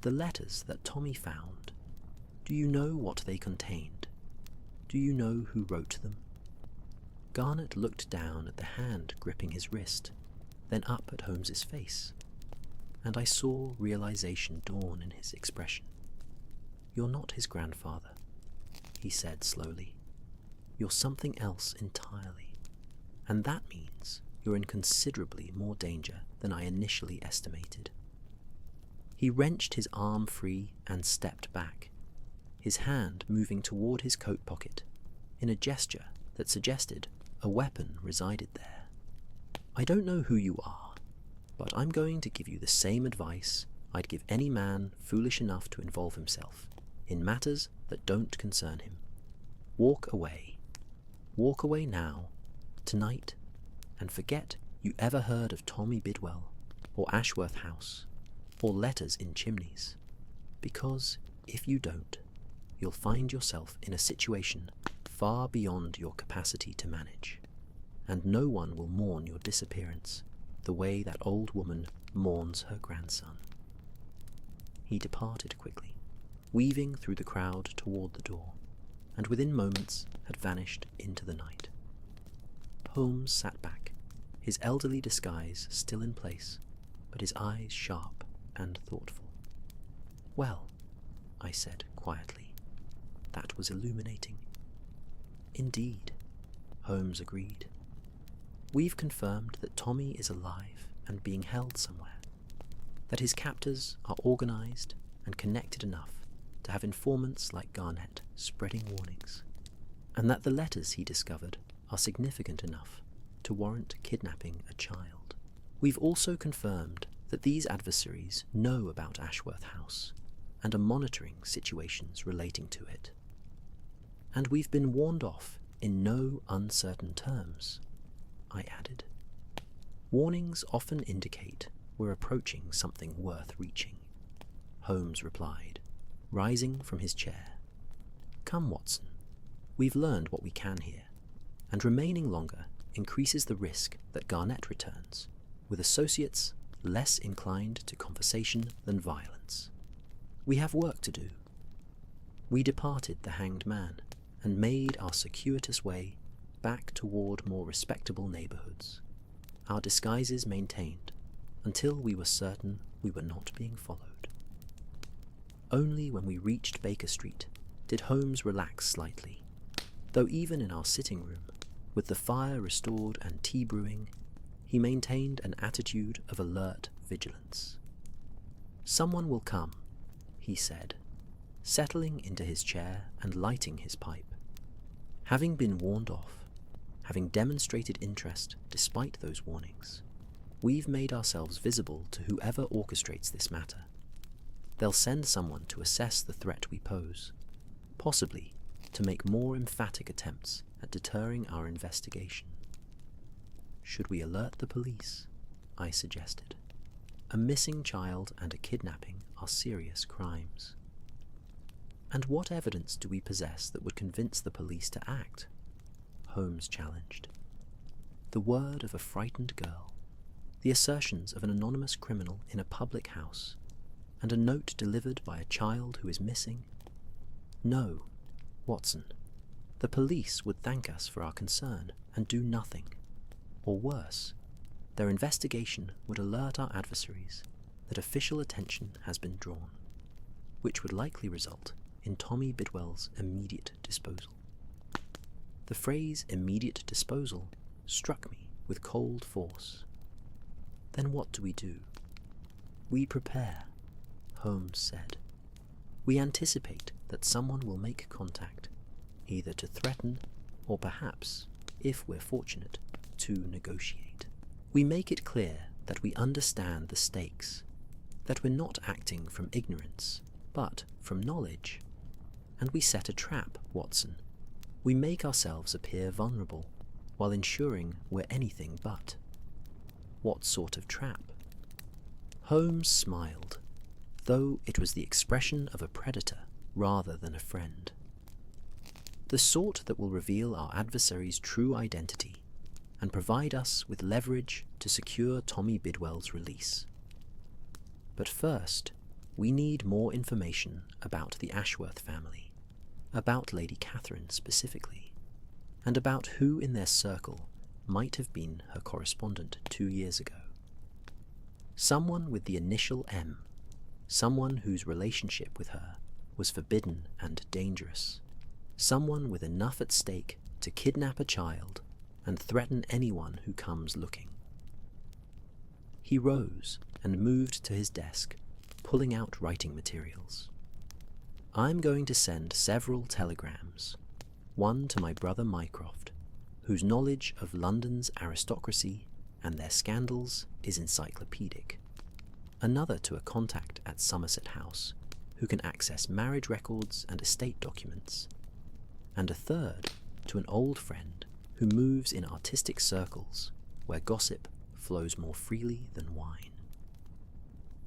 The letters that Tommy found, do you know what they contained? Do you know who wrote them? Garnet looked down at the hand gripping his wrist, then up at Holmes's face, and I saw realization dawn in his expression. You're not his grandfather, he said slowly. You're something else entirely, and that means you're in considerably more danger than I initially estimated. He wrenched his arm free and stepped back, his hand moving toward his coat pocket in a gesture that suggested a weapon resided there. I don't know who you are, but I'm going to give you the same advice I'd give any man foolish enough to involve himself in matters that don't concern him. Walk away. Walk away now, tonight, and forget you ever heard of Tommy Bidwell, or Ashworth House, or letters in chimneys, because if you don't, you'll find yourself in a situation far beyond your capacity to manage, and no one will mourn your disappearance the way that old woman mourns her grandson. He departed quickly, weaving through the crowd toward the door, and within moments had vanished into the night. Holmes sat back, his elderly disguise still in place, but his eyes sharp and thoughtful. "Well," I said quietly, "that was illuminating." "Indeed," Holmes agreed. "We've confirmed that Tommy is alive and being held somewhere, that his captors are organized and connected enough to have informants like Garnett spreading warnings, and that the letters he discovered are significant enough to warrant kidnapping a child. We've also confirmed that these adversaries know about Ashworth House and are monitoring situations relating to it. And we've been warned off in no uncertain terms," I added. "Warnings often indicate we're approaching something worth reaching," Holmes replied, rising from his chair. "Come, Watson, we've learned what we can here, and remaining longer increases the risk that Garnett returns, with associates less inclined to conversation than violence. We have work to do." We departed the Hanged Man and made our circuitous way back toward more respectable neighborhoods, our disguises maintained until we were certain we were not being followed. Only when we reached Baker Street did Holmes relax slightly, though even in our sitting room, with the fire restored and tea brewing, he maintained an attitude of alert vigilance. "Someone will come," he said, settling into his chair and lighting his pipe. "Having been warned off, having demonstrated interest despite those warnings, we've made ourselves visible to whoever orchestrates this matter. They'll send someone to assess the threat we pose, possibly to make more emphatic attempts at deterring our investigation." "Should we alert the police?" I suggested. "A missing child and a kidnapping are serious crimes." "And what evidence do we possess that would convince the police to act?" Holmes challenged. "The word of a frightened girl, the assertions of an anonymous criminal in a public house, and a note delivered by a child who is missing? No, Watson, the police would thank us for our concern and do nothing. Or worse, their investigation would alert our adversaries that official attention has been drawn, which would likely result in Tommy Bidwell's immediate disposal." The phrase "immediate disposal" struck me with cold force. "Then what do we do?" "We prepare," Holmes said. "We anticipate that someone will make contact, either to threaten or perhaps, if we're fortunate, to negotiate. We make it clear that we understand the stakes, that we're not acting from ignorance, but from knowledge. And we set a trap, Watson. We make ourselves appear vulnerable, while ensuring we're anything but." "What sort of trap?" Holmes smiled, though it was the expression of a predator rather than a friend. "The sort that will reveal our adversary's true identity and provide us with leverage to secure Tommy Bidwell's release. But first, we need more information about the Ashworth family, about Lady Catherine specifically, and about who in their circle might have been her correspondent 2 years ago. Someone with the initial M, someone whose relationship with her was forbidden and dangerous, someone with enough at stake to kidnap a child and threaten anyone who comes looking." He rose and moved to his desk, pulling out writing materials. "I'm going to send several telegrams, one to my brother Mycroft, whose knowledge of London's aristocracy and their scandals is encyclopedic, another to a contact at Somerset House who can access marriage records and estate documents, and a third to an old friend who moves in artistic circles where gossip flows more freely than wine.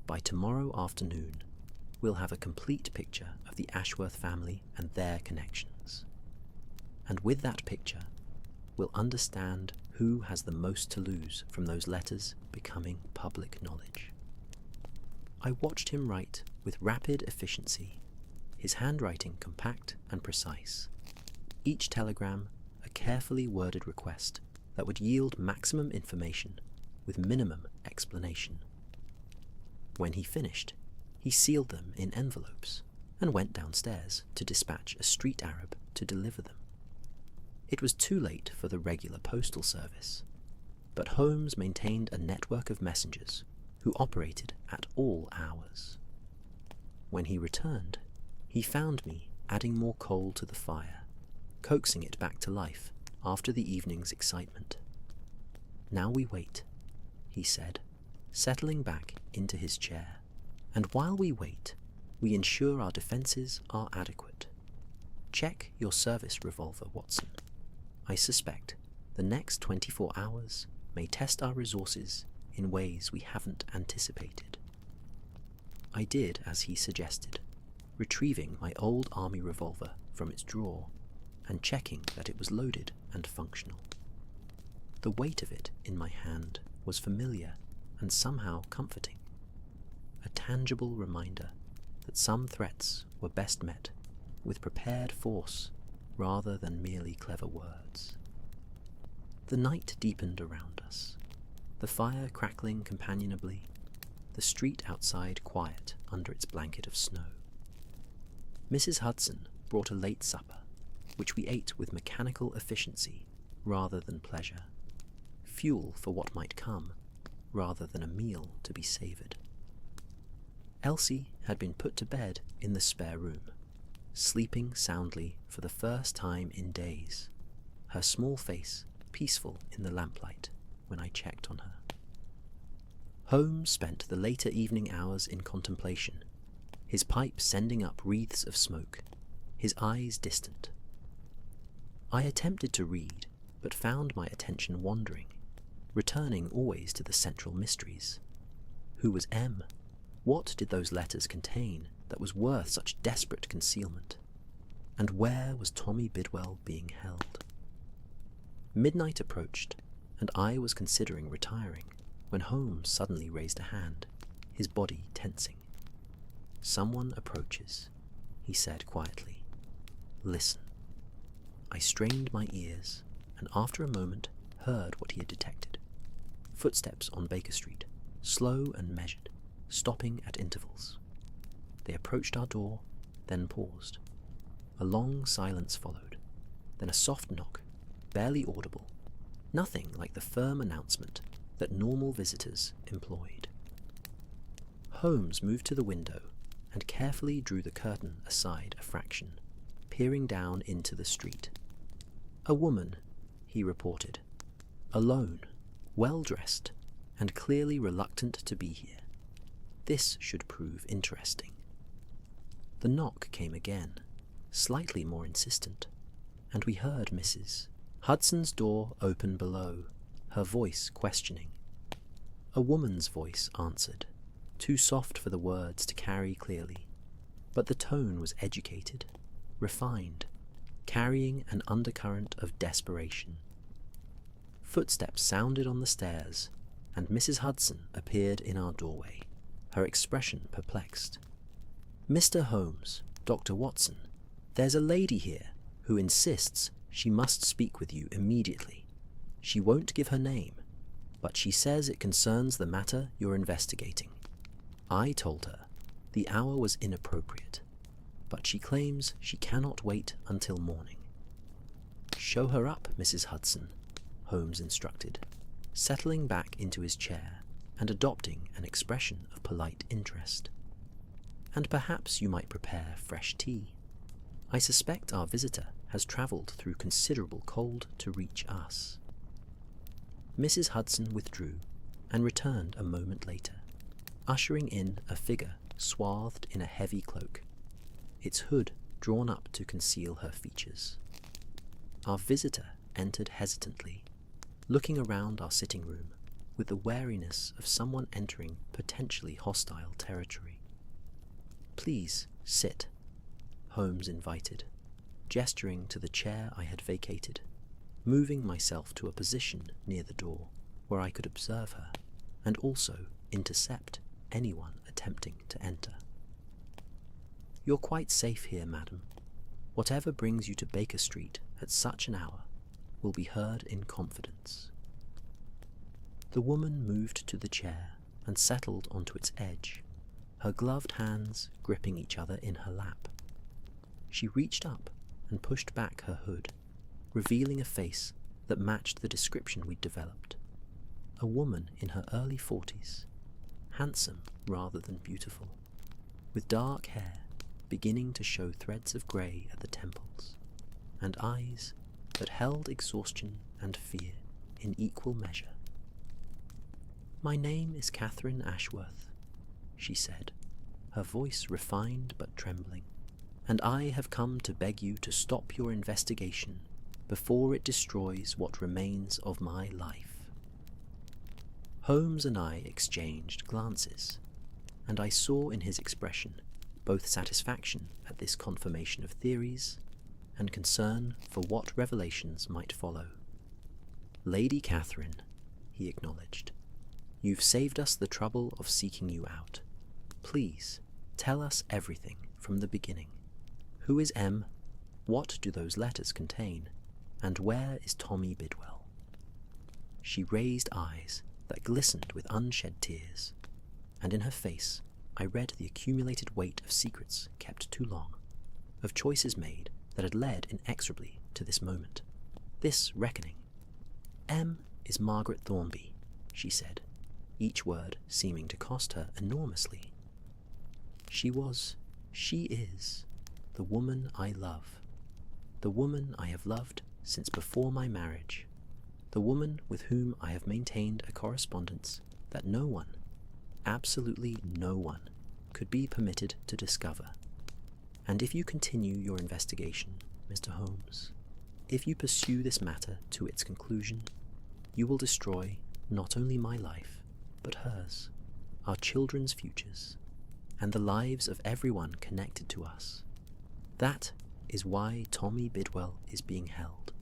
By tomorrow afternoon, we'll have a complete picture of the Ashworth family and their connections. And with that picture, we'll understand who has the most to lose from those letters becoming public knowledge. I watched him write with rapid efficiency, his handwriting compact and precise, each telegram a carefully worded request that would yield maximum information with minimum explanation. When he finished, he sealed them in envelopes and went downstairs to dispatch a street Arab to deliver them. It was too late for the regular postal service, but Holmes maintained a network of messengers who operated at all hours. When he returned, he found me adding more coal to the fire, coaxing it back to life after the evening's excitement. "Now we wait," he said, settling back into his chair. "And while we wait, we ensure our defences are adequate. Check your service revolver, Watson. I suspect the next 24 hours may test our resources in ways we haven't anticipated." I did as he suggested, retrieving my old army revolver from its drawer and checking that it was loaded and functional. The weight of it in my hand was familiar and somehow comforting, a tangible reminder that some threats were best met with prepared force rather than merely clever words. The night deepened around us, the fire crackling companionably, the street outside quiet under its blanket of snow. Mrs. Hudson brought a late supper, which we ate with mechanical efficiency rather than pleasure, fuel for what might come rather than a meal to be savoured. Elsie had been put to bed in the spare room, sleeping soundly for the first time in days, her small face peaceful in the lamplight when I checked on her. Holmes spent the later evening hours in contemplation, his pipe sending up wreaths of smoke, his eyes distant. I attempted to read, but found my attention wandering, returning always to the central mysteries. Who was M? What did those letters contain that was worth such desperate concealment? And where was Tommy Bidwell being held? Midnight approached, and I was considering retiring when Holmes suddenly raised a hand, his body tensing. "Someone approaches," he said quietly. "Listen." I strained my ears, and after a moment heard what he had detected. Footsteps on Baker Street, slow and measured, stopping at intervals. They approached our door, then paused. A long silence followed, then a soft knock, barely audible, nothing like the firm announcement that normal visitors employed. Holmes moved to the window and carefully drew the curtain aside a fraction, peering down into the street. "A woman," he reported, "alone, well-dressed, and clearly reluctant to be here. This should prove interesting." The knock came again, slightly more insistent, and we heard Mrs. Hudson's door open below, her voice questioning. A woman's voice answered, too soft for the words to carry clearly, but the tone was educated, refined, carrying an undercurrent of desperation. Footsteps sounded on the stairs, and Mrs. Hudson appeared in our doorway, her expression perplexed. "Mr. Holmes, Dr. Watson, there's a lady here who insists she must speak with you immediately. She won't give her name, but she says it concerns the matter you're investigating. I told her the hour was inappropriate, but she claims she cannot wait until morning." "Show her up, Mrs. Hudson," Holmes instructed, settling back into his chair and adopting an expression of polite interest. "And perhaps you might prepare fresh tea. I suspect our visitor has travelled through considerable cold to reach us." Mrs. Hudson withdrew and returned a moment later, ushering in a figure swathed in a heavy cloak, its hood drawn up to conceal her features. Our visitor entered hesitantly, looking around our sitting room, with the wariness of someone entering potentially hostile territory. "Please, sit," Holmes invited, gesturing to the chair I had vacated, moving myself to a position near the door where I could observe her and also intercept anyone attempting to enter. "You're quite safe here, madam. Whatever brings you to Baker Street at such an hour will be heard in confidence." The woman moved to the chair and settled onto its edge, her gloved hands gripping each other in her lap. She reached up and pushed back her hood, revealing a face that matched the description we'd developed. A woman in her early 40s, handsome rather than beautiful, with dark hair beginning to show threads of grey at the temples, and eyes that held exhaustion and fear in equal measure. "My name is Catherine Ashworth," she said, her voice refined but trembling, "and I have come to beg you to stop your investigation before it destroys what remains of my life." Holmes and I exchanged glances, and I saw in his expression both satisfaction at this confirmation of theories and concern for what revelations might follow. "Lady Catherine," he acknowledged, "you've saved us the trouble of seeking you out. Please, tell us everything from the beginning. Who is M? What do those letters contain? And where is Tommy Bidwell?" She raised eyes that glistened with unshed tears, and in her face I read the accumulated weight of secrets kept too long, of choices made that had led inexorably to this moment, this reckoning. "M is Margaret Thornby," she said, each word seeming to cost her enormously. She is, the woman I love, the woman I have loved since before my marriage, the woman with whom I have maintained a correspondence that no one, absolutely no one, could be permitted to discover. And if you continue your investigation, Mr. Holmes, if you pursue this matter to its conclusion, you will destroy not only my life, but hers, our children's futures, and the lives of everyone connected to us. That is why Tommy Bidwell is being held,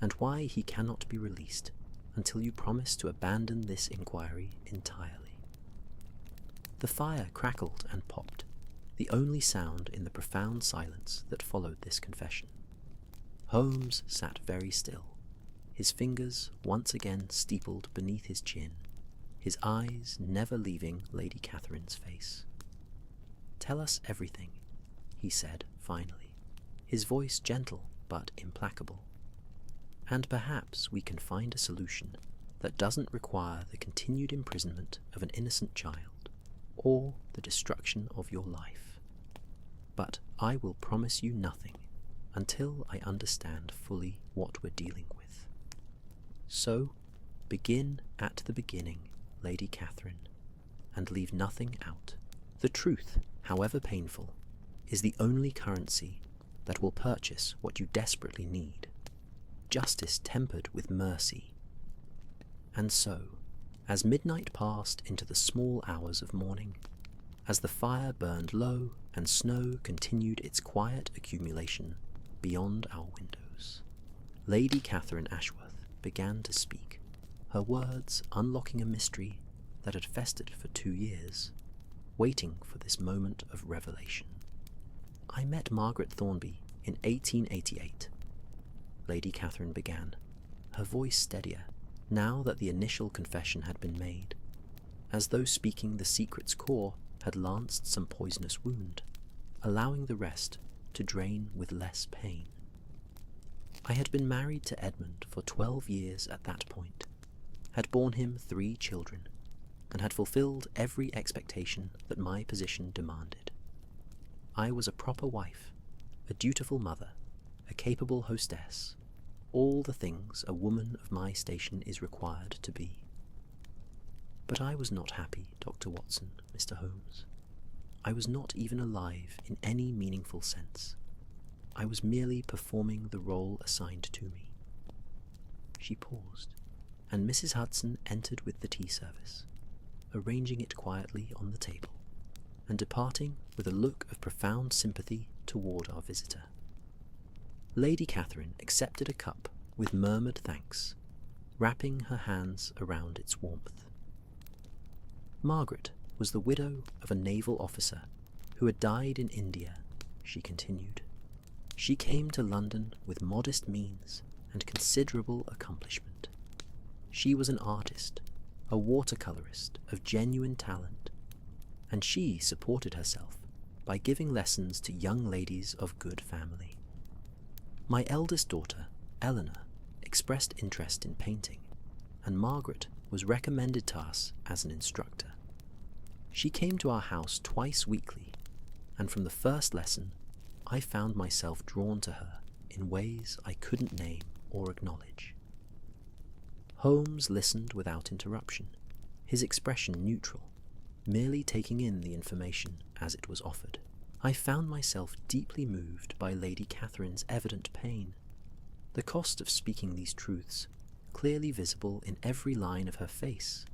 and why he cannot be released until you promise to abandon this inquiry entirely. The fire crackled and popped, the only sound in the profound silence that followed this confession. Holmes sat very still, his fingers once again steepled beneath his chin, his eyes never leaving Lady Catherine's face. "Tell us everything," he said finally, his voice gentle but implacable. "And perhaps we can find a solution that doesn't require the continued imprisonment of an innocent child, or the destruction of your life. But I will promise you nothing until I understand fully what we're dealing with. So, begin at the beginning, Lady Catherine, and leave nothing out. The truth, however painful, is the only currency that will purchase what you desperately need. Justice tempered with mercy. And so, as midnight passed into the small hours of morning, as the fire burned low and snow continued its quiet accumulation beyond our windows, Lady Catherine Ashworth began to speak, her words unlocking a mystery that had festered for 2 years, waiting for this moment of revelation. "I met Margaret Thornby in 1888, Lady Catherine began, her voice steadier now that the initial confession had been made, as though speaking the secret's core had lanced some poisonous wound, allowing the rest to drain with less pain. I had been married to Edmund for 12 years at that point, had borne him 3 children, and had fulfilled every expectation that my position demanded. I was a proper wife, a dutiful mother, a capable hostess, all the things a woman of my station is required to be. But I was not happy, Dr. Watson, Mr. Holmes. I was not even alive in any meaningful sense. I was merely performing the role assigned to me." She paused, and Mrs. Hudson entered with the tea service, arranging it quietly on the table, and departing with a look of profound sympathy toward our visitor. Lady Catherine accepted a cup with murmured thanks, wrapping her hands around its warmth. Margaret was the widow of a naval officer who had died in India, she continued. She came to London with modest means and considerable accomplishment. She was an artist, a watercolourist of genuine talent, and she supported herself by giving lessons to young ladies of good family. My eldest daughter, Eleanor, expressed interest in painting, and Margaret was recommended to us as an instructor. She came to our house twice weekly, and from the first lesson, I found myself drawn to her in ways I couldn't name or acknowledge. Holmes listened without interruption, his expression neutral, merely taking in the information as it was offered. I found myself deeply moved by Lady Catherine's evident pain, the cost of speaking these truths clearly visible in every line of her face.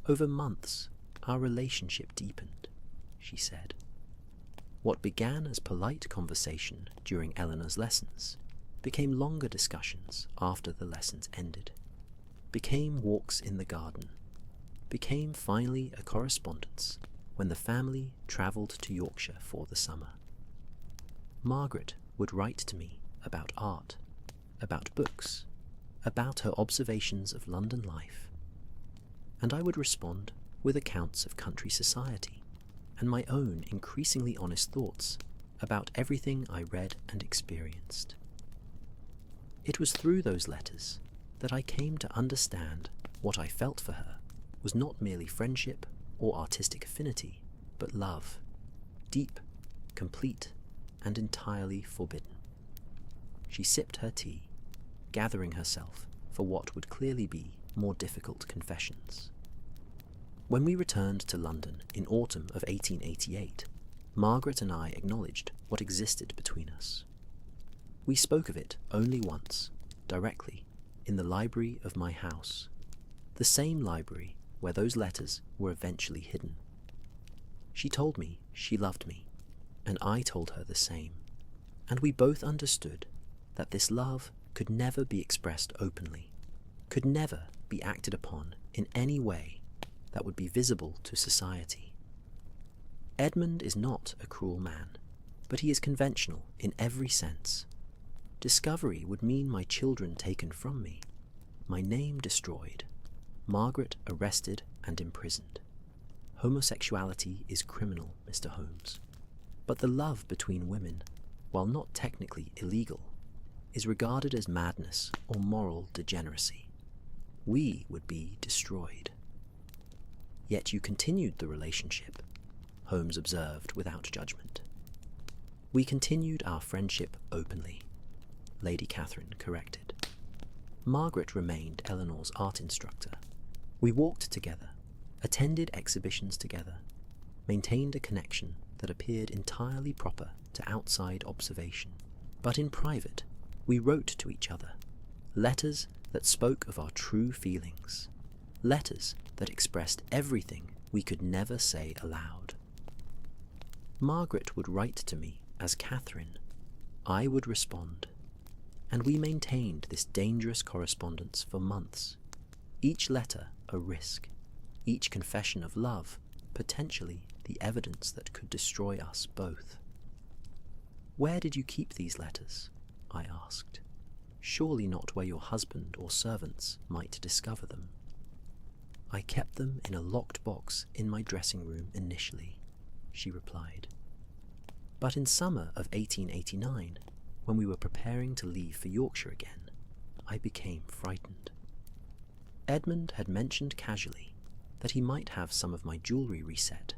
Over months, our relationship deepened, she said. What began as polite conversation during Eleanor's lessons became longer discussions after the lessons ended, became walks in the garden, became finally a correspondence when the family travelled to Yorkshire for the summer. Margaret would write to me about art, about books, about her observations of London life, and I would respond with accounts of country society and my own increasingly honest thoughts about everything I read and experienced. It was through those letters that I came to understand what I felt for her was not merely friendship or artistic affinity, but love, deep, complete, and entirely forbidden. She sipped her tea, gathering herself for what would clearly be more difficult confessions. When we returned to London in autumn of 1888, Margaret and I acknowledged what existed between us. We spoke of it only once, directly, in the library of my house, the same library where those letters were eventually hidden. She told me she loved me, and I told her the same, and we both understood that this love could never be expressed openly, could never be acted upon in any way that would be visible to society. Edmund is not a cruel man, but he is conventional in every sense. Discovery would mean my children taken from me, my name destroyed, Margaret arrested and imprisoned. Homosexuality is criminal, Mr. Holmes, but the love between women, while not technically illegal, is regarded as madness or moral degeneracy. We would be destroyed. Yet you continued the relationship, Holmes observed without judgment. We continued our friendship openly, Lady Catherine corrected. Margaret remained Eleanor's art instructor. We walked together, attended exhibitions together, maintained a connection that appeared entirely proper to outside observation. But in private, we wrote to each other, letters that spoke of our true feelings, letters that expressed everything we could never say aloud. Margaret would write to me as Catherine. I would respond, and we maintained this dangerous correspondence for months, each letter a risk, each confession of love potentially the evidence that could destroy us both. Where did you keep these letters? I asked. Surely not where your husband or servants might discover them. I kept them in a locked box in my dressing room initially, she replied. But in summer of 1889, when we were preparing to leave for Yorkshire again, I became frightened. Edmund had mentioned casually that he might have some of my jewellery reset,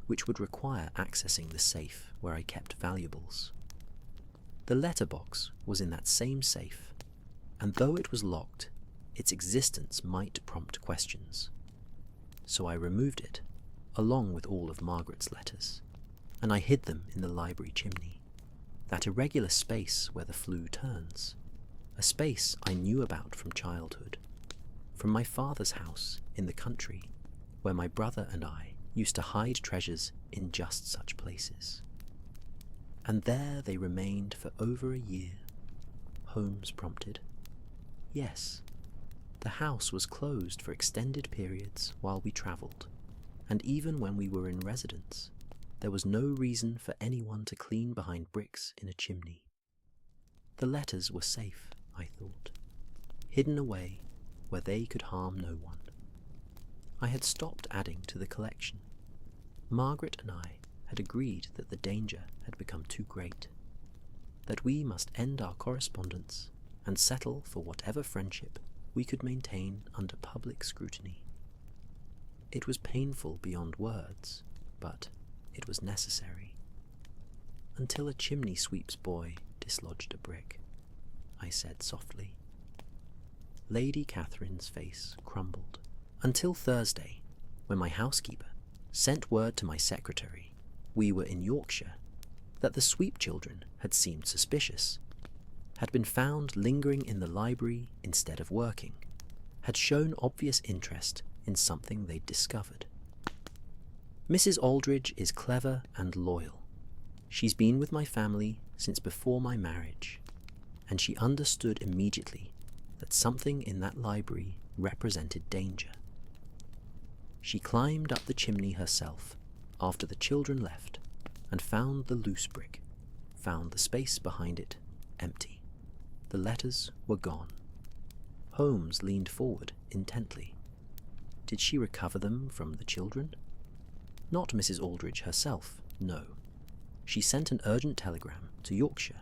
which would require accessing the safe where I kept valuables. The letterbox was in that same safe, and though it was locked, its existence might prompt questions. So I removed it, along with all of Margaret's letters, and I hid them in the library chimney, that irregular space where the flue turns, a space I knew about from childhood. from my father's house in the country, where my brother and I used to hide treasures in just such places. And there they remained for over a year, Holmes prompted. Yes, the house was closed for extended periods while we travelled, and even when we were in residence, there was no reason for anyone to clean behind bricks in a chimney. The letters were safe, I thought, hidden away where they could harm no one. I had stopped adding to the collection. Margaret and I had agreed that the danger had become too great, that we must end our correspondence and settle for whatever friendship we could maintain under public scrutiny. It was painful beyond words, but it was necessary. Until a chimney sweep's boy dislodged a brick, I said softly. Lady Catherine's face crumbled. Until Thursday, when my housekeeper sent word to my secretary, we were in Yorkshire, that the sweep children had seemed suspicious, had been found lingering in the library instead of working, had shown obvious interest in something they'd discovered. Mrs. Aldridge is clever and loyal. She's been with my family since before my marriage, and she understood immediately that something in that library represented danger. She climbed up the chimney herself after the children left and found the loose brick, found the space behind it empty. The letters were gone. Holmes leaned forward intently. Did she recover them from the children? Not Mrs. Aldridge herself, no. She sent an urgent telegram to Yorkshire,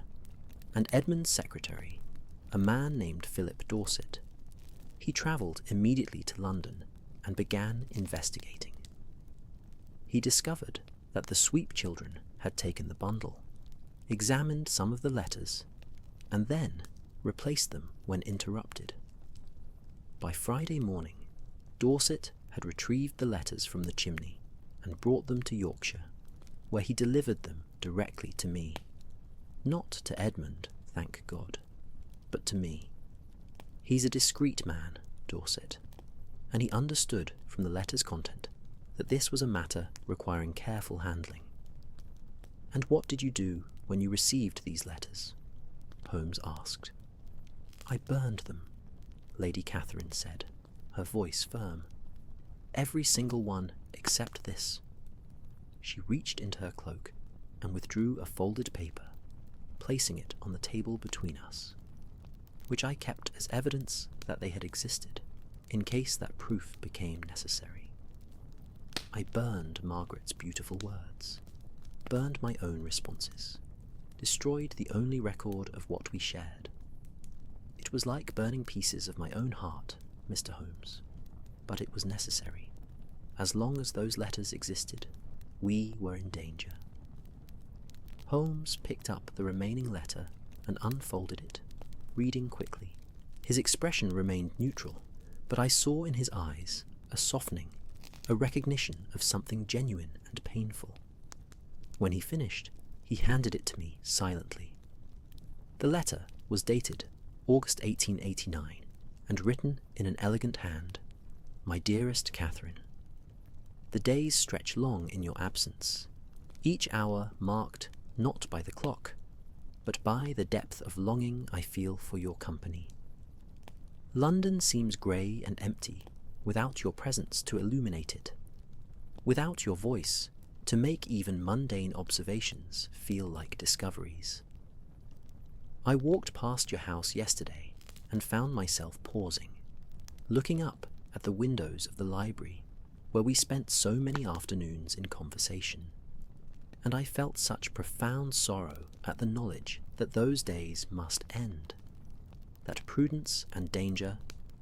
and Edmund's secretary, a man named Philip Dorset. He travelled immediately to London and began investigating. He discovered that the sweep children had taken the bundle, examined some of the letters, and then replaced them when interrupted. By Friday morning, Dorset had retrieved the letters from the chimney and brought them to Yorkshire, where he delivered them directly to me. Not to Edmund, thank God, but to me. He's a discreet man, Dorset, and he understood from the letter's content that this was a matter requiring careful handling. And what did you do when you received these letters? Holmes asked. I burned them, Lady Catherine said, her voice firm. Every single one except this. She reached into her cloak and withdrew a folded paper, placing it on the table between us, which I kept as evidence that they had existed, in case that proof became necessary. I burned Margaret's beautiful words, burned my own responses, destroyed the only record of what we shared. It was like burning pieces of my own heart, Mr. Holmes, but it was necessary. As long as those letters existed, we were in danger. Holmes picked up the remaining letter and unfolded it, reading quickly. His expression remained neutral, but I saw in his eyes a softening, a recognition of something genuine and painful. When he finished, he handed it to me silently. The letter was dated August 1889 and written in an elegant hand. My dearest Catherine, the days stretch long in your absence, each hour marked not by the clock, but by the depth of longing I feel for your company. London seems grey and empty without your presence to illuminate it, without your voice to make even mundane observations feel like discoveries. I walked past your house yesterday and found myself pausing, looking up at the windows of the library where we spent so many afternoons in conversation, and I felt such profound sorrow at the knowledge that those days must end, that prudence and danger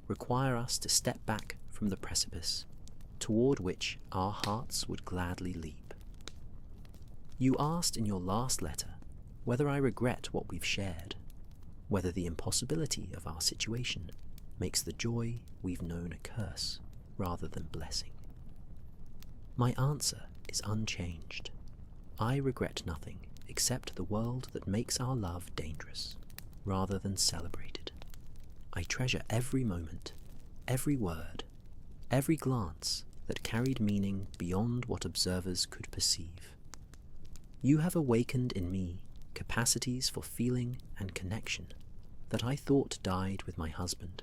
require us to step back from the precipice toward which our hearts would gladly leap. You asked in your last letter whether I regret what we've shared, whether the impossibility of our situation makes the joy we've known a curse rather than blessing. My answer is unchanged. I regret nothing except the world that makes our love dangerous rather than celebrated. I treasure every moment, every word, every glance that carried meaning beyond what observers could perceive. You have awakened in me capacities for feeling and connection that I thought died with my husband,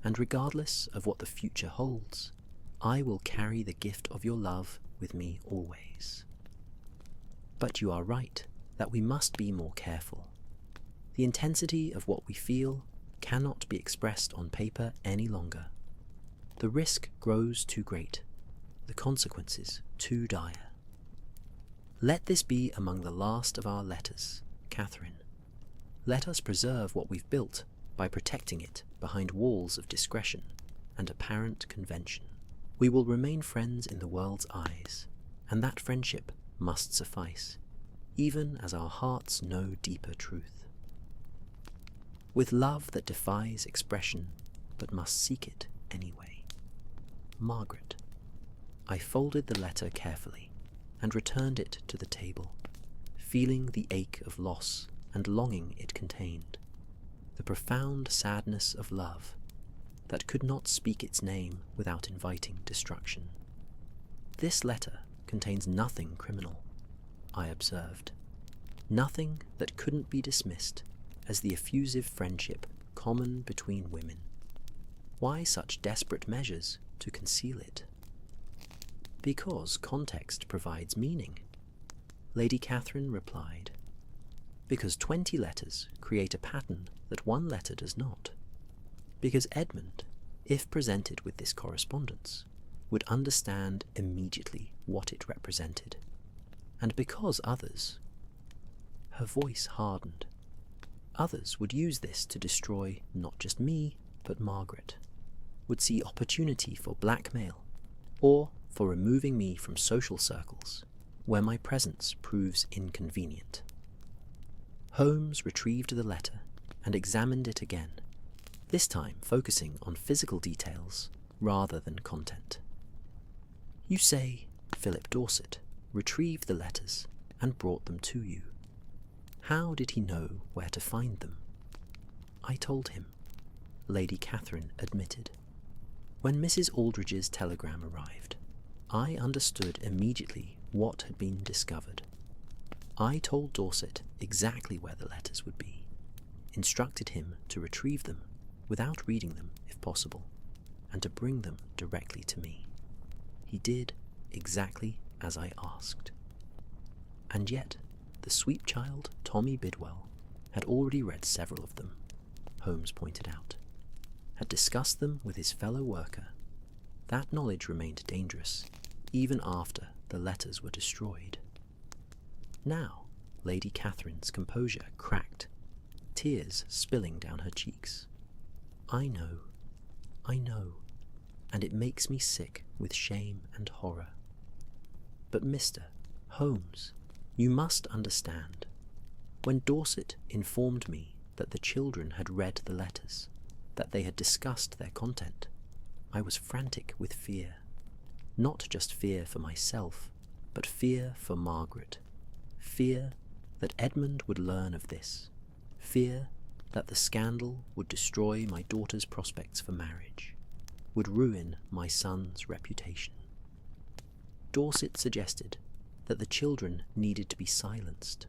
and regardless of what the future holds, I will carry the gift of your love with me always. But you are right that we must be more careful. The intensity of what we feel cannot be expressed on paper any longer. The risk grows too great, the consequences too dire. Let this be among the last of our letters, Catherine. Let us preserve what we've built by protecting it behind walls of discretion and apparent convention. We will remain friends in the world's eyes, and that friendship must suffice, even as our hearts know deeper truth. With love that defies expression, but must seek it anyway. Margaret. I folded the letter carefully and returned it to the table, feeling the ache of loss and longing it contained, the profound sadness of love that could not speak its name without inviting destruction. This letter contains nothing criminal, I observed, nothing that couldn't be dismissed as the effusive friendship common between women. Why such desperate measures to conceal it? Because context provides meaning, Lady Catherine replied. Because 20 letters create a pattern that one letter does not. Because Edmund, if presented with this correspondence, would understand immediately what it represented. And because others, her voice hardened, others would use this to destroy not just me, but Margaret, would see opportunity for blackmail, or for removing me from social circles where my presence proves inconvenient. Holmes retrieved the letter and examined it again, this time focusing on physical details rather than content. You say Philip Dorset retrieved the letters and brought them to you. How did he know where to find them? I told him, Lady Catherine admitted. When Mrs. Aldridge's telegram arrived, I understood immediately what had been discovered. I told Dorset exactly where the letters would be, instructed him to retrieve them without reading them if possible, and to bring them directly to me. He did exactly as I asked. And yet, the sweet child, Tommy Bidwell, had already read several of them, Holmes pointed out, had discussed them with his fellow worker. That knowledge remained dangerous, even after the letters were destroyed. Now, Lady Catherine's composure cracked, tears spilling down her cheeks. I know, and it makes me sick with shame and horror. But Mr. Holmes, you must understand. When Dorset informed me that the children had read the letters, that they had discussed their content, I was frantic with fear. Not just fear for myself, but fear for Margaret. Fear that Edmund would learn of this. Fear that the scandal would destroy my daughter's prospects for marriage, would ruin my son's reputation. Dorset suggested that the children needed to be silenced,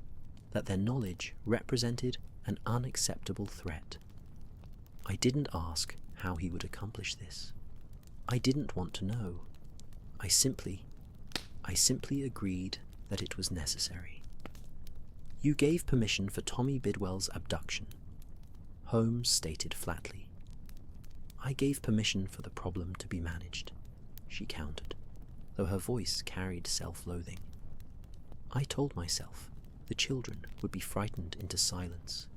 that their knowledge represented an unacceptable threat. I didn't ask how he would accomplish this. I didn't want to know. I simply agreed that it was necessary. You gave permission for Tommy Bidwell's abduction, Holmes stated flatly. I gave permission for the problem to be managed, she countered, though her voice carried self-loathing. I told myself the children would be frightened into silence,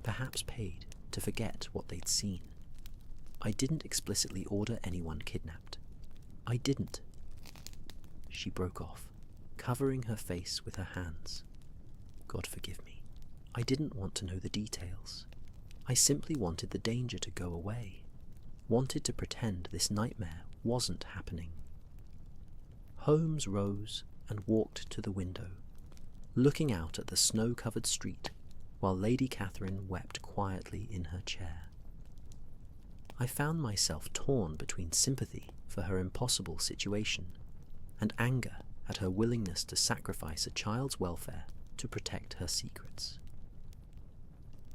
perhaps paid to forget what they'd seen. I didn't explicitly order anyone kidnapped. I didn't. She broke off, covering her face with her hands. God forgive me. I didn't want to know the details. I simply wanted the danger to go away, wanted to pretend this nightmare wasn't happening. Holmes rose and walked to the window, looking out at the snow-covered street while Lady Catherine wept quietly in her chair. I found myself torn between sympathy for her impossible situation and anger at her willingness to sacrifice a child's welfare to protect her secrets.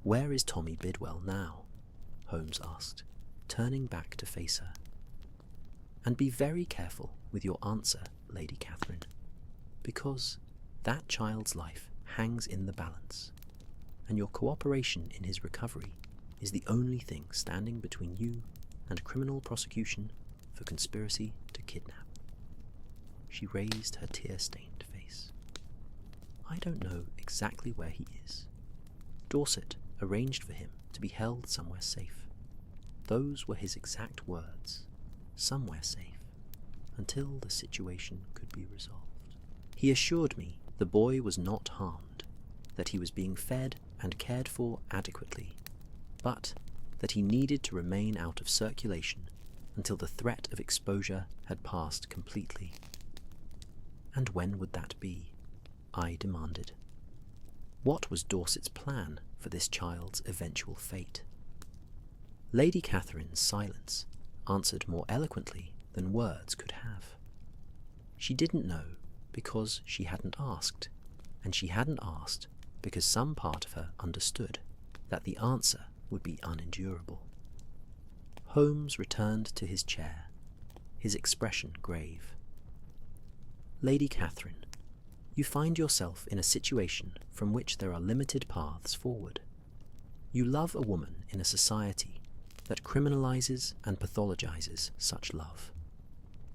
"Where is Tommy Bidwell now?" Holmes asked, turning back to face her. "And be very careful with your answer, Lady Catherine, because that child's life hangs in the balance, and your cooperation in his recovery is the only thing standing between you and criminal prosecution for conspiracy to kidnap." She raised her tear-stained face. "I don't know exactly where he is. Dorset arranged for him to be held somewhere safe. Those were his exact words, somewhere safe, until the situation could be resolved. He assured me the boy was not harmed, that he was being fed and cared for adequately, but that he needed to remain out of circulation until the threat of exposure had passed completely." "And when would that be?" I demanded. What was Dorset's plan for this child's eventual fate? Lady Catherine's silence answered more eloquently than words could have. She didn't know because she hadn't asked, and she hadn't asked because some part of her understood that the answer would be unendurable. Holmes returned to his chair, his expression grave. "Lady Catherine, you find yourself in a situation from which there are limited paths forward. You love a woman in a society that criminalizes and pathologizes such love.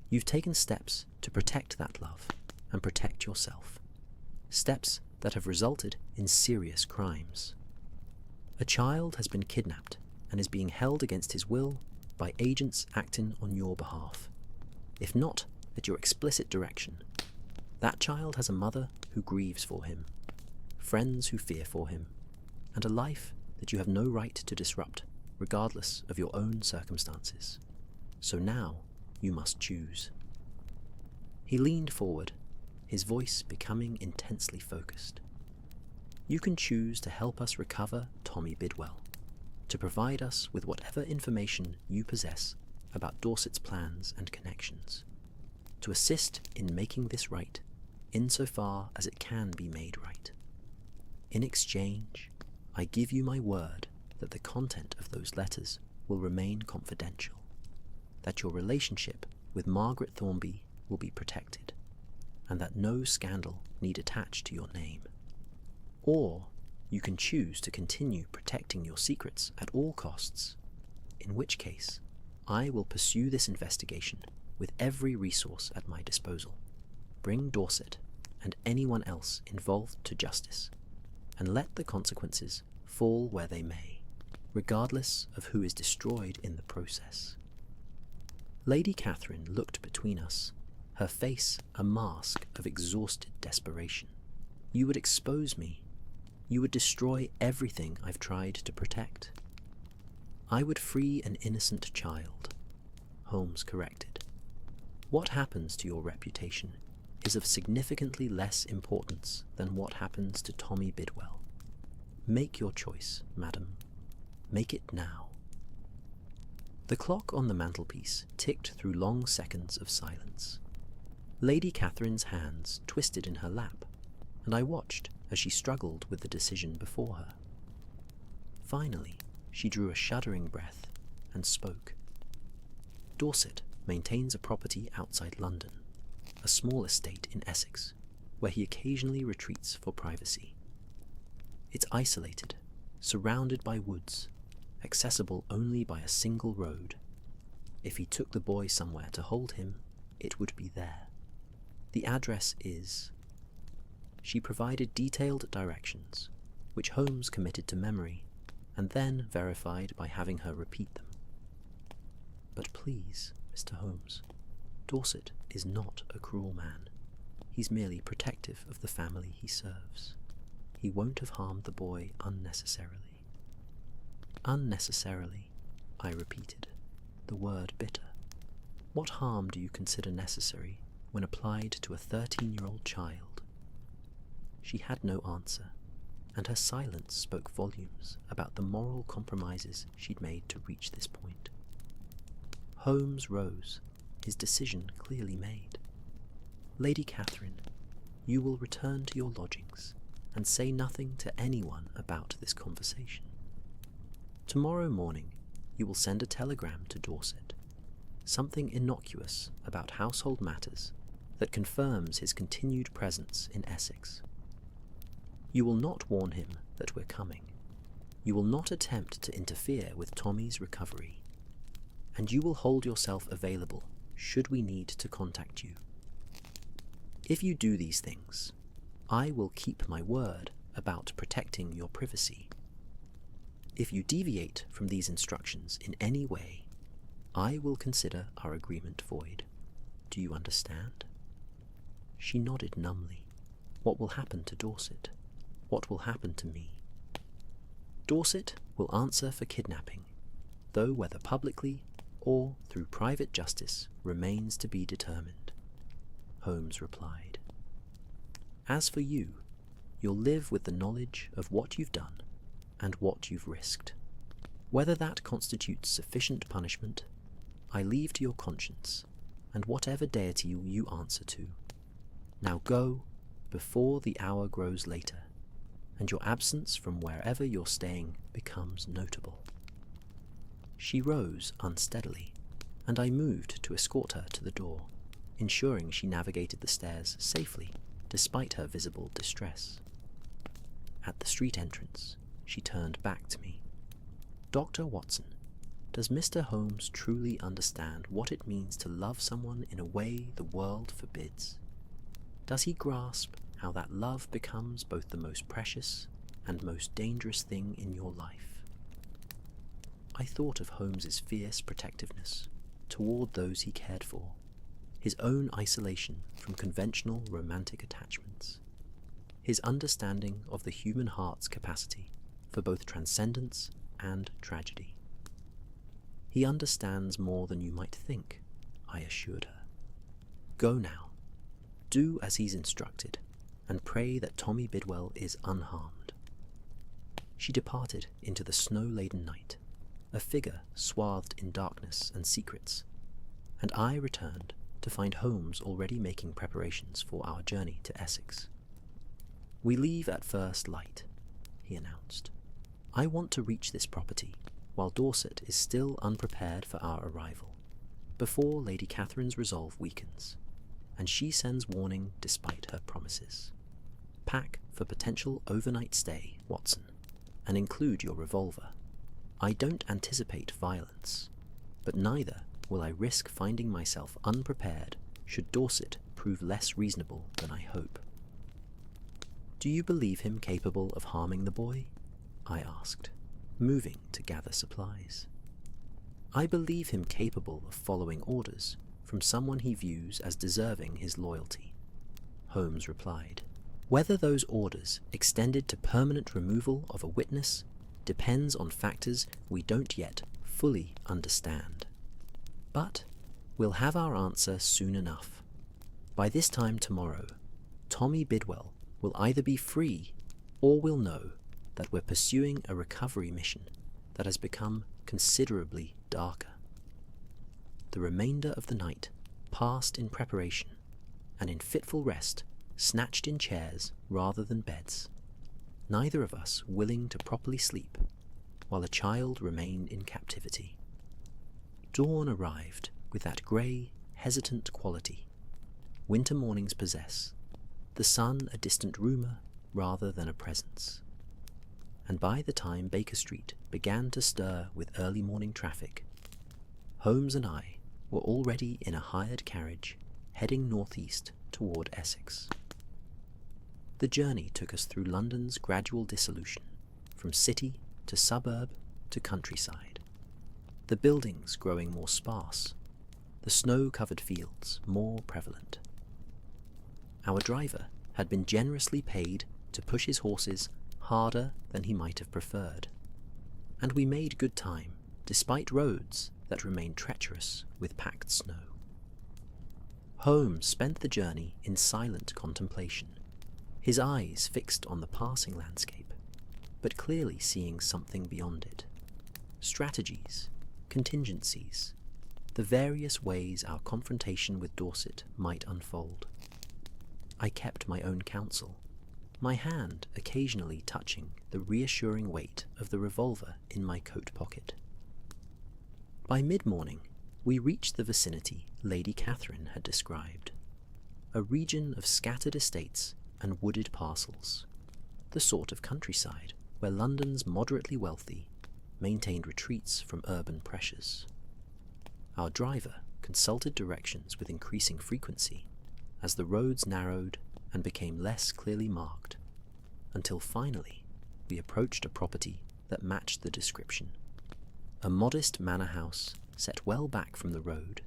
You've taken steps to protect that love and protect yourself, steps that have resulted in serious crimes. A child has been kidnapped and is being held against his will by agents acting on your behalf. If not at your explicit direction, that child has a mother who grieves for him, friends who fear for him, and a life that you have no right to disrupt, regardless of your own circumstances. So now you must choose." He leaned forward, his voice becoming intensely focused. "You can choose to help us recover Tommy Bidwell, to provide us with whatever information you possess about Dorset's plans and connections, to assist in making this right, insofar as it can be made right. In exchange, I give you my word that the content of those letters will remain confidential, that your relationship with Margaret Thornby will be protected, and that no scandal need attach to your name. Or you can choose to continue protecting your secrets at all costs, in which case I will pursue this investigation with every resource at my disposal, bring Dorset and anyone else involved to justice, and let the consequences fall where they may, regardless of who is destroyed in the process." Lady Catherine looked between us, her face a mask of exhausted desperation. "You would expose me. You would destroy everything I've tried to protect." "I would free an innocent child," Holmes corrected. "What happens to your reputation is of significantly less importance than what happens to Tommy Bidwell. Make your choice, madam. Make it now." The clock on the mantelpiece ticked through long seconds of silence. Lady Catherine's hands twisted in her lap, and I watched as she struggled with the decision before her. Finally, she drew a shuddering breath and spoke. "Dorset maintains a property outside London, a small estate in Essex, where he occasionally retreats for privacy. It's isolated, surrounded by woods, accessible only by a single road. If he took the boy somewhere to hold him, it would be there. The address is..." She provided detailed directions, which Holmes committed to memory, and then verified by having her repeat them. "But please, Mr. Holmes, Dorset is not a cruel man. He's merely protective of the family he serves. He won't have harmed the boy unnecessarily." "Unnecessarily," I repeated, the word bitter. "What harm do you consider necessary when applied to a 13-year-old child?" She had no answer, and her silence spoke volumes about the moral compromises she'd made to reach this point. Holmes rose, his decision clearly made. Lady Catherine, you will return to your lodgings and say nothing to anyone about this conversation. Tomorrow morning you will send a telegram to Dorset, something innocuous about household matters that confirms his continued presence in Essex. You will not warn him that we're coming. You will not attempt to interfere with Tommy's recovery. And you will hold yourself available should we need to contact you. If you do these things, I will keep my word about protecting your privacy. If you deviate from these instructions in any way, I will consider our agreement void. Do you understand? She nodded numbly. What will happen to Dorset? What will happen to me? Dorset will answer for kidnapping, though whether publicly or through private justice remains to be determined, Holmes replied. As for you, you'll live with the knowledge of what you've done and what you've risked. Whether that constitutes sufficient punishment, I leave to your conscience and whatever deity you answer to. Now go, before the hour grows later, and your absence from wherever you're staying becomes notable. She rose unsteadily, and I moved to escort her to the door, ensuring she navigated the stairs safely despite her visible distress. At the street entrance, she turned back to me. Dr. Watson, does Mr. Holmes truly understand what it means to love someone in a way the world forbids? Does he grasp how that love becomes both the most precious and most dangerous thing in your life? I thought of Holmes's fierce protectiveness toward those he cared for, his own isolation from conventional romantic attachments, his understanding of the human heart's capacity for both transcendence and tragedy. He understands more than you might think, I assured her. Go now. Do as he's instructed, and pray that Tommy Bidwell is unharmed. She departed into the snow-laden night, a figure swathed in darkness and secrets, and I returned to find Holmes already making preparations for our journey to Essex. We leave at first light, he announced. I want to reach this property while Dorset is still unprepared for our arrival, before Lady Catherine's resolve weakens, and she sends warning despite her promises. Pack for potential overnight stay, Watson, and include your revolver. I don't anticipate violence, but neither will I risk finding myself unprepared should Dorset prove less reasonable than I hope. Do you believe him capable of harming the boy? I asked, moving to gather supplies. I believe him capable of following orders from someone he views as deserving his loyalty, Holmes replied. Whether those orders extended to permanent removal of a witness depends on factors we don't yet fully understand. But we'll have our answer soon enough. By this time tomorrow, Tommy Bidwell will either be free or we'll know that we're pursuing a recovery mission that has become considerably darker. The remainder of the night passed in preparation and in fitful rest, snatched in chairs rather than beds, neither of us willing to properly sleep, while a child remained in captivity. Dawn arrived with that grey, hesitant quality winter mornings possess, the sun a distant rumour rather than a presence. And by the time Baker Street began to stir with early morning traffic, Holmes and I were already in a hired carriage heading northeast toward Essex. The journey took us through London's gradual dissolution, from city to suburb to countryside, the buildings growing more sparse, the snow-covered fields more prevalent. Our driver had been generously paid to push his horses harder than he might have preferred, and we made good time despite roads that remained treacherous with packed snow. Holmes spent the journey in silent contemplation, his eyes fixed on the passing landscape, but clearly seeing something beyond it. Strategies, contingencies, the various ways our confrontation with Dorset might unfold. I kept my own counsel, my hand occasionally touching the reassuring weight of the revolver in my coat pocket. By mid-morning, we reached the vicinity Lady Catherine had described, a region of scattered estates and wooded parcels, the sort of countryside where London's moderately wealthy maintained retreats from urban pressures. Our driver consulted directions with increasing frequency as the roads narrowed and became less clearly marked, until finally we approached a property that matched the description. A modest manor house set well back from the road,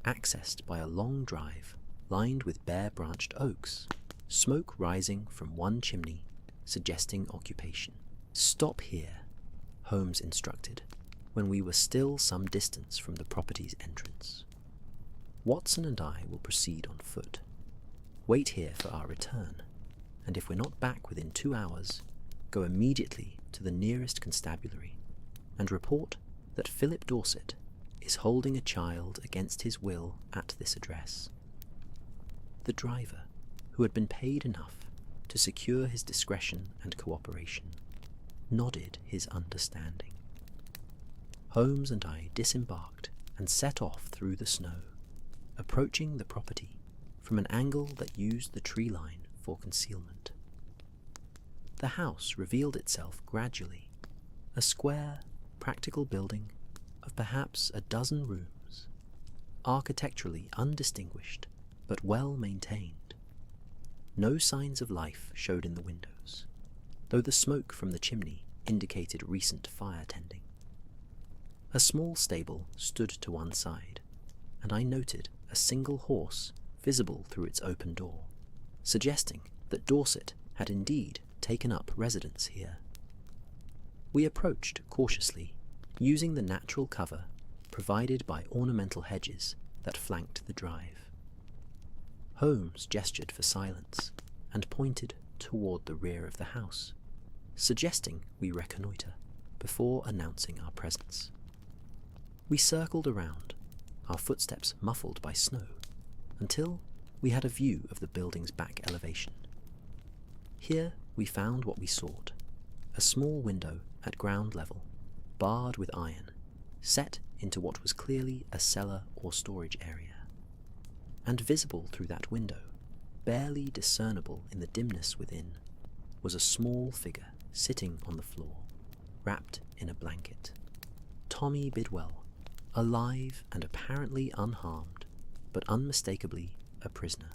accessed by a long drive lined with bare-branched oaks, smoke rising from one chimney, suggesting occupation. "Stop here," Holmes instructed, when we were still some distance from the property's entrance. "Watson and I will proceed on foot. Wait here for our return, and if we're not back within 2 hours, go immediately to the nearest constabulary and report that Philip Dorset is holding a child against his will at this address." The driver, who had been paid enough to secure his discretion and cooperation, nodded his understanding. Holmes and I disembarked and set off through the snow, approaching the property from an angle that used the tree line for concealment. The house revealed itself gradually, a square, practical building of perhaps a dozen rooms, architecturally undistinguished but well maintained. No signs of life showed in the windows, though the smoke from the chimney indicated recent fire tending. A small stable stood to one side, and I noted a single horse visible through its open door, suggesting that Dorset had indeed taken up residence here. We approached cautiously, using the natural cover provided by ornamental hedges that flanked the drive. Holmes gestured for silence and pointed toward the rear of the house, suggesting we reconnoitre before announcing our presence. We circled around, our footsteps muffled by snow, until we had a view of the building's back elevation. Here we found what we sought, a small window at ground level, barred with iron, set into what was clearly a cellar or storage area. And visible through that window, barely discernible in the dimness within, was a small figure sitting on the floor, wrapped in a blanket. Tommy Bidwell, alive and apparently unharmed, but unmistakably a prisoner.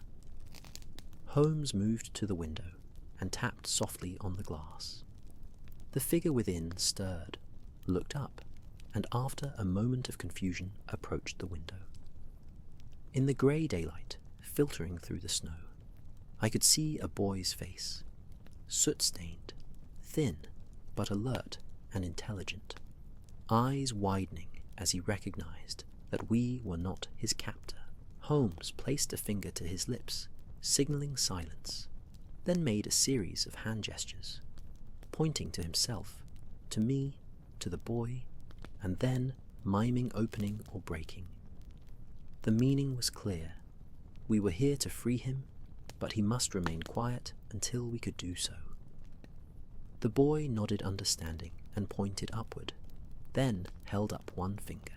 Holmes moved to the window and tapped softly on the glass. The figure within stirred, looked up, and after a moment of confusion approached the window. In the grey daylight filtering through the snow, I could see a boy's face, soot-stained, thin but alert and intelligent, eyes widening as he recognized that we were not his captor. Holmes placed a finger to his lips, signaling silence, then made a series of hand gestures, pointing to himself, to me, to the boy, and then miming opening or breaking. The meaning was clear. We were here to free him, but he must remain quiet until we could do so. The boy nodded understanding and pointed upward, then held up one finger,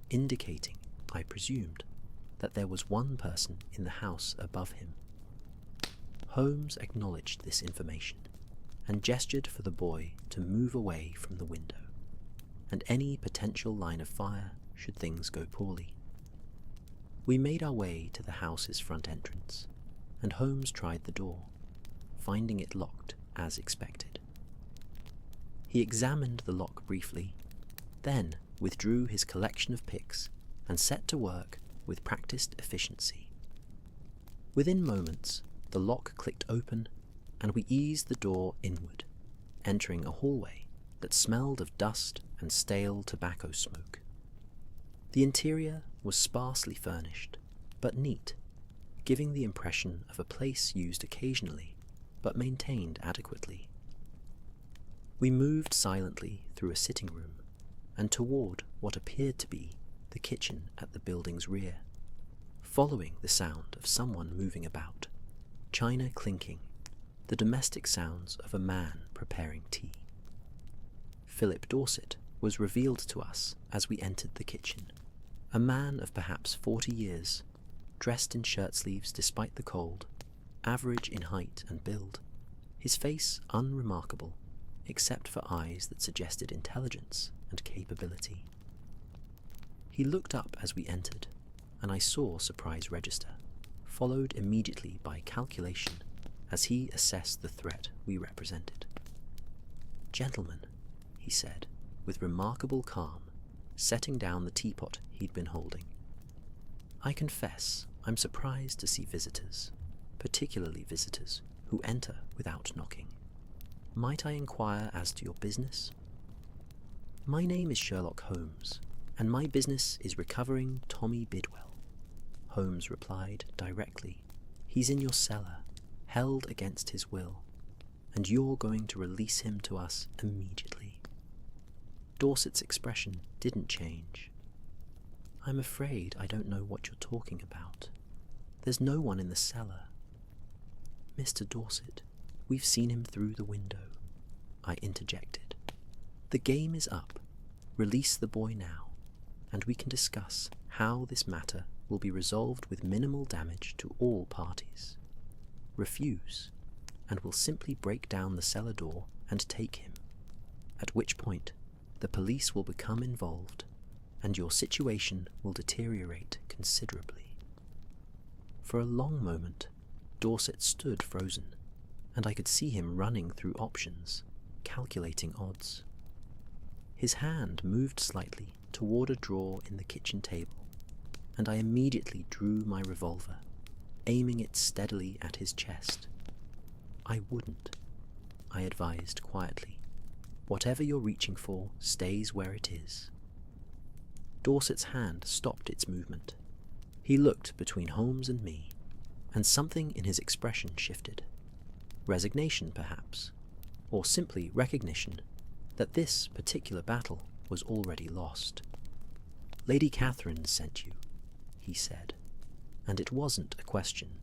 indicating, I presumed, that there was one person in the house above him. Holmes acknowledged this information and gestured for the boy to move away from the window, and any potential line of fire should things go poorly. We made our way to the house's front entrance, and Holmes tried the door, finding it locked as expected. He examined the lock briefly, then withdrew his collection of picks and set to work with practiced efficiency. Within moments, the lock clicked open, and we eased the door inward, entering a hallway that smelled of dust and stale tobacco smoke. The interior was sparsely furnished, but neat, giving the impression of a place used occasionally, but maintained adequately. We moved silently through a sitting room and toward what appeared to be the kitchen at the building's rear, following the sound of someone moving about, china clinking, the domestic sounds of a man preparing tea. Philip Dorset was revealed to us as we entered the kitchen, a man of perhaps 40 years, dressed in shirt sleeves despite the cold, average in height and build, his face unremarkable except for eyes that suggested intelligence and capability. He looked up as we entered, and I saw surprise register, followed immediately by calculation as he assessed the threat we represented. "Gentlemen," he said, with remarkable calm, setting down the teapot he'd been holding, "I confess I'm surprised to see visitors, particularly visitors who enter without knocking. Might I inquire as to your business?" "My name is Sherlock Holmes, and my business is recovering Tommy Bidwell," Holmes replied directly. "He's in your cellar, held against his will, and you're going to release him to us immediately." Dorset's expression didn't change. "I'm afraid I don't know what you're talking about. There's no one in the cellar." "Mr. Dorset, we've seen him through the window," I interjected. "The game is up. Release the boy now, and we can discuss how this matter will be resolved with minimal damage to all parties. Refuse, and we'll simply break down the cellar door and take him, at which point the police will become involved and your situation will deteriorate considerably." For a long moment, Dorset stood frozen, and I could see him running through options, calculating odds. His hand moved slightly toward a drawer in the kitchen table, and I immediately drew my revolver, aiming it steadily at his chest. "I wouldn't," I advised quietly. "Whatever you're reaching for stays where it is." Dorset's hand stopped its movement. He looked between Holmes and me, and something in his expression shifted. Resignation, perhaps, or simply recognition that this particular battle was already lost. "Lady Catherine sent you," he said, and it wasn't a question.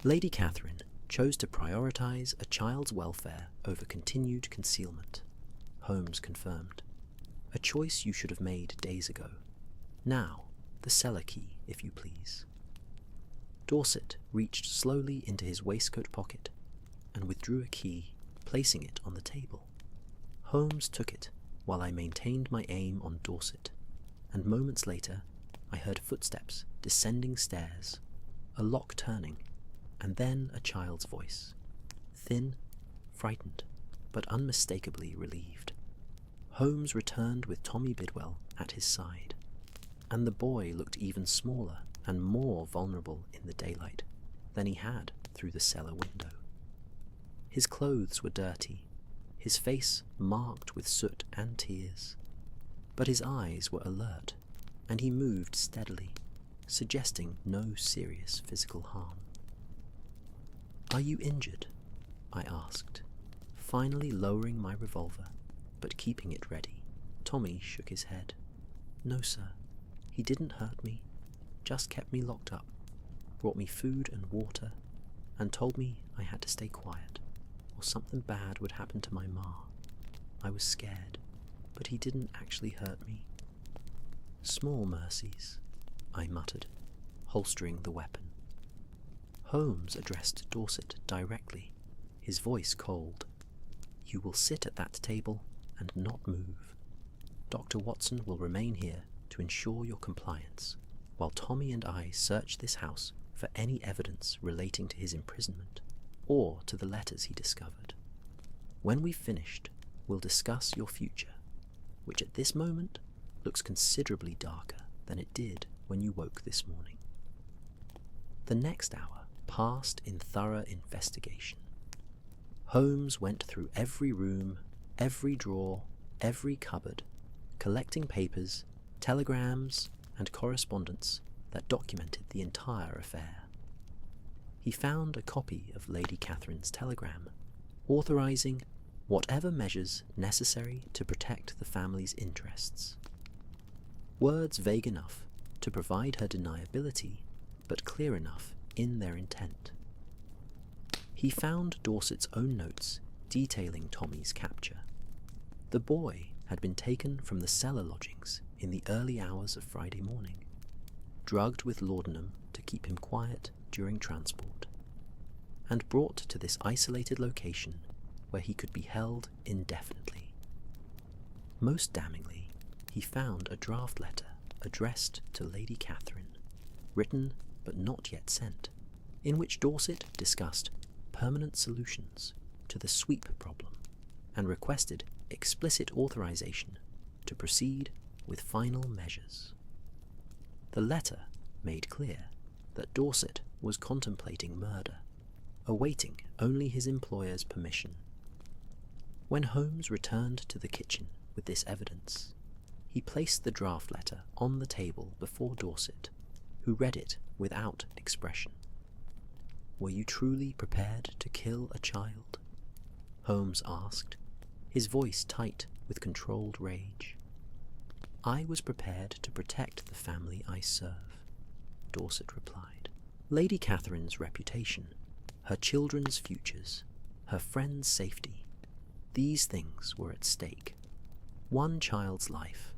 Lady Catherine chose to prioritize a child's welfare over continued concealment, Holmes confirmed. "A choice you should have made days ago. Now, the cellar key, if you please." Dorset reached slowly into his waistcoat pocket and withdrew a key, placing it on the table. Holmes took it while I maintained my aim on Dorset, and moments later I heard footsteps descending stairs, a lock turning, and then a child's voice, thin, frightened, but unmistakably relieved. Holmes returned with Tommy Bidwell at his side, and the boy looked even smaller and more vulnerable in the daylight than he had through the cellar window. His clothes were dirty, his face marked with soot and tears, but his eyes were alert, and he moved steadily, suggesting no serious physical harm. "Are you injured?" I asked, finally lowering my revolver, but keeping it ready. Tommy shook his head. "No, sir. He didn't hurt me, just kept me locked up, brought me food and water, and told me I had to stay quiet, or something bad would happen to my ma. I was scared, but he didn't actually hurt me." "Small mercies," I muttered, holstering the weapon. Holmes addressed Dorset directly, his voice cold. "You will sit at that table and not move. Dr. Watson will remain here to ensure your compliance, while Tommy and I search this house for any evidence relating to his imprisonment or to the letters he discovered. When we've finished, we'll discuss your future, which at this moment looks considerably darker than it did when you woke this morning." The next hour passed in thorough investigation. Holmes went through every room, every drawer, every cupboard, collecting papers, telegrams, and correspondence that documented the entire affair. He found a copy of Lady Catherine's telegram, authorizing whatever measures necessary to protect the family's interests. Words vague enough to provide her deniability, but clear enough in their intent. He found Dorset's own notes detailing Tommy's capture. The boy had been taken from the cellar lodgings in the early hours of Friday morning, drugged with laudanum to keep him quiet during transport, and brought to this isolated location where he could be held indefinitely. Most damningly, he found a draft letter addressed to Lady Catherine, written but not yet sent, in which Dorset discussed permanent solutions to the sweep problem and requested explicit authorization to proceed with final measures. The letter made clear that Dorset was contemplating murder, awaiting only his employer's permission. When Holmes returned to the kitchen with this evidence, he placed the draft letter on the table before Dorset, who read it without expression. "Were you truly prepared to kill a child?" Holmes asked, his voice tight with controlled rage. "I was prepared to protect the family I serve," Dorset replied. Lady Catherine's reputation, her children's futures, her friends' safety, these things were at stake. One child's life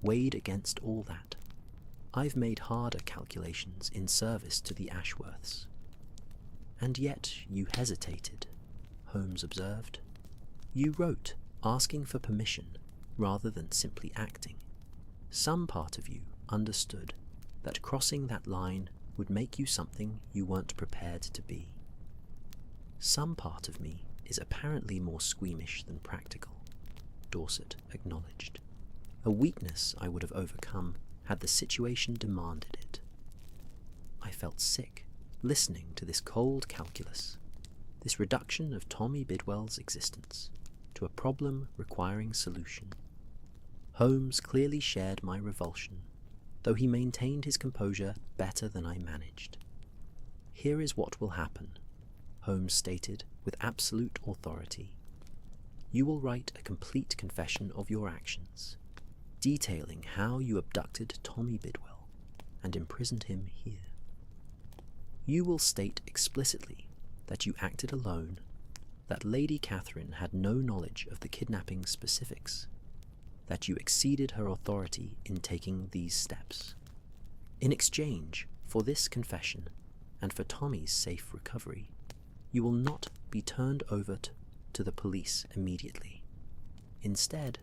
weighed against all that. I've made harder calculations in service to the Ashworths. "And yet you hesitated," Holmes observed. "You wrote asking for permission rather than simply acting. Some part of you understood that crossing that line would make you something you weren't prepared to be. Some part of me is apparently more squeamish than practical," Dorset acknowledged. "A weakness I would have overcome had the situation demanded it." I felt sick, listening to this cold calculus, this reduction of Tommy Bidwell's existence to a problem requiring solution. Holmes clearly shared my revulsion, though he maintained his composure better than I managed. "Here is what will happen," Holmes stated with absolute authority. "You will write a complete confession of your actions, detailing how you abducted Tommy Bidwell and imprisoned him here. You will state explicitly that you acted alone, that Lady Catherine had no knowledge of the kidnapping specifics, that you exceeded her authority in taking these steps. In exchange for this confession and for Tommy's safe recovery, you will not be turned over to the police immediately. Instead,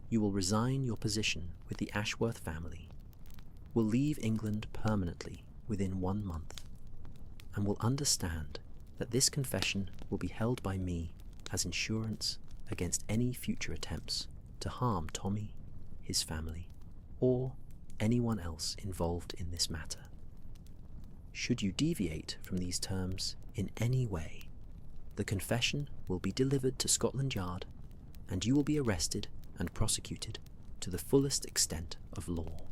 you will resign your position with the Ashworth family, will leave England permanently within 1 month, and will understand that this confession will be held by me as insurance against any future attempts to harm Tommy, his family, or anyone else involved in this matter. Should you deviate from these terms in any way, the confession will be delivered to Scotland Yard, and you will be arrested and prosecuted to the fullest extent of law."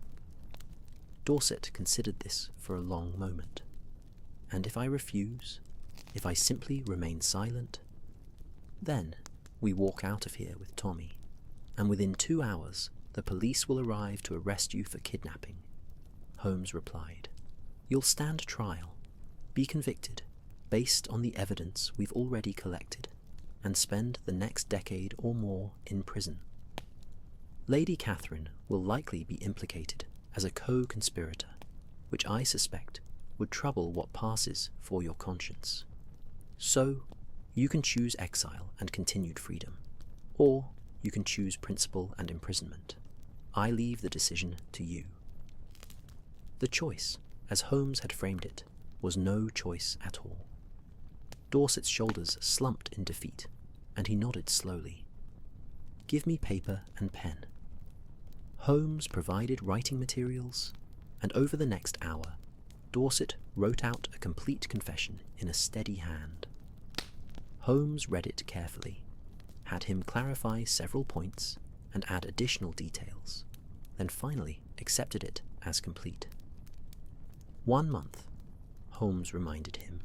Dorset considered this for a long moment. "And if I refuse, if I simply remain silent, then we walk out of here with Tommy, and within 2 hours the police will arrive to arrest you for kidnapping," Holmes replied. "You'll stand trial, be convicted based on the evidence we've already collected, and spend the next decade or more in prison. Lady Catherine will likely be implicated as a co-conspirator, which I suspect would trouble what passes for your conscience. So, you can choose exile and continued freedom, or you can choose principal and imprisonment. I leave the decision to you." The choice, as Holmes had framed it, was no choice at all. Dorset's shoulders slumped in defeat, and he nodded slowly. "Give me paper and pen." Holmes provided writing materials, and over the next hour, Dorset wrote out a complete confession in a steady hand. Holmes read it carefully, had him clarify several points and add additional details, then finally accepted it as complete. 1 month, Holmes reminded him.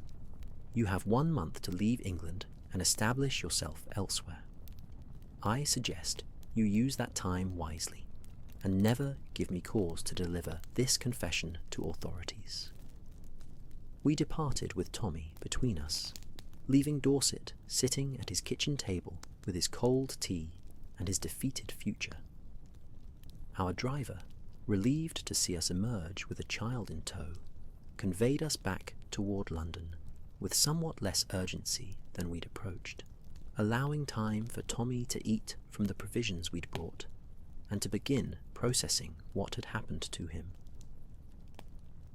"You have 1 month to leave England and establish yourself elsewhere. I suggest you use that time wisely and never give me cause to deliver this confession to authorities. We departed with Tommy between us, leaving Dorset sitting at his kitchen table with his cold tea and his defeated future. Our driver, relieved to see us emerge with a child in tow, conveyed us back toward London with somewhat less urgency than we'd approached, allowing time for Tommy to eat from the provisions we'd brought and to begin processing what had happened to him.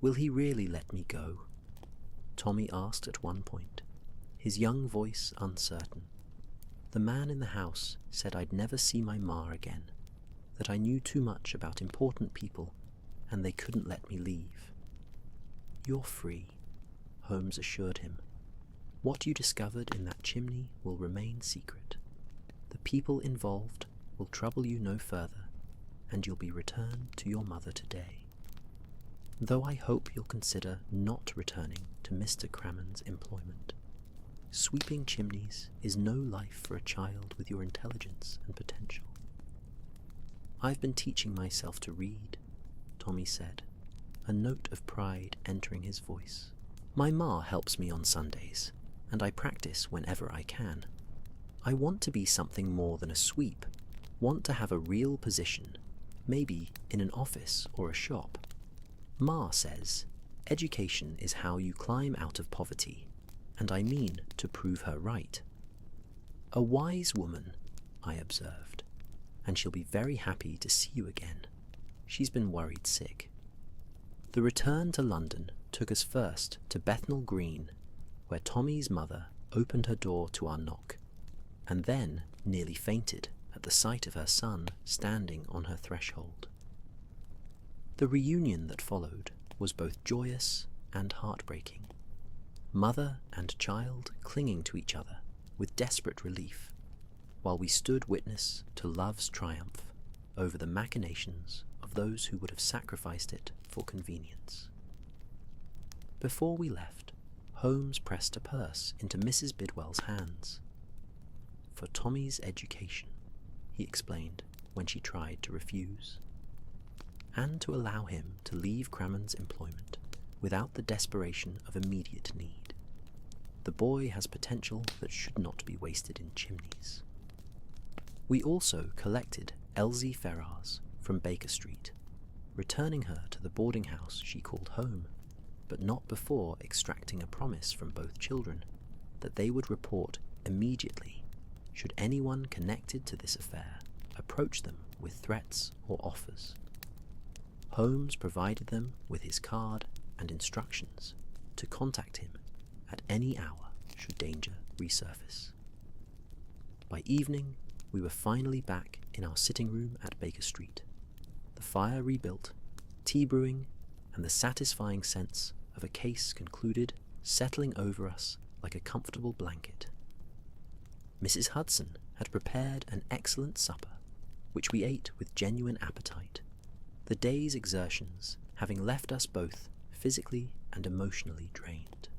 "Will he really let me go?" Tommy asked at one point, his young voice uncertain. "The man in the house said I'd never see my ma again, that I knew too much about important people and they couldn't let me leave." "You're free," Holmes assured him. "What you discovered in that chimney will remain secret. The people involved will trouble you no further, and you'll be returned to your mother today. Though I hope you'll consider not returning to Mr. Crammond's employment. Sweeping chimneys is no life for a child with your intelligence and potential." "I've been teaching myself to read," Tommy said, a note of pride entering his voice. "My ma helps me on Sundays, and I practice whenever I can. I want to be something more than a sweep, want to have a real position, maybe in an office or a shop. Ma says, education is how you climb out of poverty, and I mean to prove her right." "A wise woman," I observed, "and she'll be very happy to see you again. She's been worried sick." The return to London took us first to Bethnal Green, where Tommy's mother opened her door to our knock, and then nearly fainted at the sight of her son standing on her threshold. The reunion that followed was both joyous and heartbreaking. Mother and child clinging to each other with desperate relief, while we stood witness to love's triumph over the machinations of those who would have sacrificed it for convenience. Before we left, Holmes pressed a purse into Mrs. Bidwell's hands. "For Tommy's education," he explained when she tried to refuse, "and to allow him to leave Crammond's employment without the desperation of immediate need. The boy has potential that should not be wasted in chimneys." We also collected Elsie Ferrars from Baker Street, returning her to the boarding house she called home, but not before extracting a promise from both children that they would report immediately should anyone connected to this affair approach them with threats or offers. Holmes provided them with his card and instructions to contact him at any hour should danger resurface. By evening, we were finally back in our sitting room at Baker Street, the fire rebuilt, tea brewing, and the satisfying sense of a case concluded settling over us like a comfortable blanket. Mrs. Hudson had prepared an excellent supper, which we ate with genuine appetite, the day's exertions having left us both physically and emotionally drained.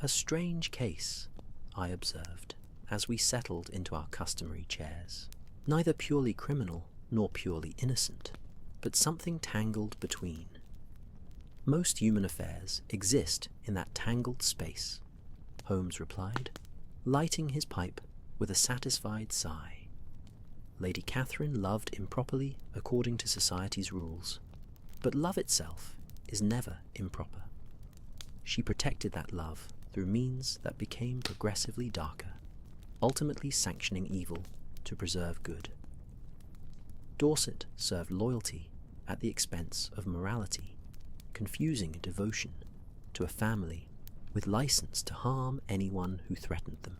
"A strange case," I observed, as we settled into our customary chairs. "Neither purely criminal nor purely innocent, but something tangled between. Most human affairs exist in that tangled space," Holmes replied, lighting his pipe with a satisfied sigh. "Lady Catherine loved improperly according to society's rules, but love itself is never improper. She protected that love through means that became progressively darker, ultimately sanctioning evil to preserve good. Dorset served loyalty at the expense of morality, confusing devotion to a family with license to harm anyone who threatened them.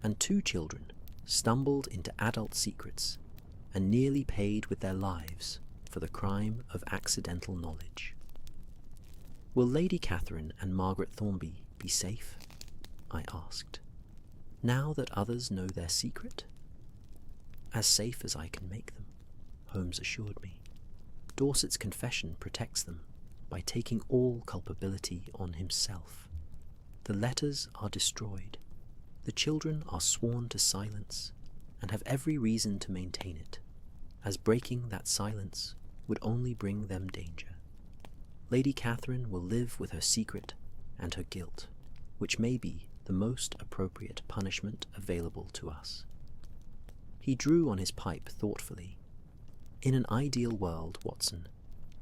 And 2 children stumbled into adult secrets and nearly paid with their lives for the crime of accidental knowledge. Will Lady Catherine and Margaret Thornby be safe?" I asked. "Now that others know their secret?" "As safe as I can make them," Holmes assured me. "Dorset's confession protects them by taking all culpability on himself. The letters are destroyed. The children are sworn to silence and have every reason to maintain it. as breaking that silence would only bring them danger. Lady Catherine will live with her secret and her guilt, which may be the most appropriate punishment available to us. He drew on his pipe thoughtfully. In an ideal world, Watson,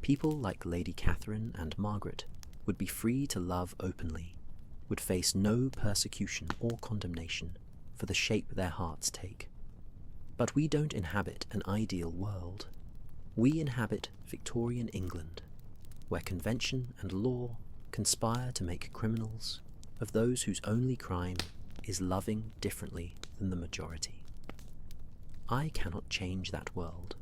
people like Lady Catherine and Margaret would be free to love openly, would face no persecution or condemnation for the shape their hearts take. But we don't inhabit an ideal world. We inhabit Victorian England, where convention and law conspire to make criminals of those whose only crime is loving differently than the majority. I cannot change that world,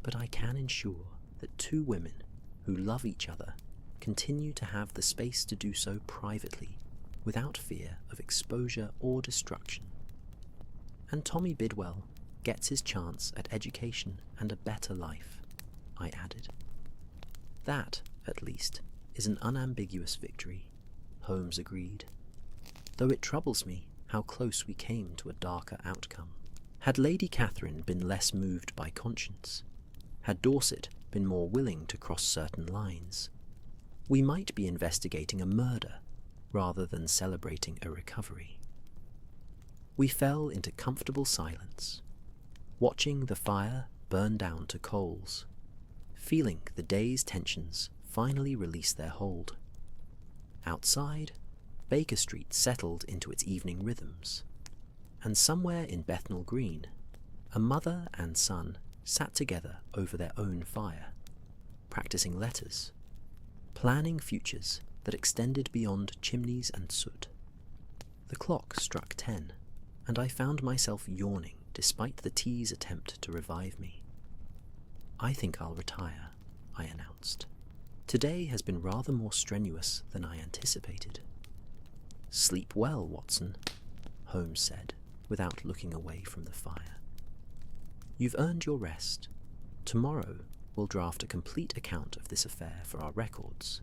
but I can ensure that two women who love each other continue to have the space to do so privately, without fear of exposure or destruction. And Tommy Bidwell gets his chance at education and a better life, I added. That, at least, is an unambiguous victory, Holmes agreed, though it troubles me how close we came to a darker outcome. Had Lady Catherine been less moved by conscience, had Dorset been more willing to cross certain lines, we might be investigating a murder rather than celebrating a recovery. We fell into comfortable silence, watching the fire burn down to coals, feeling the day's tensions finally release their hold. Outside, Baker Street settled into its evening rhythms, and somewhere in Bethnal Green, a mother and son sat together over their own fire, practicing letters, planning futures that extended beyond chimneys and soot. The clock struck 10, and I found myself yawning despite the tea's attempt to revive me. "I think I'll retire," I announced. "Today has been rather more strenuous than I anticipated." "Sleep well, Watson," Holmes said, without looking away from the fire. "You've earned your rest. Tomorrow we'll draft a complete account of this affair for our records,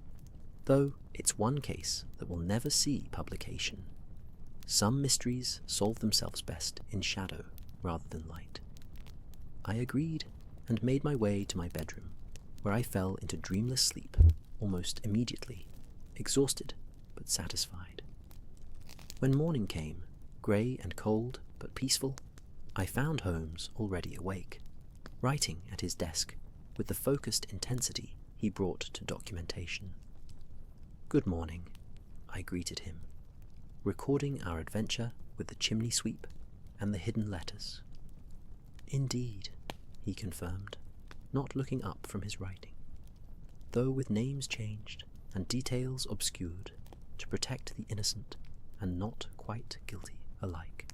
though it's one case that will never see publication. Some mysteries solve themselves best in shadow rather than light." I agreed and made my way to my bedroom, where I fell into dreamless sleep almost immediately, exhausted but satisfied. When morning came, grey and cold but peaceful, I found Holmes already awake, writing at his desk with the focused intensity he brought to documentation. "Good morning," I greeted him, recording our adventure with the chimney sweep and the hidden letters. "Indeed," he confirmed, not looking up from his writing, though with names changed and details obscured to protect the innocent and not quite guilty alike.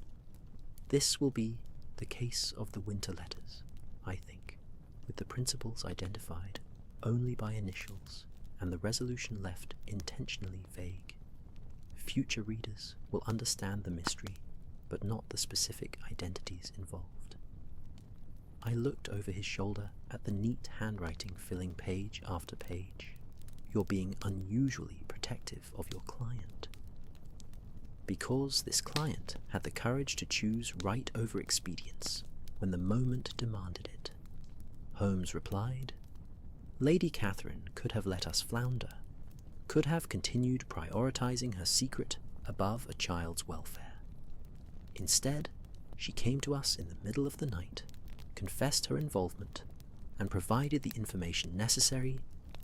"This will be the case of the winter letters, I think, with the principals identified only by initials and the resolution left intentionally vague. Future readers will understand the mystery, but not the specific identities involved." I looked over his shoulder at the neat handwriting filling page after page. "You're being unusually protective of your client." "Because this client had the courage to choose right over expedience when the moment demanded it," Holmes replied. "Lady Catherine could have let us flounder, could have continued prioritizing her secret above a child's welfare. Instead, she came to us in the middle of the night, confessed her involvement, and provided the information necessary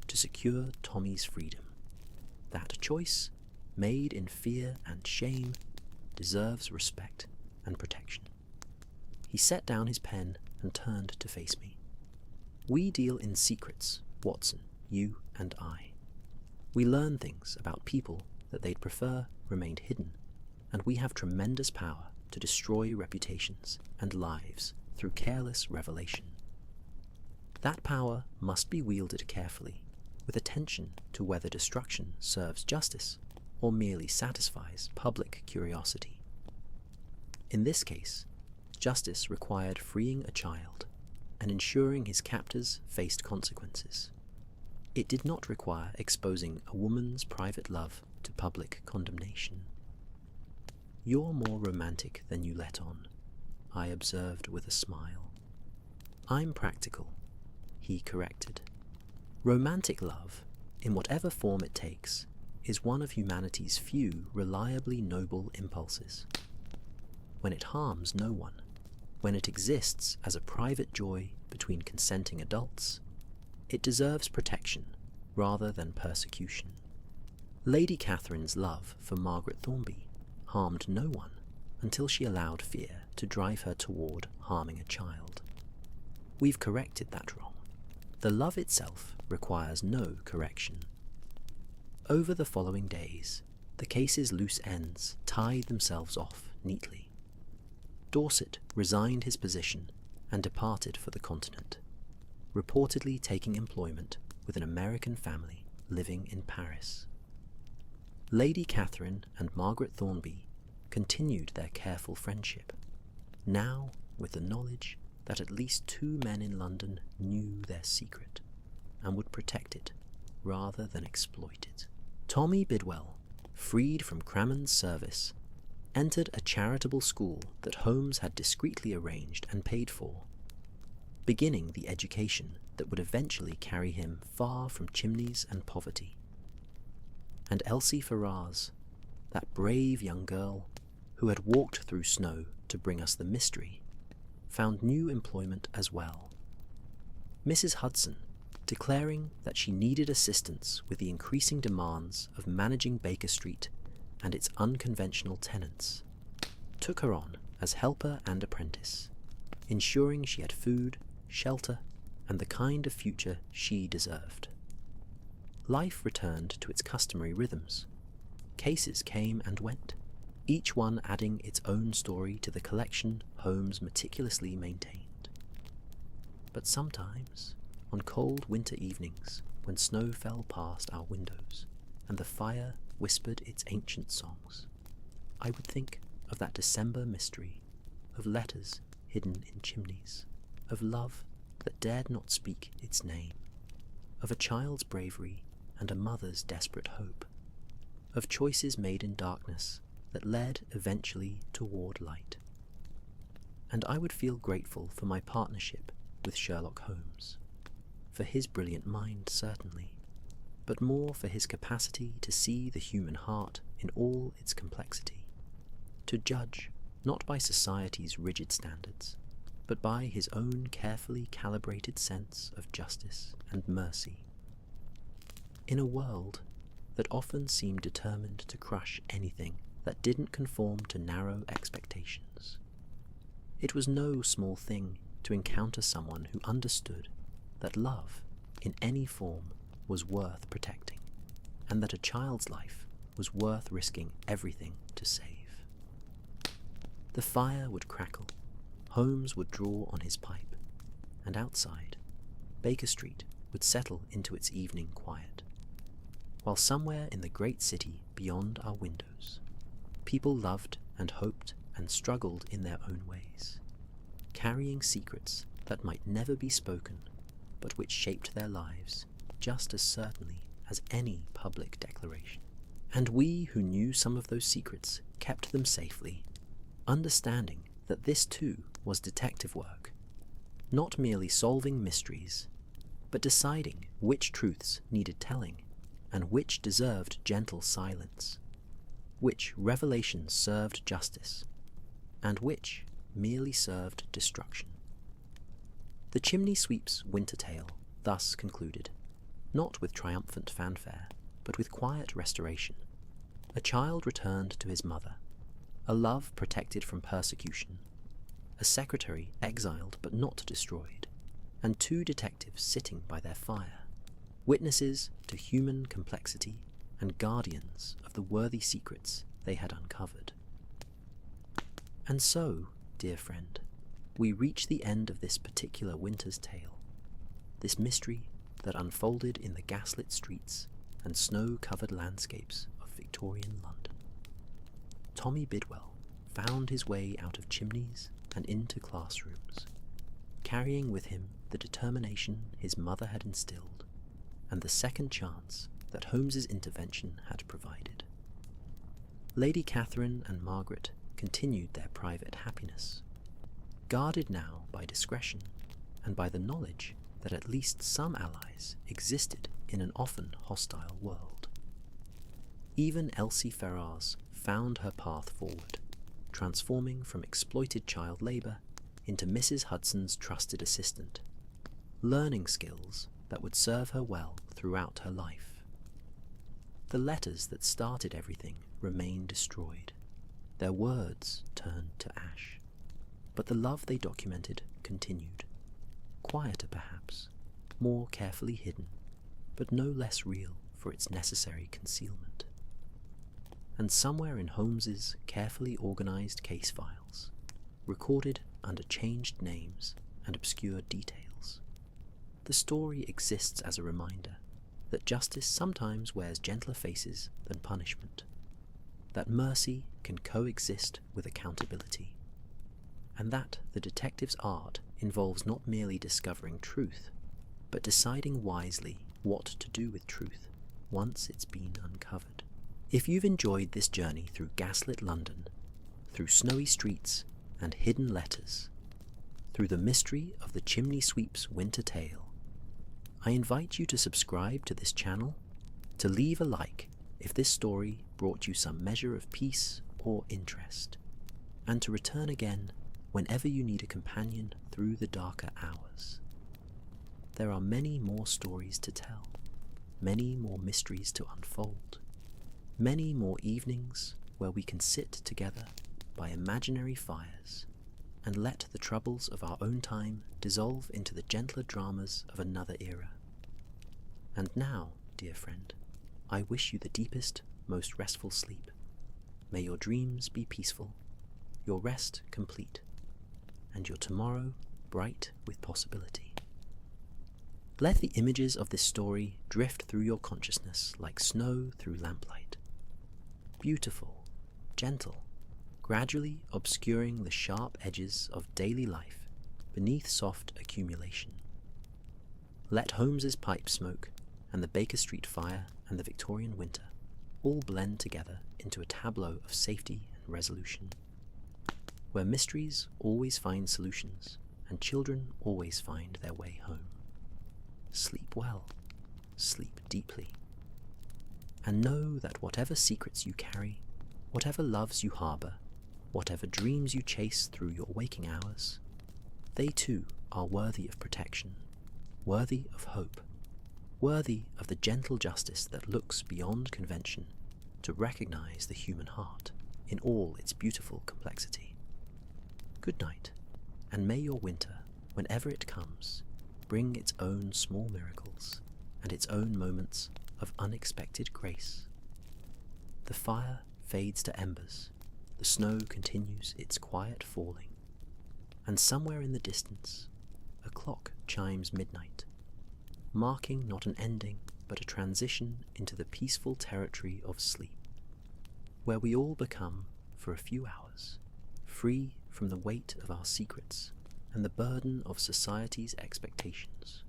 to secure Tommy's freedom. That choice, made in fear and shame, deserves respect and protection." He set down his pen and turned to face me. "We deal in secrets, Watson, you and I. We learn things about people that they'd prefer remained hidden, and we have tremendous power to destroy reputations and lives through careless revelation. That power must be wielded carefully, with attention to whether destruction serves justice or merely satisfies public curiosity. In this case, justice required freeing a child and ensuring his captors faced consequences. It did not require exposing a woman's private love to public condemnation. "You're more romantic than you let on," I observed with a smile. "I'm practical," he corrected. Romantic love, in whatever form it takes, is one of humanity's few reliably noble impulses. When it harms no one, when it exists as a private joy between consenting adults, it deserves protection rather than persecution. Lady Catherine's love for Margaret Thornby harmed no one until she allowed fear to drive her toward harming a child. We've corrected that wrong. The love itself requires no correction. Over the following days, the case's loose ends tied themselves off neatly. Dorset resigned his position and departed for the continent, reportedly taking employment with an American family living in Paris. Lady Catherine and Margaret Thornby continued their careful friendship, now with the knowledge that at least 2 men in London knew their secret and would protect it rather than exploit it. Tommy Bidwell, freed from Crammond's service, entered a charitable school that Holmes had discreetly arranged and paid for, beginning the education that would eventually carry him far from chimneys and poverty. And Elsie Ferrars, that brave young girl who had walked through snow to bring us the mystery, found new employment as well. Mrs. Hudson, declaring that she needed assistance with the increasing demands of managing Baker Street and its unconventional tenants, took her on as helper and apprentice, ensuring she had food, shelter, and the kind of future she deserved. Life returned to its customary rhythms. Cases came and went, each one adding its own story to the collection Holmes meticulously maintained. But sometimes, on cold winter evenings, when snow fell past our windows and the fire whispered its ancient songs, I would think of that December mystery, of letters hidden in chimneys, of love that dared not speak its name, of a child's bravery and a mother's desperate hope, of choices made in darkness that led eventually toward light. And I would feel grateful for my partnership with Sherlock Holmes, for his brilliant mind certainly, but more for his capacity to see the human heart in all its complexity, to judge not by society's rigid standards, but by his own carefully calibrated sense of justice and mercy. In a world that often seemed determined to crush anything that didn't conform to narrow expectations, it was no small thing to encounter someone who understood that love, in any form, was worth protecting, and that a child's life was worth risking everything to save. The fire would crackle, Holmes would draw on his pipe, and outside, Baker Street would settle into its evening quiet, while somewhere in the great city beyond our windows, people loved and hoped and struggled in their own ways, carrying secrets that might never be spoken, but which shaped their lives just as certainly as any public declaration. And we who knew some of those secrets kept them safely, understanding that this too was detective work, not merely solving mysteries, but deciding which truths needed telling and which deserved gentle silence, which revelations served justice, and which merely served destruction. The Chimney Sweep's winter tale thus concluded, not with triumphant fanfare, but with quiet restoration. A child returned to his mother, a love protected from persecution, a secretary exiled but not destroyed, and 2 detectives sitting by their fire, witnesses to human complexity and guardians of the worthy secrets they had uncovered. And so, dear friend, we reach the end of this particular winter's tale, this mystery that unfolded in the gaslit streets and snow-covered landscapes of Victorian London. Tommy Bidwell found his way out of chimneys and into classrooms, carrying with him the determination his mother had instilled and the second chance that Holmes's intervention had provided. Lady Catherine and Margaret continued their private happiness, guarded now by discretion and by the knowledge that at least some allies existed in an often hostile world. Even Elsie Ferrars found her path forward, transforming from exploited child labour into Mrs. Hudson's trusted assistant, learning skills that would serve her well throughout her life. The letters that started everything remain destroyed, their words turned to ash, but the love they documented continued, quieter perhaps, more carefully hidden, but no less real for its necessary concealment. And somewhere in Holmes's carefully organised case files, recorded under changed names and obscure details, the story exists as a reminder that justice sometimes wears gentler faces than punishment, that mercy can coexist with accountability, and that the detective's art involves not merely discovering truth, but deciding wisely what to do with truth once it's been uncovered. If you've enjoyed this journey through gaslit London, through snowy streets and hidden letters, through the mystery of the chimney sweep's winter tale, I invite you to subscribe to this channel, to leave a like if this story brought you some measure of peace or interest, and to return again whenever you need a companion through the darker hours. There are many more stories to tell, many more mysteries to unfold, many more evenings where we can sit together by imaginary fires and let the troubles of our own time dissolve into the gentler dramas of another era. And now, dear friend, I wish you the deepest, most restful sleep. May your dreams be peaceful, your rest complete, and your tomorrow bright with possibility. Let the images of this story drift through your consciousness like snow through lamplight. Beautiful, gentle, gradually obscuring the sharp edges of daily life beneath soft accumulation. Let Holmes's pipe smoke and the Baker Street fire and the Victorian winter all blend together into a tableau of safety and resolution, where mysteries always find solutions and children always find their way home. Sleep well, sleep deeply, and know that whatever secrets you carry, whatever loves you harbour, whatever dreams you chase through your waking hours, they too are worthy of protection, worthy of hope, worthy of the gentle justice that looks beyond convention to recognise the human heart in all its beautiful complexity. Good night, and may your winter, whenever it comes, bring its own small miracles and its own moments of unexpected grace. The fire fades to embers, the snow continues its quiet falling, and somewhere in the distance a clock chimes midnight, marking not an ending but a transition into the peaceful territory of sleep, where we all become, for a few hours, free from the weight of our secrets and the burden of society's expectations,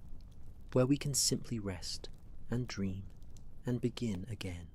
where we can simply rest and dream and begin again.